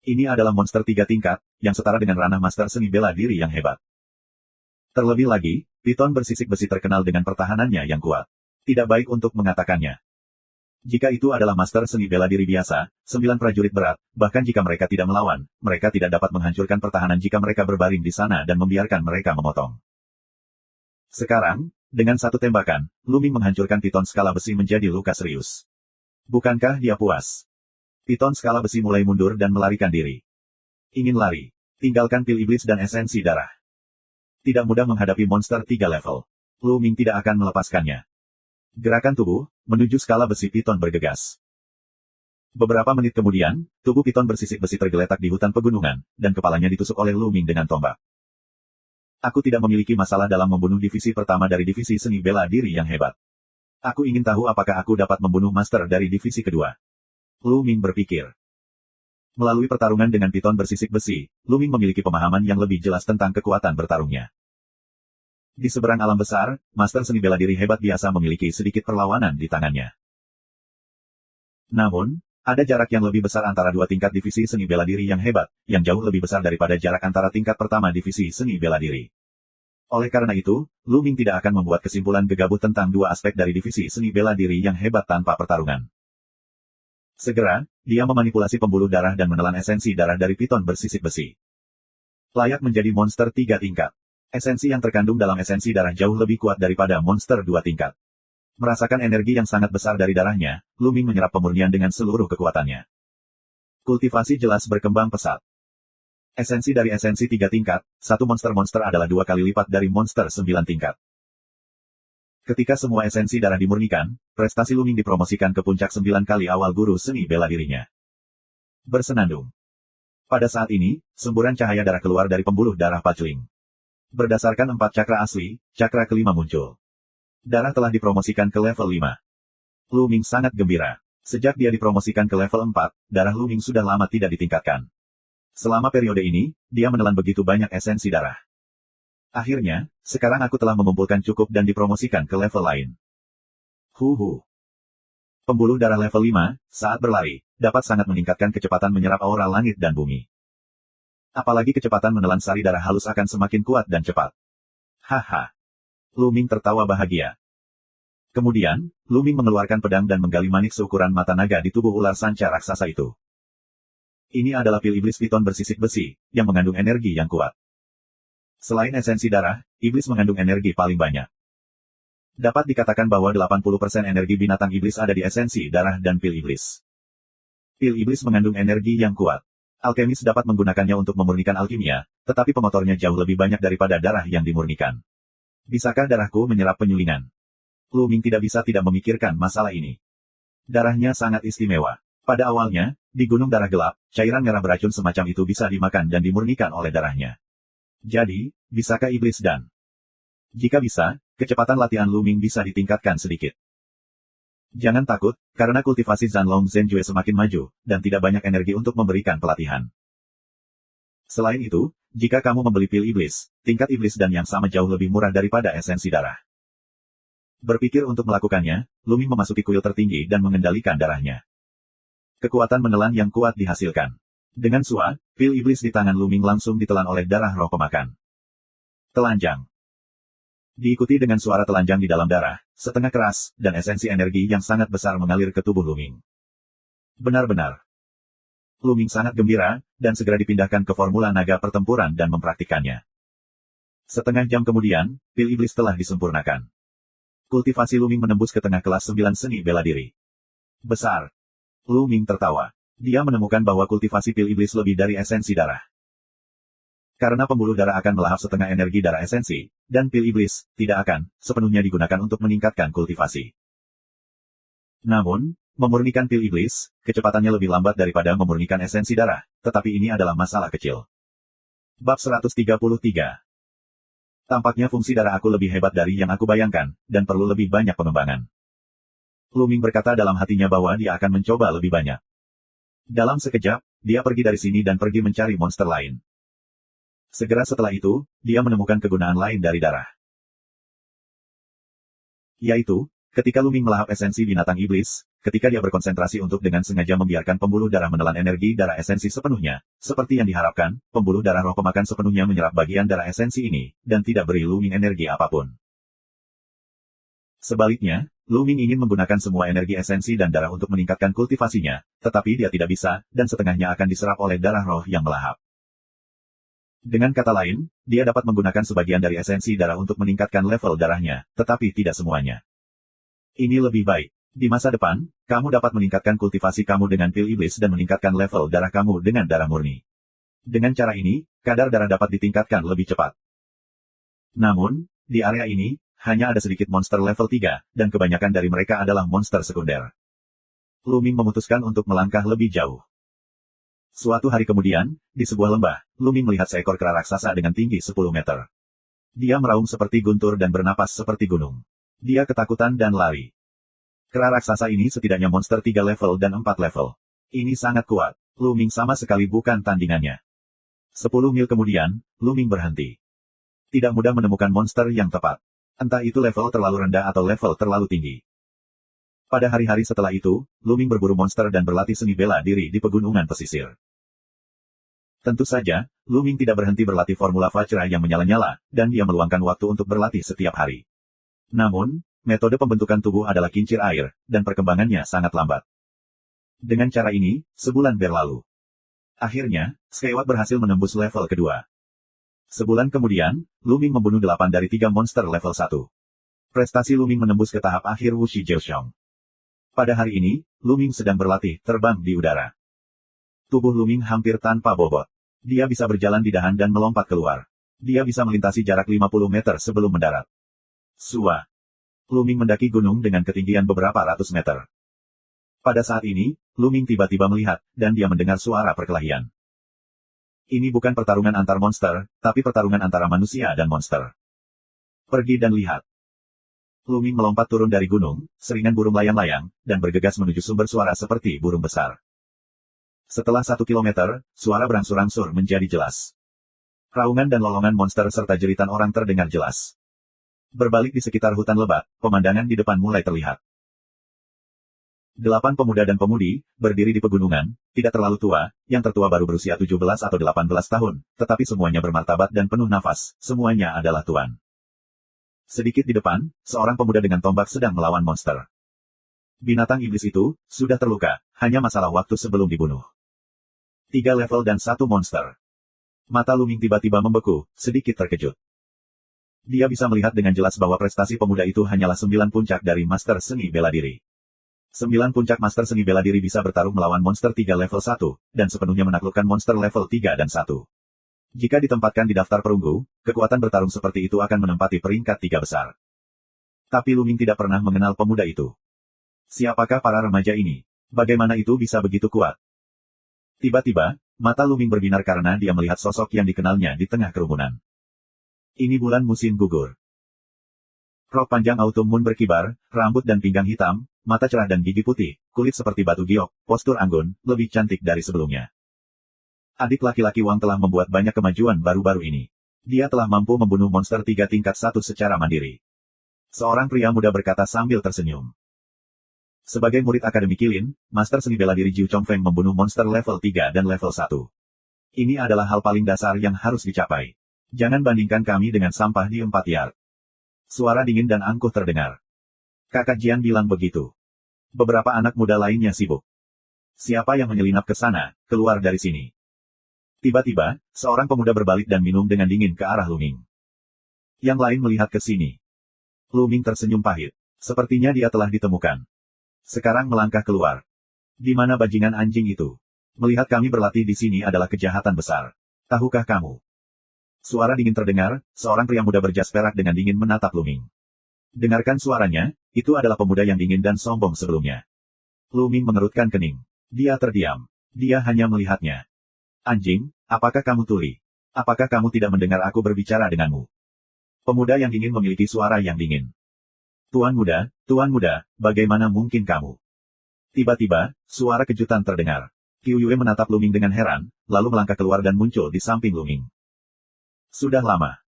Ini adalah monster 3 tingkat, yang setara dengan ranah master seni bela diri yang hebat. Terlebih lagi, piton bersisik besi terkenal dengan pertahanannya yang kuat. Tidak baik untuk mengatakannya. Jika itu adalah master seni bela diri biasa, 9 prajurit berat, bahkan jika mereka tidak melawan, mereka tidak dapat menghancurkan pertahanan jika mereka berbaring di sana dan membiarkan mereka memotong. Sekarang, dengan satu tembakan, Luming menghancurkan piton skala besi menjadi luka serius. Bukankah dia puas? Piton skala besi mulai mundur dan melarikan diri. Ingin lari. Tinggalkan pil iblis dan esensi darah. Tidak mudah menghadapi monster 3 level. Luming tidak akan melepaskannya. Gerakan tubuh, menuju skala besi piton bergegas. Beberapa menit kemudian, tubuh piton bersisik besi tergeletak di hutan pegunungan, dan kepalanya ditusuk oleh Luming dengan tombak. Aku tidak memiliki masalah dalam membunuh divisi pertama dari divisi seni bela diri yang hebat. Aku ingin tahu apakah aku dapat membunuh master dari divisi kedua. Luming berpikir. Melalui pertarungan dengan piton bersisik besi, Luming memiliki pemahaman yang lebih jelas tentang kekuatan bertarungnya. Di seberang alam besar, master seni bela diri hebat biasa memiliki sedikit perlawanan di tangannya. Namun, ada jarak yang lebih besar antara 2 tingkat divisi seni bela diri yang hebat, yang jauh lebih besar daripada jarak antara tingkat pertama divisi seni bela diri. Oleh karena itu, Luming tidak akan membuat kesimpulan gegabah tentang 2 aspek dari divisi seni bela diri yang hebat tanpa pertarungan. Segera, dia memanipulasi pembuluh darah dan menelan esensi darah dari piton bersisik besi. Layak menjadi monster 3 tingkat. Esensi yang terkandung dalam esensi darah jauh lebih kuat daripada monster 2 tingkat. Merasakan energi yang sangat besar dari darahnya, Luming menyerap pemurnian dengan seluruh kekuatannya. Kultivasi jelas berkembang pesat. Esensi dari esensi 3 tingkat, satu monster-monster adalah 2 kali lipat dari monster 9 tingkat. Ketika semua esensi darah dimurnikan, prestasi Luming dipromosikan ke puncak 9 kali awal guru seni bela dirinya. Bersenandung. Pada saat ini, semburan cahaya darah keluar dari pembuluh darah Pachling. Berdasarkan 4 cakra asli, cakra kelima muncul. Darah telah dipromosikan ke level 5. Luming sangat gembira. Sejak dia dipromosikan ke level 4, darah Luming sudah lama tidak ditingkatkan. Selama periode ini, dia menelan begitu banyak esensi darah. Akhirnya, sekarang aku telah mengumpulkan cukup dan dipromosikan ke level lain. Pembuluh darah level 5, saat berlari, dapat sangat meningkatkan kecepatan menyerap aura langit dan bumi. Apalagi kecepatan menelan sari darah halus akan semakin kuat dan cepat. Haha. Luming tertawa bahagia. Kemudian, Luming mengeluarkan pedang dan menggali manik seukuran mata naga di tubuh ular sanca raksasa itu. Ini adalah pil iblis piton bersisik besi, yang mengandung energi yang kuat. Selain esensi darah, iblis mengandung energi paling banyak. Dapat dikatakan bahwa 80% energi binatang iblis ada di esensi darah dan pil iblis. Pil iblis mengandung energi yang kuat. Alkemis dapat menggunakannya untuk memurnikan alkimia, tetapi pemotornya jauh lebih banyak daripada darah yang dimurnikan. Bisakah darahku menyerap penyulingan? Luming tidak bisa tidak memikirkan masalah ini. Darahnya sangat istimewa. Pada awalnya, di Gunung Darah Gelap, cairan merah beracun semacam itu bisa dimakan dan dimurnikan oleh darahnya. Jadi, bisakah iblis dan? Jika bisa, kecepatan latihan Luming bisa ditingkatkan sedikit. Jangan takut, karena kultivasi Zanlong Zhenjue semakin maju, dan tidak banyak energi untuk memberikan pelatihan. Selain itu, jika kamu membeli pil iblis, tingkat iblis dan yang sama jauh lebih murah daripada esensi darah. Berpikir untuk melakukannya, Luming memasuki kuil tertinggi dan mengendalikan darahnya. Kekuatan menelan yang kuat dihasilkan. Dengan sua, pil iblis di tangan Luming langsung ditelan oleh darah roh pemakan. Telanjang. Diikuti dengan suara telanjang di dalam darah, setengah keras, dan esensi energi yang sangat besar mengalir ke tubuh Luming. Benar-benar. Luming sangat gembira, dan segera dipindahkan ke formula naga pertempuran dan mempraktikannya. Setengah jam kemudian, pil iblis telah disempurnakan. Kultivasi Luming menembus ke tengah kelas 9 seni bela diri. Besar. Luming tertawa. Dia menemukan bahwa kultivasi pil iblis lebih dari esensi darah. Karena pembuluh darah akan melahap setengah energi darah esensi, dan pil iblis tidak akan sepenuhnya digunakan untuk meningkatkan kultivasi. Namun, memurnikan pil iblis, kecepatannya lebih lambat daripada memurnikan esensi darah, tetapi ini adalah masalah kecil. Bab 133. Tampaknya fungsi darah aku lebih hebat dari yang aku bayangkan, dan perlu lebih banyak pengembangan. Lu Ming berkata dalam hatinya bahwa dia akan mencoba lebih banyak. Dalam sekejap, dia pergi dari sini dan pergi mencari monster lain. Segera setelah itu, dia menemukan kegunaan lain dari darah. Yaitu, ketika Lu Ming melahap esensi binatang iblis, ketika dia berkonsentrasi untuk dengan sengaja membiarkan pembuluh darah menelan energi darah esensi sepenuhnya, seperti yang diharapkan, pembuluh darah roh pemakan sepenuhnya menyerap bagian darah esensi ini, dan tidak beri Lu Ming energi apapun. Sebaliknya, Lu Ming ingin menggunakan semua energi esensi dan darah untuk meningkatkan kultivasinya, tetapi dia tidak bisa, dan setengahnya akan diserap oleh darah roh yang melahap. Dengan kata lain, dia dapat menggunakan sebagian dari esensi darah untuk meningkatkan level darahnya, tetapi tidak semuanya. Ini lebih baik. Di masa depan, kamu dapat meningkatkan kultivasi kamu dengan pil iblis dan meningkatkan level darah kamu dengan darah murni. Dengan cara ini, kadar darah dapat ditingkatkan lebih cepat. Namun, di area ini, hanya ada sedikit monster level 3, dan kebanyakan dari mereka adalah monster sekunder. Lu Ming memutuskan untuk melangkah lebih jauh. Suatu hari kemudian, di sebuah lembah, Lu Ming melihat seekor kera raksasa dengan tinggi 10 meter. Dia meraung seperti guntur dan bernapas seperti gunung. Dia ketakutan dan lari. Kera raksasa ini setidaknya monster 3 level dan 4 level. Ini sangat kuat. Lu Ming sama sekali bukan tandingannya. 10 mil kemudian, Lu Ming berhenti. Tidak mudah menemukan monster yang tepat. Entah itu level terlalu rendah atau level terlalu tinggi. Pada hari-hari setelah itu, Lu Ming berburu monster dan berlatih seni bela diri di pegunungan pesisir. Tentu saja, Lu Ming tidak berhenti berlatih formula Vajra yang menyala-nyala, dan dia meluangkan waktu untuk berlatih setiap hari. Namun, metode pembentukan tubuh adalah kincir air, dan perkembangannya sangat lambat. Dengan cara ini, sebulan berlalu. Akhirnya, Skyward berhasil menembus level kedua. Sebulan kemudian, Lu Ming membunuh 8 dari 3 monster level 1. Prestasi Lu Ming menembus ke tahap akhir Wuxi Jiuxiong. Pada hari ini, Lu Ming sedang berlatih terbang di udara. Tubuh Lu Ming hampir tanpa bobot. Dia bisa berjalan di dahan dan melompat keluar. Dia bisa melintasi jarak 50 meter sebelum mendarat. Sua. Lu Ming mendaki gunung dengan ketinggian beberapa ratus meter. Pada saat ini, Lu Ming tiba-tiba melihat, dan dia mendengar suara perkelahian. Ini bukan pertarungan antar monster, tapi pertarungan antara manusia dan monster. Pergi dan lihat. Lu Ming melompat turun dari gunung, seringan burung layang-layang, dan bergegas menuju sumber suara seperti burung besar. Setelah 1 kilometer, suara berangsur-angsur menjadi jelas. Raungan dan lolongan monster serta jeritan orang terdengar jelas. Berbalik di sekitar hutan lebat, pemandangan di depan mulai terlihat. 8 pemuda dan pemudi, berdiri di pegunungan, tidak terlalu tua, yang tertua baru berusia 17 atau 18 tahun, tetapi semuanya bermartabat dan penuh nafas, semuanya adalah tuan. Sedikit di depan, seorang pemuda dengan tombak sedang melawan monster. Binatang iblis itu, sudah terluka, hanya masalah waktu sebelum dibunuh. 3 level dan 1 monster. Mata Lu Ming tiba-tiba membeku, sedikit terkejut. Dia bisa melihat dengan jelas bahwa prestasi pemuda itu hanyalah 9 puncak dari Master Seni Bela Diri. 9 puncak Master Seni Bela Diri bisa bertarung melawan monster 3 level 1, dan sepenuhnya menaklukkan monster level 3 dan 1. Jika ditempatkan di daftar perunggu, kekuatan bertarung seperti itu akan menempati peringkat 3 besar. Tapi Lu Ming tidak pernah mengenal pemuda itu. Siapakah para remaja ini? Bagaimana itu bisa begitu kuat? Tiba-tiba, mata Lu Ming berbinar karena dia melihat sosok yang dikenalnya di tengah kerumunan. Ini bulan musim gugur. Rok panjang Autumn Moon berkibar, rambut dan pinggang hitam, mata cerah dan gigi putih, kulit seperti batu giok, postur anggun, lebih cantik dari sebelumnya. Adik laki-laki Wang telah membuat banyak kemajuan baru-baru ini. Dia telah mampu membunuh monster 3 tingkat 1 secara mandiri. Seorang pria muda berkata sambil tersenyum. Sebagai murid Akademi Kilin, Master Seni Bela Diri Jiu Chongfeng membunuh monster level 3 dan level 1. Ini adalah hal paling dasar yang harus dicapai. Jangan bandingkan kami dengan sampah di 4 yard. Suara dingin dan angkuh terdengar. Kakak Jian bilang begitu. Beberapa anak muda lainnya sibuk. Siapa yang menyelinap ke sana, keluar dari sini. Tiba-tiba, seorang pemuda berbalik dan minum dengan dingin ke arah Lu Ming. Yang lain melihat ke sini. Lu Ming tersenyum pahit. Sepertinya dia telah ditemukan. Sekarang melangkah keluar. Di mana bajingan anjing itu? Melihat kami berlatih di sini adalah kejahatan besar. Tahukah kamu? Suara dingin terdengar, seorang pria muda berjas perak dengan dingin menatap Lu Ming. Dengarkan suaranya, itu adalah pemuda yang dingin dan sombong sebelumnya. Lu Ming mengerutkan kening. Dia terdiam. Dia hanya melihatnya. Anjing, apakah kamu tuli? Apakah kamu tidak mendengar aku berbicara denganmu? Pemuda yang dingin memiliki suara yang dingin. Tuan muda, bagaimana mungkin kamu? Tiba-tiba, suara kejutan terdengar. Qiu Yue menatap Lu Ming dengan heran, lalu melangkah keluar dan muncul di samping Lu Ming. Sudah lama.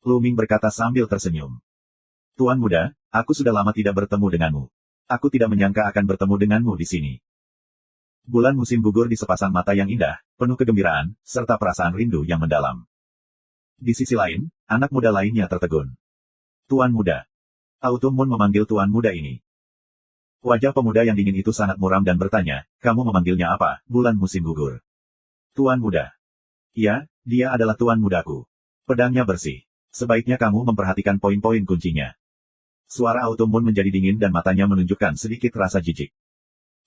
Lu Ming berkata sambil tersenyum. Tuan muda, aku sudah lama tidak bertemu denganmu. Aku tidak menyangka akan bertemu denganmu di sini. Bulan musim gugur di sepasang mata yang indah, penuh kegembiraan, serta perasaan rindu yang mendalam. Di sisi lain, anak muda lainnya tertegun. Tuan muda. Autumn Moon memanggil tuan muda ini. Wajah pemuda yang dingin itu sangat muram dan bertanya, kamu memanggilnya apa, bulan musim gugur? Tuan muda. Ya, dia adalah tuan mudaku. Pedangnya bersih. Sebaiknya kamu memperhatikan poin-poin kuncinya. Suara Autumn Moon menjadi dingin dan matanya menunjukkan sedikit rasa jijik.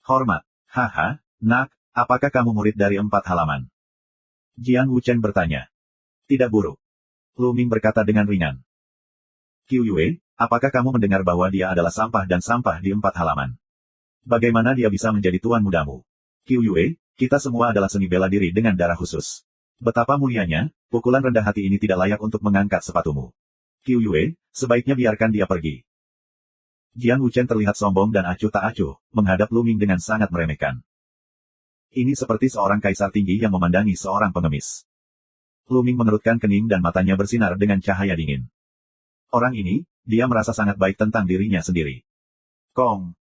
Hormat. Haha, nak, apakah kamu murid dari 4 halaman? Jiang Wuchen bertanya. Tidak buruk. Lu Ming berkata dengan ringan. Qiu Yue, apakah kamu mendengar bahwa dia adalah sampah dan sampah di 4 halaman? Bagaimana dia bisa menjadi tuan mudamu? Qiu Yue, kita semua adalah seni bela diri dengan darah khusus. Betapa mulianya, pukulan rendah hati ini tidak layak untuk mengangkat sepatumu. Qiu Yue, sebaiknya biarkan dia pergi. Jiang Wuchen terlihat sombong dan acuh tak acuh, menghadap Lu Ming dengan sangat meremehkan. Ini seperti seorang kaisar tinggi yang memandangi seorang pengemis. Lu Ming mengerutkan kening dan matanya bersinar dengan cahaya dingin. Orang ini, dia merasa sangat baik tentang dirinya sendiri. Kong.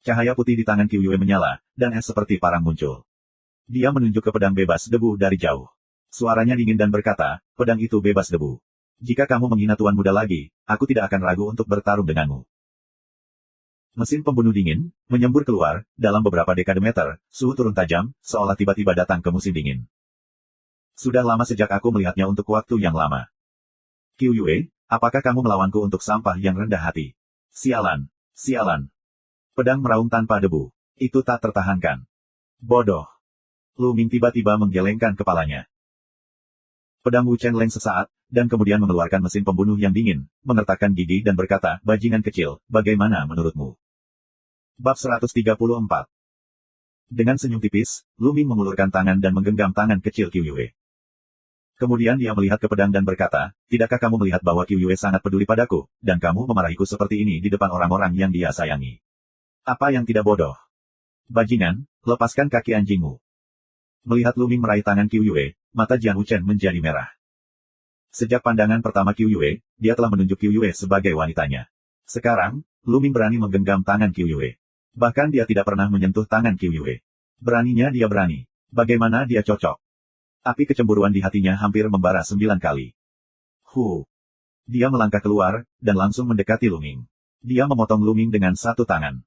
Cahaya putih di tangan Qiu Yue menyala, dan es seperti parang muncul. Dia menunjuk ke pedang bebas debu dari jauh. Suaranya dingin dan berkata, pedang itu bebas debu. Jika kamu menghina tuan muda lagi, aku tidak akan ragu untuk bertarung denganmu. Mesin pembunuh dingin, menyembur keluar, dalam beberapa dekade meter, suhu turun tajam, seolah tiba-tiba datang ke musim dingin. Sudah lama sejak aku melihatnya untuk waktu yang lama. Qiu Yue, apakah kamu melawanku untuk sampah yang rendah hati? Sialan, sialan. Pedang meraung tanpa debu. Itu tak tertahankan. Bodoh. Lu Ming tiba-tiba menggelengkan kepalanya. Pedang Wu Chen leng sesaat, dan kemudian mengeluarkan mesin pembunuh yang dingin, mengertakkan gigi dan berkata, bajingan kecil, bagaimana menurutmu? Bab 134. Dengan senyum tipis, Lu Ming mengulurkan tangan dan menggenggam tangan kecil Qiu Yue. Kemudian dia melihat ke pedang dan berkata, tidakkah kamu melihat bahwa Qiu Yue sangat peduli padaku, dan kamu memarahiku seperti ini di depan orang-orang yang dia sayangi? Apa yang tidak bodoh? Bajingan, lepaskan kaki anjingmu. Melihat Lu Ming meraih tangan Qiu Yue, mata Jiang Wuchen menjadi merah. Sejak pandangan pertama Qiu Yue, dia telah menunjuk Qiu Yue sebagai wanitanya. Sekarang, Lu Ming berani menggenggam tangan Qiu Yue. Bahkan dia tidak pernah menyentuh tangan Qiu Yue. Beraninya dia berani. Bagaimana dia cocok? Api kecemburuan di hatinya hampir membara 9 kali. Dia melangkah keluar, dan langsung mendekati Lu Ming. Dia memotong Lu Ming dengan satu tangan.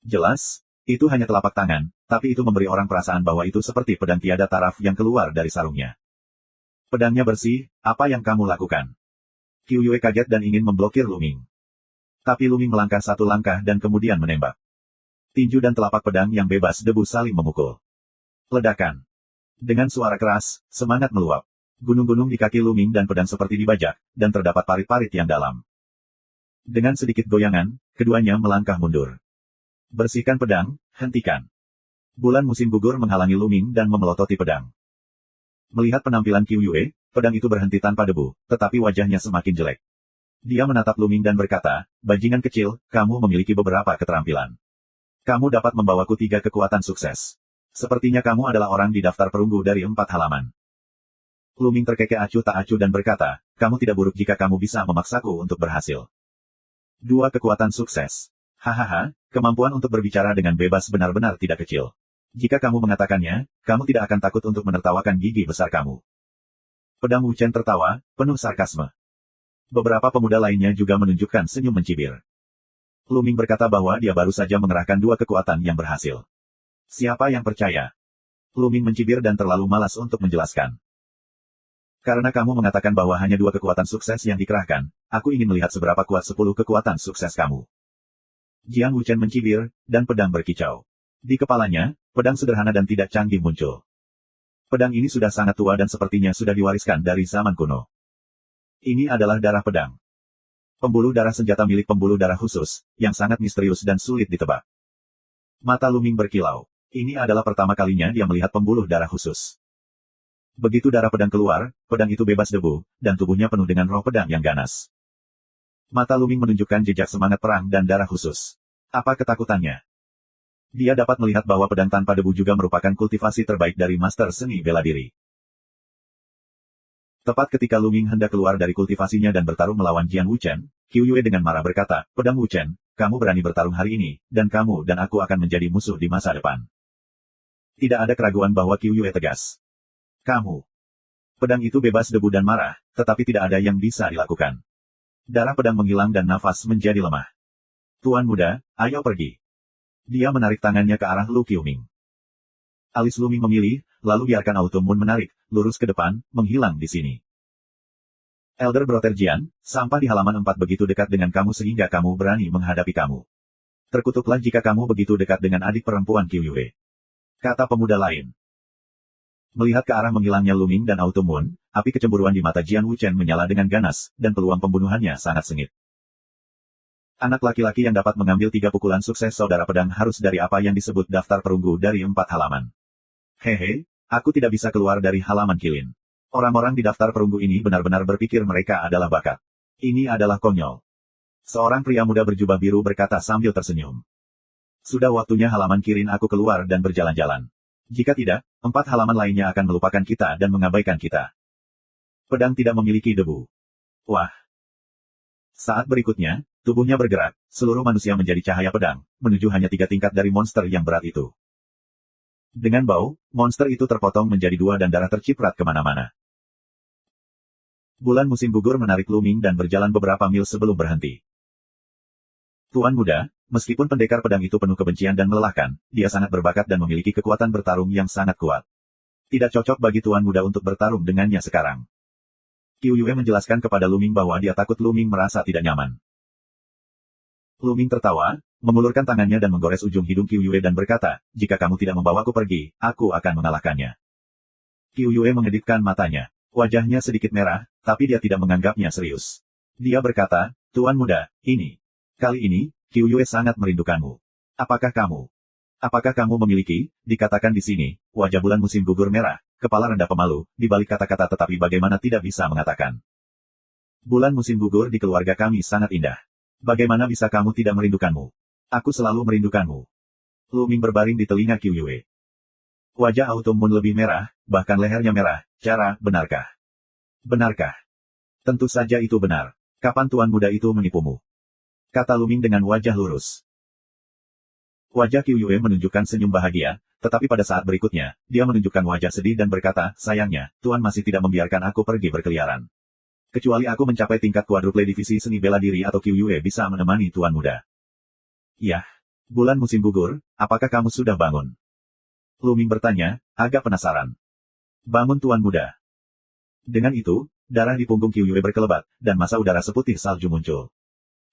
Jelas, itu hanya telapak tangan, tapi itu memberi orang perasaan bahwa itu seperti pedang tiada taraf yang keluar dari sarungnya. Pedangnya bersih, apa yang kamu lakukan? Qiu Yue kaget dan ingin memblokir Lu Ming. Tapi Lu Ming melangkah satu langkah dan kemudian menembak. Tinju dan telapak pedang yang bebas debu saling memukul. Ledakan. Dengan suara keras, semangat meluap. Gunung-gunung di kaki Lu Ming dan pedang seperti dibajak, dan terdapat parit-parit yang dalam. Dengan sedikit goyangan, keduanya melangkah mundur. Bersihkan pedang, hentikan. Bulan musim gugur menghalangi Lu Ming dan memelototi pedang. Melihat penampilan Qiu Yue, pedang itu berhenti tanpa debu, tetapi wajahnya semakin jelek. Dia menatap Lu Ming dan berkata, bajingan kecil, kamu memiliki beberapa keterampilan. Kamu dapat membawaku 3 kekuatan sukses. Sepertinya kamu adalah orang di daftar perunggu dari 4 halaman. Lu Ming terkekeh acuh tak acuh dan berkata, kamu tidak buruk jika kamu bisa memaksaku untuk berhasil. 2 kekuatan sukses. Hahaha, kemampuan untuk berbicara dengan bebas benar-benar tidak kecil. Jika kamu mengatakannya, kamu tidak akan takut untuk menertawakan gigi besar kamu. Pedang Wu Chen tertawa, penuh sarkasme. Beberapa pemuda lainnya juga menunjukkan senyum mencibir. Lu Ming berkata bahwa dia baru saja mengerahkan 2 kekuatan yang berhasil. Siapa yang percaya? Lu Ming mencibir dan terlalu malas untuk menjelaskan. Karena kamu mengatakan bahwa hanya 2 kekuatan sukses yang dikerahkan, aku ingin melihat seberapa kuat 10 kekuatan sukses kamu. Jiang Wuchen mencibir, dan pedang berkicau. Di kepalanya, pedang sederhana dan tidak canggih muncul. Pedang ini sudah sangat tua dan sepertinya sudah diwariskan dari zaman kuno. Ini adalah darah pedang. Pembuluh darah senjata milik pembuluh darah khusus, yang sangat misterius dan sulit ditebak. Mata Lu Ming berkilau. Ini adalah pertama kalinya dia melihat pembuluh darah khusus. Begitu darah pedang keluar, pedang itu bebas debu, dan tubuhnya penuh dengan roh pedang yang ganas. Mata Lu Ming menunjukkan jejak semangat perang dan darah khusus. Apa ketakutannya? Dia dapat melihat bahwa pedang tanpa debu juga merupakan kultivasi terbaik dari master seni bela diri. Tepat ketika Lu Ming hendak keluar dari kultivasinya dan bertarung melawan Jian Wuchen, Qiu Yue dengan marah berkata, "Pedang Wuchen, kamu berani bertarung hari ini, dan kamu dan aku akan menjadi musuh di masa depan." Tidak ada keraguan bahwa Qiu Yue tegas. Kamu. Pedang itu bebas debu dan marah, tetapi tidak ada yang bisa dilakukan. Darah pedang menghilang dan nafas menjadi lemah. Tuan muda, ayo pergi. Dia menarik tangannya ke arah Lu Qiuming. Alis Lu Ming memilih, lalu biarkan Autumn Moon menarik, lurus ke depan, menghilang di sini. Elder Brother Jian, sampah di halaman 4 begitu dekat dengan kamu sehingga kamu berani menghadapi kamu. Terkutuklah jika kamu begitu dekat dengan adik perempuan Qiu Yue. Kata pemuda lain. Melihat ke arah menghilangnya Lu Ming dan Autumn Moon, api kecemburuan di mata Jian Wuchen menyala dengan ganas, dan peluang pembunuhannya sangat sengit. Anak laki-laki yang dapat mengambil 3 pukulan sukses saudara pedang harus dari apa yang disebut daftar perunggu dari 4 halaman. Hehe, aku tidak bisa keluar dari halaman kilin. Orang-orang di daftar perunggu ini benar-benar berpikir mereka adalah bakat. Ini adalah konyol. Seorang pria muda berjubah biru berkata sambil tersenyum. Sudah waktunya halaman kilin aku keluar dan berjalan-jalan. Jika tidak, 4 halaman lainnya akan melupakan kita dan mengabaikan kita. Pedang tidak memiliki debu. Wah. Saat berikutnya, tubuhnya bergerak, seluruh manusia menjadi cahaya pedang, menuju hanya 3 tingkat dari monster yang berat itu. Dengan bau, monster itu terpotong menjadi 2 dan darah terciprat kemana-mana. Bulan musim gugur menarik Lu Ming dan berjalan beberapa mil sebelum berhenti. Tuan muda, meskipun pendekar pedang itu penuh kebencian dan melelahkan, dia sangat berbakat dan memiliki kekuatan bertarung yang sangat kuat. Tidak cocok bagi Tuan muda untuk bertarung dengannya sekarang. Qiu Yue menjelaskan kepada Lu Ming bahwa dia takut Lu Ming merasa tidak nyaman. Lu Ming tertawa, mengulurkan tangannya dan menggores ujung hidung Qiu Yue dan berkata, "Jika kamu tidak membawaku pergi, aku akan mengalahkannya." Qiu Yue mengedipkan matanya. Wajahnya sedikit merah, tapi dia tidak menganggapnya serius. Dia berkata, "Tuan muda, ini. Kali ini, Qiu Yue sangat merindukanmu. Apakah kamu memiliki," dikatakan di sini, wajah bulan musim gugur merah, kepala rendah pemalu, di balik kata-kata tetapi bagaimana tidak bisa mengatakan. Bulan musim gugur di keluarga kami sangat indah. Bagaimana bisa kamu tidak merindukanmu? Aku selalu merindukanmu. Lu Ming berbaring di telinga Qiu Yue. Wajah Autumn Moon lebih merah, bahkan lehernya merah. Cara, benarkah? Benarkah? Tentu saja itu benar. Kapan tuan muda itu menipumu? Kata Lu Ming dengan wajah lurus. Wajah Qiu Yue menunjukkan senyum bahagia, tetapi pada saat berikutnya, dia menunjukkan wajah sedih dan berkata, "Sayangnya, Tuan masih tidak membiarkan aku pergi berkeliaran. Kecuali aku mencapai tingkat kuadruple divisi seni bela diri atau Qiu Yue bisa menemani Tuan muda." "Yah, bulan musim gugur, apakah kamu sudah bangun?" Lu Ming bertanya, agak penasaran. "Bangun Tuan muda." Dengan itu, darah di punggung Qiu Yue berkelebat, dan massa udara seputih salju muncul.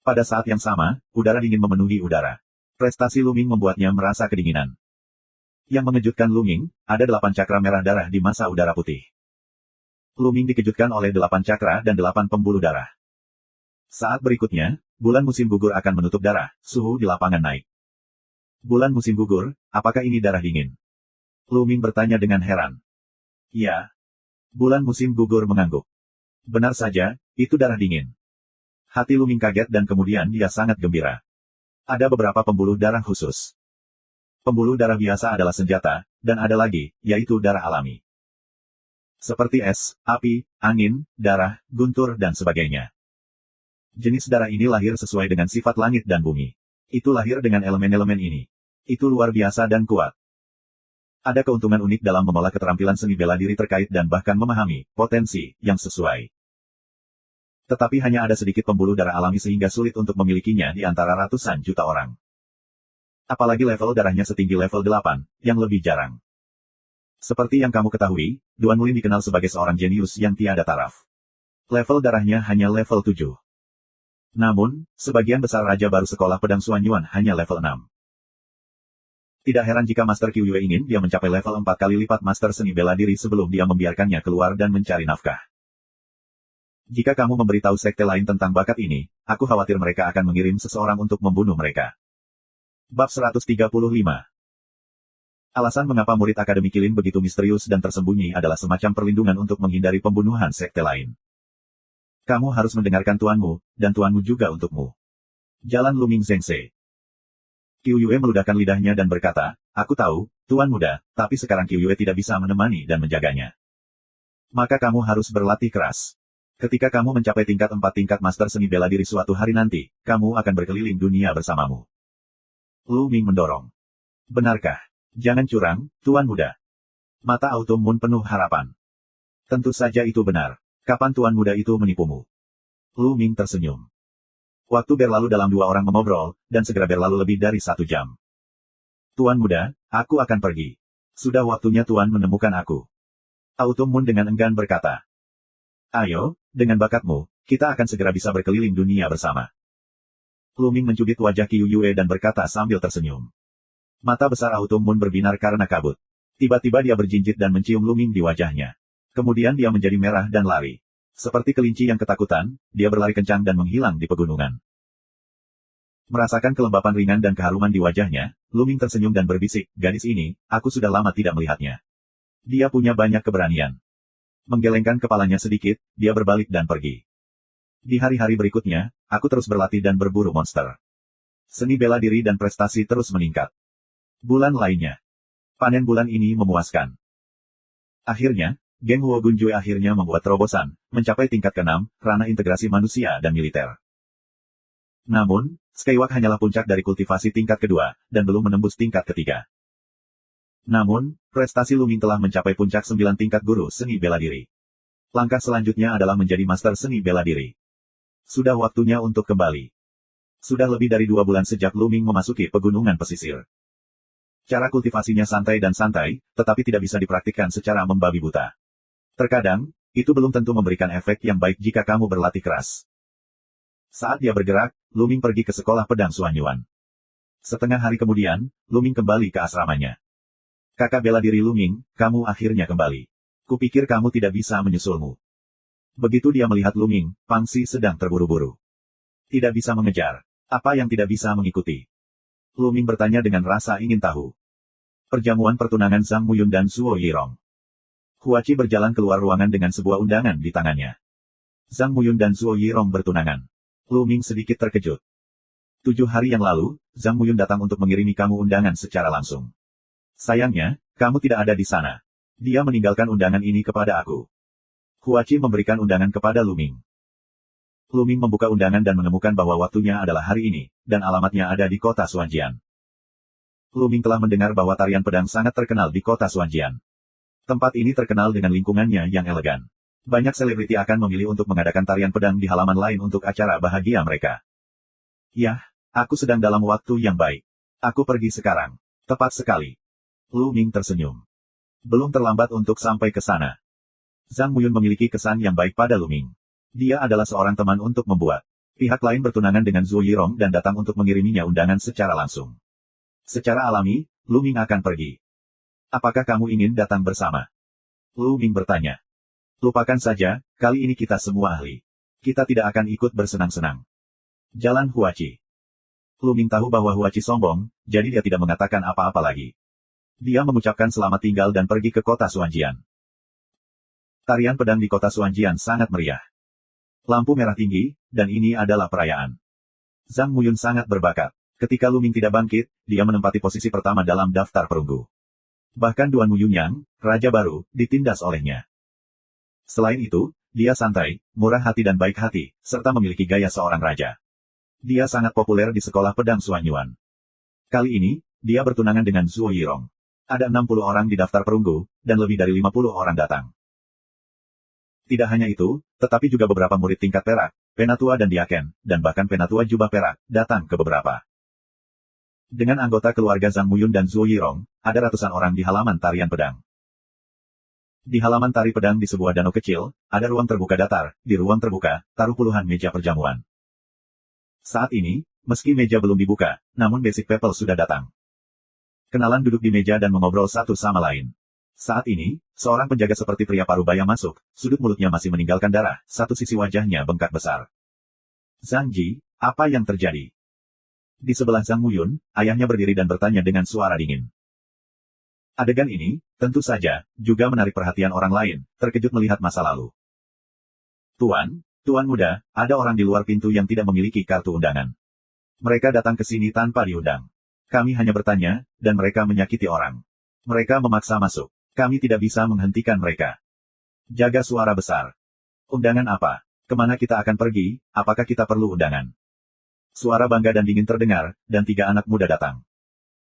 Pada saat yang sama, udara dingin memenuhi udara. Prestasi Lu Ming membuatnya merasa kedinginan. Yang mengejutkan Lu Ming, ada 8 cakra merah darah di massa udara putih. Lu Ming dikejutkan oleh 8 cakra dan 8 pembuluh darah. Saat berikutnya, bulan musim gugur akan menutup darah, suhu di lapangan naik. Bulan musim gugur, apakah ini darah dingin? Lu Ming bertanya dengan heran. Ya. Bulan musim gugur mengangguk. Benar saja, itu darah dingin. Hati Lu Ming kaget dan kemudian dia sangat gembira. Ada beberapa pembuluh darah khusus. Pembuluh darah biasa adalah senjata, dan ada lagi, yaitu darah alami. Seperti es, api, angin, darah, guntur dan sebagainya. Jenis darah ini lahir sesuai dengan sifat langit dan bumi. Itu lahir dengan elemen-elemen ini. Itu luar biasa dan kuat. Ada keuntungan unik dalam mengolah keterampilan seni bela diri terkait dan bahkan memahami potensi yang sesuai. Tetapi hanya ada sedikit pembuluh darah alami sehingga sulit untuk memilikinya di antara ratusan juta orang. Apalagi level darahnya setinggi level 8, yang lebih jarang. Seperti yang kamu ketahui, Duan Mulin dikenal sebagai seorang jenius yang tiada taraf. Level darahnya hanya level 7. Namun, sebagian besar raja baru sekolah pedang Xuan Yuan hanya level 6. Tidak heran jika Master Qiuyue ingin dia mencapai level 4 kali lipat Master Seni Bela Diri sebelum dia membiarkannya keluar dan mencari nafkah. Jika kamu memberitahu sekte lain tentang bakat ini, aku khawatir mereka akan mengirim seseorang untuk membunuh mereka. Bab 135. Alasan mengapa murid Akademi Qilin begitu misterius dan tersembunyi adalah semacam perlindungan untuk menghindari pembunuhan sekte lain. Kamu harus mendengarkan tuanmu, dan tuanmu juga untukmu. Jalan Luming Zhengse. Qiuyue meludahkan lidahnya dan berkata, aku tahu, Tuan Muda, tapi sekarang Qiuyue tidak bisa menemani dan menjaganya. Maka kamu harus berlatih keras. Ketika kamu mencapai tingkat 4 tingkat Master Seni Bela Diri suatu hari nanti, kamu akan berkeliling dunia bersamamu. Lu Ming mendorong. Benarkah? Jangan curang, Tuan Muda. Mata Autumn Moon penuh harapan. Tentu saja itu benar. Kapan Tuan Muda itu menipumu? Lu Ming tersenyum. Waktu berlalu dalam dua orang mengobrol, dan segera berlalu lebih dari 1 jam. Tuan Muda, aku akan pergi. Sudah waktunya Tuan menemukan aku. Autumn Moon dengan enggan berkata. Ayo, dengan bakatmu, kita akan segera bisa berkeliling dunia bersama. Lu Ming mencubit wajah Qiuyue dan berkata sambil tersenyum. Mata besar Autumn Moon berbinar karena kabut. Tiba-tiba dia berjinjit dan mencium Lu Ming di wajahnya. Kemudian dia menjadi merah dan lari. Seperti kelinci yang ketakutan, dia berlari kencang dan menghilang di pegunungan. Merasakan kelembapan ringan dan keharuman di wajahnya, Lu Ming tersenyum dan berbisik, gadis ini, aku sudah lama tidak melihatnya. Dia punya banyak keberanian. Menggelengkan kepalanya sedikit, dia berbalik dan pergi. Di hari-hari berikutnya, aku terus berlatih dan berburu monster. Seni bela diri dan prestasi terus meningkat. Bulan lainnya. Panen bulan ini memuaskan. Akhirnya, Geng Huo Gunjue akhirnya membuat terobosan, mencapai tingkat ke-6, ranah integrasi manusia dan militer. Namun, Skywalk hanyalah puncak dari kultivasi tingkat kedua, dan belum menembus tingkat ketiga. Namun, prestasi Lu Ming telah mencapai puncak 9 tingkat guru seni bela diri. Langkah selanjutnya adalah menjadi master seni bela diri. Sudah waktunya untuk kembali. Sudah lebih dari 2 bulan sejak Lu Ming memasuki pegunungan pesisir. Cara kultivasinya santai dan santai, tetapi tidak bisa dipraktikkan secara membabi buta. Terkadang, itu belum tentu memberikan efek yang baik jika kamu berlatih keras. Saat dia bergerak, Lu Ming pergi ke sekolah pedang Xuanyuan. Setengah hari kemudian, Lu Ming kembali ke asramanya. Kakak bela diri Lu Ming, kamu akhirnya kembali. Kupikir kamu tidak bisa menyusulmu. Begitu dia melihat Lu Ming, Pang Xi sedang terburu-buru. Tidak bisa mengejar. Apa yang tidak bisa mengikuti? Lu Ming bertanya dengan rasa ingin tahu. Perjamuan pertunangan Zhang Muyun dan Zuo Yirong. Huachi berjalan keluar ruangan dengan sebuah undangan di tangannya. Zhang Muyun dan Zuo Yirong bertunangan. Lu Ming sedikit terkejut. 7 hari yang lalu, Zhang Muyun datang untuk mengirimi kamu undangan secara langsung. Sayangnya, kamu tidak ada di sana. Dia meninggalkan undangan ini kepada aku. Huachi memberikan undangan kepada Lu Ming. Lu Ming membuka undangan dan menemukan bahwa waktunya adalah hari ini, dan alamatnya ada di kota Xuanjian. Lu Ming telah mendengar bahwa tarian pedang sangat terkenal di kota Xuanjian. Tempat ini terkenal dengan lingkungannya yang elegan. Banyak selebriti akan memilih untuk mengadakan tarian pedang di halaman lain untuk acara bahagia mereka. Yah, aku sedang dalam waktu yang baik. Aku pergi sekarang. Tepat sekali. Lu Ming tersenyum. Belum terlambat untuk sampai ke sana. Zhang Muyun memiliki kesan yang baik pada Lu Ming. Dia adalah seorang teman untuk membuat. Pihak lain bertunangan dengan Zuo Yirong dan datang untuk mengiriminya undangan secara langsung. Secara alami, Lu Ming akan pergi. Apakah kamu ingin datang bersama? Lu Ming bertanya. Lupakan saja, kali ini kita semua ahli. Kita tidak akan ikut bersenang-senang. Jalan Huachi. Lu Ming tahu bahwa Huachi sombong, jadi dia tidak mengatakan apa-apa lagi. Dia mengucapkan selamat tinggal dan pergi ke kota Xuanjian. Tarian pedang di kota Xuanjian sangat meriah. Lampu merah tinggi, dan ini adalah perayaan. Zhang Muyun sangat berbakat. Ketika Lu Ming tidak bangkit, dia menempati posisi pertama dalam daftar perunggu. Bahkan Duan Muyunyang, raja baru, ditindas olehnya. Selain itu, dia santai, murah hati dan baik hati, serta memiliki gaya seorang raja. Dia sangat populer di sekolah pedang Xuanyuan. Kali ini, dia bertunangan dengan Zuo Yirong. Ada 60 orang di daftar perunggu, dan lebih dari 50 orang datang. Tidak hanya itu, tetapi juga beberapa murid tingkat perak, penatua dan diaken, dan bahkan penatua jubah perak, datang ke beberapa. Dengan anggota keluarga Zhang Muyun dan Zuo Yirong, ada ratusan orang di halaman tarian pedang. Di halaman tari pedang di sebuah danau kecil, ada ruang terbuka datar, di ruang terbuka, taruh puluhan meja perjamuan. Saat ini, meski meja belum dibuka, namun Basic People sudah datang. Kenalan duduk di meja dan mengobrol satu sama lain. Saat ini, seorang penjaga seperti pria parubaya masuk, sudut mulutnya masih meninggalkan darah, satu sisi wajahnya bengkak besar. Zhang Ji, apa yang terjadi? Di sebelah Zhang Muyun, ayahnya berdiri dan bertanya dengan suara dingin. Adegan ini, tentu saja, juga menarik perhatian orang lain, terkejut melihat masa lalu. Tuan muda, ada orang di luar pintu yang tidak memiliki kartu undangan. Mereka datang ke sini tanpa diundang. Kami hanya bertanya, dan mereka menyakiti orang. Mereka memaksa masuk. Kami tidak bisa menghentikan mereka. Jaga suara besar. Undangan apa? Kemana kita akan pergi? Apakah kita perlu undangan? Suara bangga dan dingin terdengar, dan 3 anak muda datang.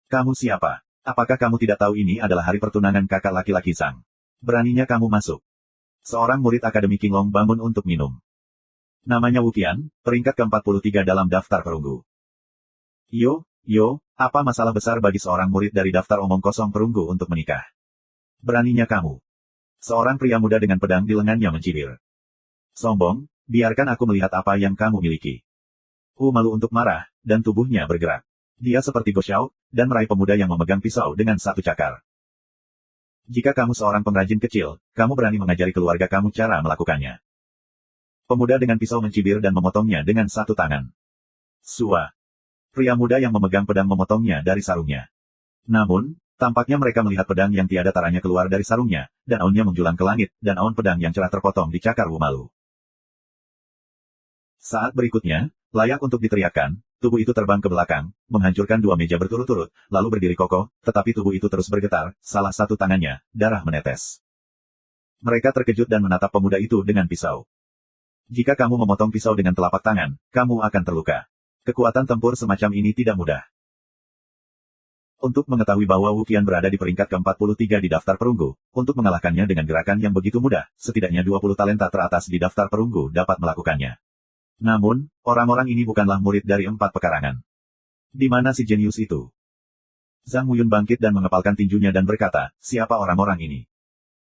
Kamu siapa? Apakah kamu tidak tahu ini adalah hari pertunangan kakak laki-laki Zhang? Beraninya kamu masuk. Seorang murid Akademi Qinglong bangun untuk minum. Namanya Wu Qian, peringkat ke-43 dalam daftar perunggu. Yo, apa masalah besar bagi seorang murid dari daftar omong kosong perunggu untuk menikah? Beraninya kamu. Seorang pria muda dengan pedang di lengannya mencibir. Sombong, biarkan aku melihat apa yang kamu miliki. Malu untuk marah, dan tubuhnya bergerak. Dia seperti Go Xiao, dan meraih pemuda yang memegang pisau dengan satu cakar. Jika kamu seorang pengrajin kecil, kamu berani mengajari keluarga kamu cara melakukannya. Pemuda dengan pisau mencibir dan memotongnya dengan satu tangan. Sua. Pria muda yang memegang pedang memotongnya dari sarungnya. Namun, tampaknya mereka melihat pedang yang tiada taranya keluar dari sarungnya, dan aunnya menjulang ke langit, dan aun pedang yang cerah terpotong di cakar Wu Malu. Saat berikutnya, layak untuk diteriakkan, tubuh itu terbang ke belakang, menghancurkan 2 meja berturut-turut, lalu berdiri kokoh, tetapi tubuh itu terus bergetar, salah satu tangannya, darah menetes. Mereka terkejut dan menatap pemuda itu dengan pisau. Jika kamu memotong pisau dengan telapak tangan, kamu akan terluka. Kekuatan tempur semacam ini tidak mudah. Untuk mengetahui bahwa Wu Qian berada di peringkat ke-43 di daftar perunggu, untuk mengalahkannya dengan gerakan yang begitu mudah, setidaknya 20 talenta teratas di daftar perunggu dapat melakukannya. Namun, orang-orang ini bukanlah murid dari 4 pekarangan. Di mana si jenius itu? Zhang Muyun bangkit dan mengepalkan tinjunya dan berkata, siapa orang-orang ini?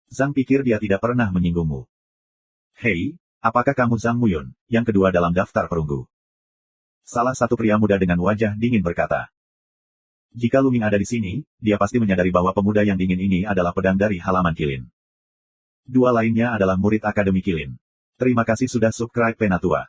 Zhang pikir dia tidak pernah menyinggungmu. Hei, apakah kamu Zhang Muyun, yang kedua dalam daftar perunggu? Salah satu pria muda dengan wajah dingin berkata. Jika Lu Ming ada di sini, dia pasti menyadari bahwa pemuda yang dingin ini adalah pedang dari halaman Qilin. 2 lainnya adalah murid Akademi Qilin. Terima kasih sudah subscribe Penatua.